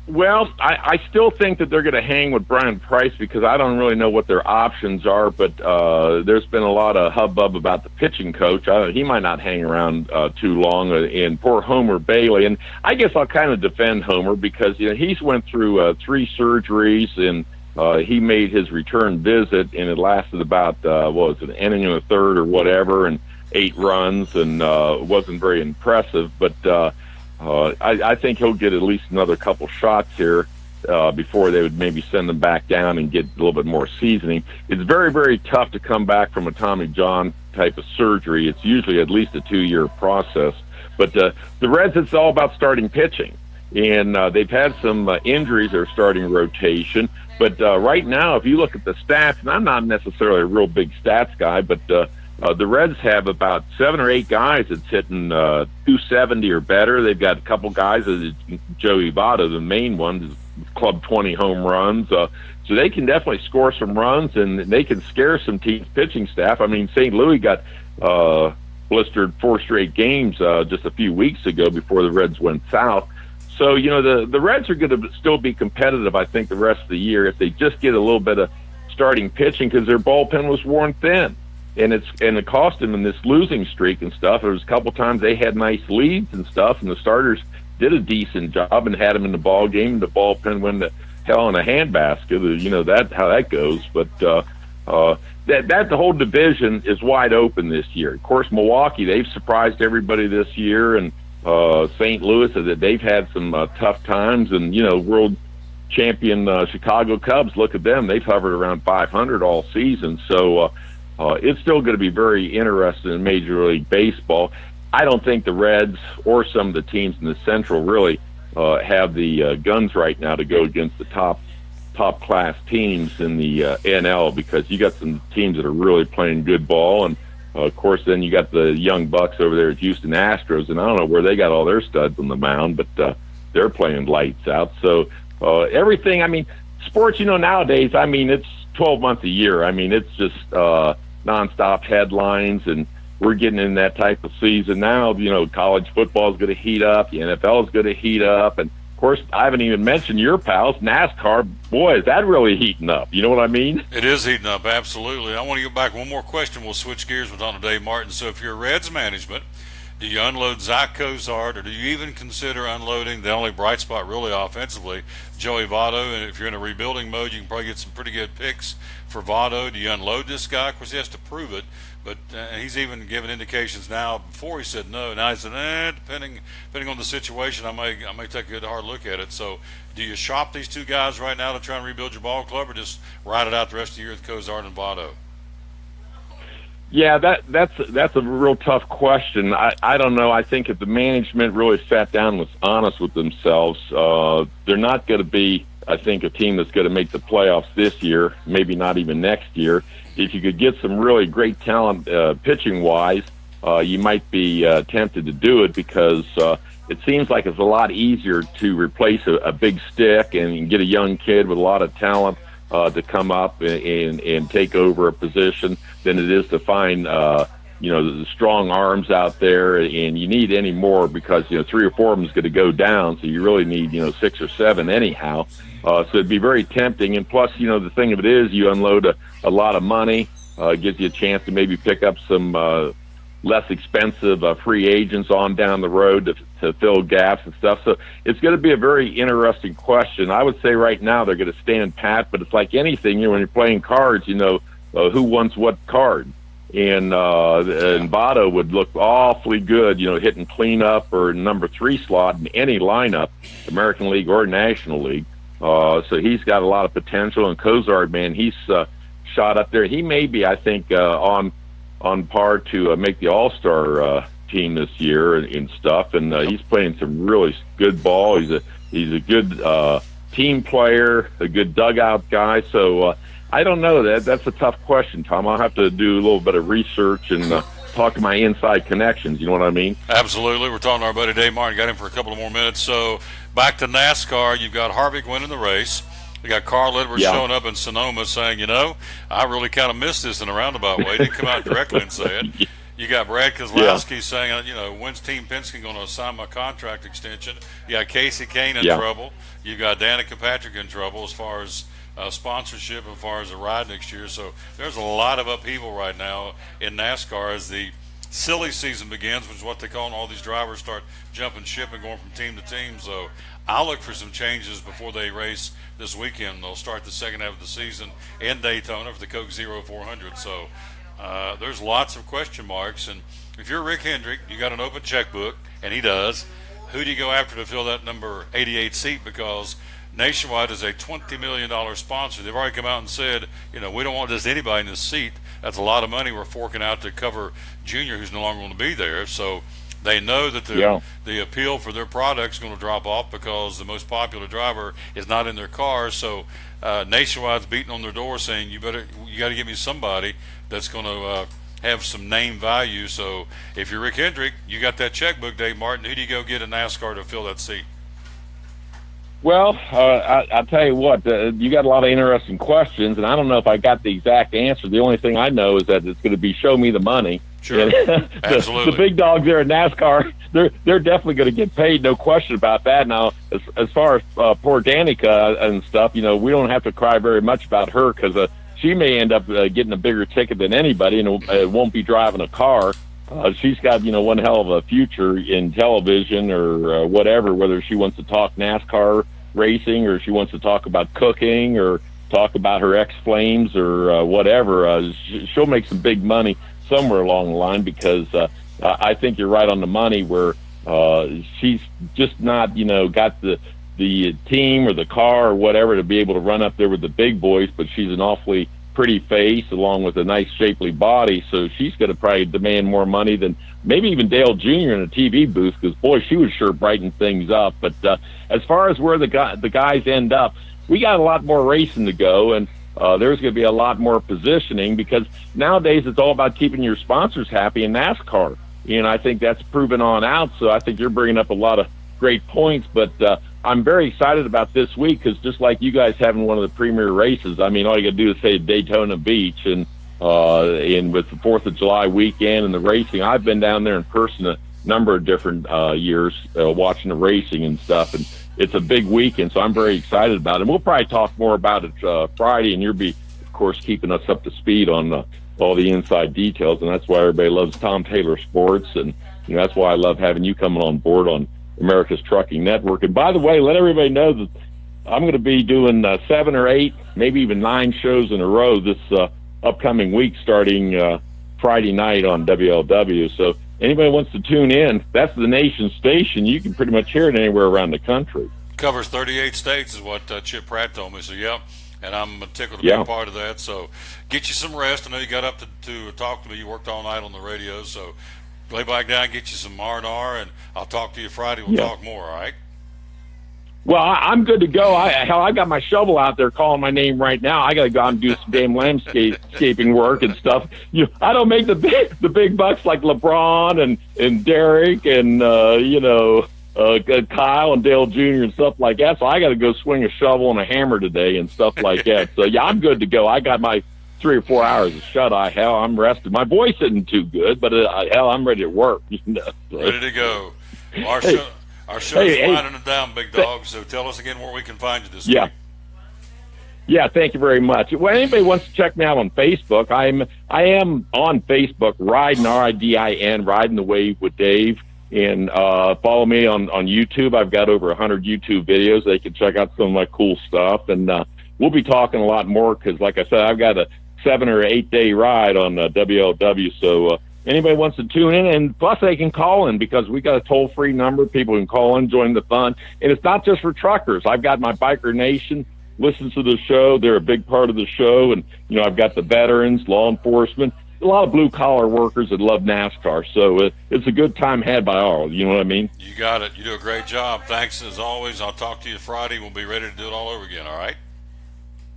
Well, I still think that they're going to hang with Brian Price, because I don't really know what their options are, but there's been a lot of hubbub about the pitching coach. He might not hang around too long, and poor Homer Bailey. And I guess I'll kind of defend Homer, because he's went through 3 surgeries, and he made his return visit, and it lasted about, an inning and a third or whatever, and 8 runs, and wasn't very impressive, but I think he'll get at least another couple shots here before they would maybe send him back down and get a little bit more seasoning. It's very, very tough to come back from a Tommy John type of surgery. It's usually at least a 2-year process. But the Reds, it's all about starting pitching. And they've had some injuries. They're starting rotation. But right now, if you look at the stats, and I'm not necessarily a real big stats guy, but the Reds have about 7 or 8 guys that's hitting 270 or better. They've got a couple guys, Joey Votto, the main one, club 20 home runs. So they can definitely score some runs, and they can scare some teams' pitching staff. I mean, St. Louis got blistered 4 straight games just a few weeks ago before the Reds went south. So, the Reds are going to still be competitive, I think, the rest of the year if they just get a little bit of starting pitching, because their bullpen was worn thin. And it cost them in this losing streak and stuff. There was a couple times they had nice leads and stuff, and the starters did a decent job and had them in the ball game. The bullpen went to hell in a handbasket. That how that goes. But that the whole division is wide open this year. Of course, Milwaukee, they've surprised everybody this year, and St. Louis, that they've had some tough times, and world champion Chicago Cubs. Look at them; they've hovered around 500 all season. So. It's still going to be very interesting in Major League Baseball. I don't think the Reds or some of the teams in the Central really have the guns right now to go against the top class teams in the NL, because you got some teams that are really playing good ball, and of course then you got the young bucks over there at Houston Astros, and I don't know where they got all their studs on the mound, but they're playing lights out. So everything, I mean, sports, nowadays, I mean, it's 12 months a year. I mean, it's just nonstop headlines, and we're getting in that type of season now. College football is going to heat up, the NFL is going to heat up, and of course, I haven't even mentioned your pals, NASCAR. Boy, is that really heating up? You know what I mean? It is heating up, absolutely. I want to go back one more question. We'll switch gears with Dave Martin. So if you're Reds management, Do you unload Zach Cozart, or do you even consider unloading the only bright spot really offensively, Joey Votto? And if you're in a rebuilding mode, you can probably get some pretty good picks for Votto. Do you unload this guy? Of course, he has to prove it, but he's even given indications now. Before he said no, now he said, depending on the situation, I may take a good hard look at it. So, do you shop these two guys right now to try and rebuild your ball club, or just ride it out the rest of the year with Cozart and Votto? Yeah, that's a real tough question. I don't know. I think if the management really sat down and was honest with themselves, they're not going to be, I think, a team that's going to make the playoffs this year, maybe not even next year. If you could get some really great talent pitching-wise, you might be tempted to do it, because it seems like it's a lot easier to replace a big stick and get a young kid with a lot of talent to come up and take over a position than it is to find, the strong arms out there. And you need any more, because, 3 or 4 of them is going to go down. So you really need, 6 or 7 anyhow. So it'd be very tempting. And plus, the thing of it is, you unload a lot of money, gives you a chance to maybe pick up some less expensive free agents on down the road to fill gaps and stuff. So it's going to be a very interesting question. I would say right now they're going to stand pat, but it's like anything, when you're playing cards, who wants what card. And Votto would look awfully good, hitting cleanup or number 3 slot in any lineup, American League or National League. So he's got a lot of potential. And Cozart, man, he's shot up there. He may be, I think, on par to make the All-Star team this year and stuff. And he's playing some really good ball. He's a good team player, a good dugout guy. So I don't know. That's a tough question, Tom. I'll have to do a little bit of research and talk to my inside connections. You know what I mean? Absolutely. We're talking to our buddy Dave Martin. Got him for a couple of more minutes. So back to NASCAR. You've got Harvick winning the race. You got Carl Edwards showing up in Sonoma saying, I really kind of missed this in a roundabout way. He didn't come out directly and say it. You got Brad Keselowski saying, when's Team Penske going to sign my contract extension? You got Casey Kane in trouble. You got Danica Patrick in trouble as far as sponsorship, as far as the ride next year. So there's a lot of upheaval right now in NASCAR as the silly season begins, which is what they call it. All these drivers start jumping ship and going from team to team. So I'll look for some changes before they race this weekend. They'll start the second half of the season in Daytona for the Coke Zero 400. So there's lots of question marks. And if you're Rick Hendrick, you got an open checkbook, and he does. Who do you go after to fill that number 88 seat? Because Nationwide is a $20 million sponsor. They've already come out and said, we don't want just anybody in this seat. That's a lot of money we're forking out to cover Junior, who's no longer going to be there. So they know that the appeal for their product is going to drop off because the most popular driver is not in their car. So Nationwide's beating on their door saying, you got to give me somebody that's going to have some name value. So if you're Rick Hendrick, you got that checkbook, Dave Martin. Who do you go get in NASCAR to fill that seat? Well, I'll tell you what, you got a lot of interesting questions, and I don't know if I got the exact answer. The only thing I know is that it's going to be show me the money. Sure, absolutely. The big dogs there at NASCAR, they're definitely going to get paid, no question about that. Now, as far as poor Danica and stuff, we don't have to cry very much about her because she may end up getting a bigger ticket than anybody and won't be driving a car. She's got, one hell of a future in television or whatever, whether she wants to talk NASCAR racing or she wants to talk about cooking or talk about her X-Flames or whatever. She'll make some big money somewhere along the line because I think you're right on the money where she's just not, got the team or the car or whatever to be able to run up there with the big boys, but she's an awfully pretty face along with a nice shapely body, so she's going to probably demand more money than maybe even Dale Jr. in a TV booth because, boy, she would sure brighten things up. But as far as where the guys end up, we got a lot more racing to go, and there's going to be a lot more positioning because nowadays it's all about keeping your sponsors happy in NASCAR, and I think that's proven on out, so I think you're bringing up a lot of great points, but I'm very excited about this week because just like you guys having one of the premier races, I mean, all you got to do is say Daytona Beach, and with the 4th of July weekend and the racing, I've been down there in person a number of different years watching the racing and stuff, and it's a big weekend, so I'm very excited about it. And we'll probably talk more about it Friday, and you'll be, of course, keeping us up to speed on all the inside details, and that's why everybody loves Tom Taylor Sports. And that's why I love having you coming on board on America's Trucking Network. And by the way, let everybody know that I'm going to be doing 7 or 8, maybe even 9 shows in a row this upcoming week, starting Friday night on WLW. So anybody wants to tune in, that's the nation's station. You can pretty much hear it anywhere around the country. Covers 38 states is what Chip Pratt told me. So, yeah, and I'm tickled to be a part of that. So get you some rest. I know you got up to talk to me. You worked all night on the radio. So lay back down, get you some R&R, and I'll talk to you Friday. We'll talk more, all right? Well, I'm good to go. I got my shovel out there calling my name right now. I got to go out and do some damn landscaping work and stuff. I don't make the big bucks like LeBron and Derek and Kyle and Dale Jr. and stuff like that. So I got to go swing a shovel and a hammer today and stuff like that. So yeah, I'm good to go. I got my 3 or 4 hours of shut eye. Hell, I'm rested. My voice isn't too good, but hell, I'm ready to work. Ready to go. Our show's winding it down, big dog. So tell us again where we can find you this week. Yeah, thank you very much. Well, anybody wants to check me out on Facebook, I am on Facebook, Riding, RIDIN, Riding the Wave with Dave. And follow me on YouTube. I've got over 100 YouTube videos. They can check out some of my cool stuff. And we'll be talking a lot more because, like I said, I've got a 7 or 8 day ride on WLW. So anybody wants to tune in, and plus they can call in because we got a toll-free number. People can call in, join the fun. And it's not just for truckers. I've got my Biker Nation listens to the show. They're a big part of the show. And, I've got the veterans, law enforcement, a lot of blue-collar workers that love NASCAR. So it's a good time had by all. You know what I mean? You got it. You do a great job. Thanks, as always. I'll talk to you Friday. We'll be ready to do it all over again, all right?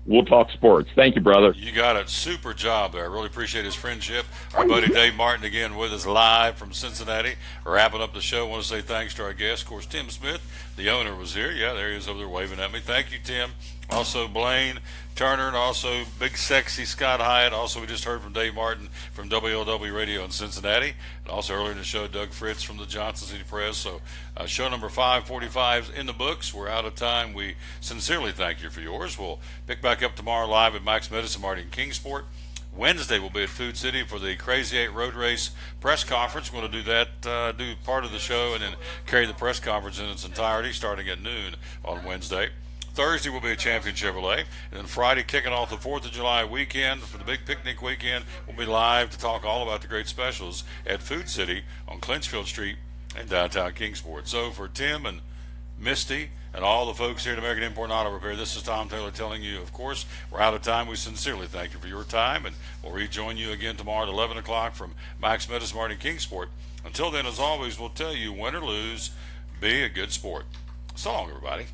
We'll talk sports. Thank you, brother. You got it. Super job there. I really appreciate his friendship. Our buddy Dave Martin again with us live from Cincinnati. Wrapping up the show, I want to say thanks to our guest. Of course, Tim Smith, the owner, was here. Yeah, there he is over there waving at me. Thank you, Tim. Also, Blaine Turner, and also Big Sexy Scott Hyatt. Also, we just heard from Dave Martin from WLW Radio in Cincinnati. And also earlier in the show, Doug Fritz from the Johnson City Press. So show number 545 is in the books. We're out of time. We sincerely thank you for yours. We'll pick back up tomorrow live at Max Medicine Marty in Kingsport. Wednesday we'll be at Food City for the Crazy 8 Road Race press conference. We're going to do that, do part of the show, and then carry the press conference in its entirety starting at noon on Wednesday. Thursday will be a Champion Chevrolet, and then Friday, kicking off the 4th of July weekend for the big picnic weekend, we'll be live to talk all about the great specials at Food City on Clinchfield Street in downtown Kingsport. So for Tim and Misty and all the folks here at American Import and Auto Repair, this is Tom Taylor telling you, of course, we're out of time. We sincerely thank you for your time, and we'll rejoin you again tomorrow at 11 o'clock from Max Medicine Marty in Kingsport. Until then, as always, we'll tell you, win or lose, be a good sport. So long, everybody.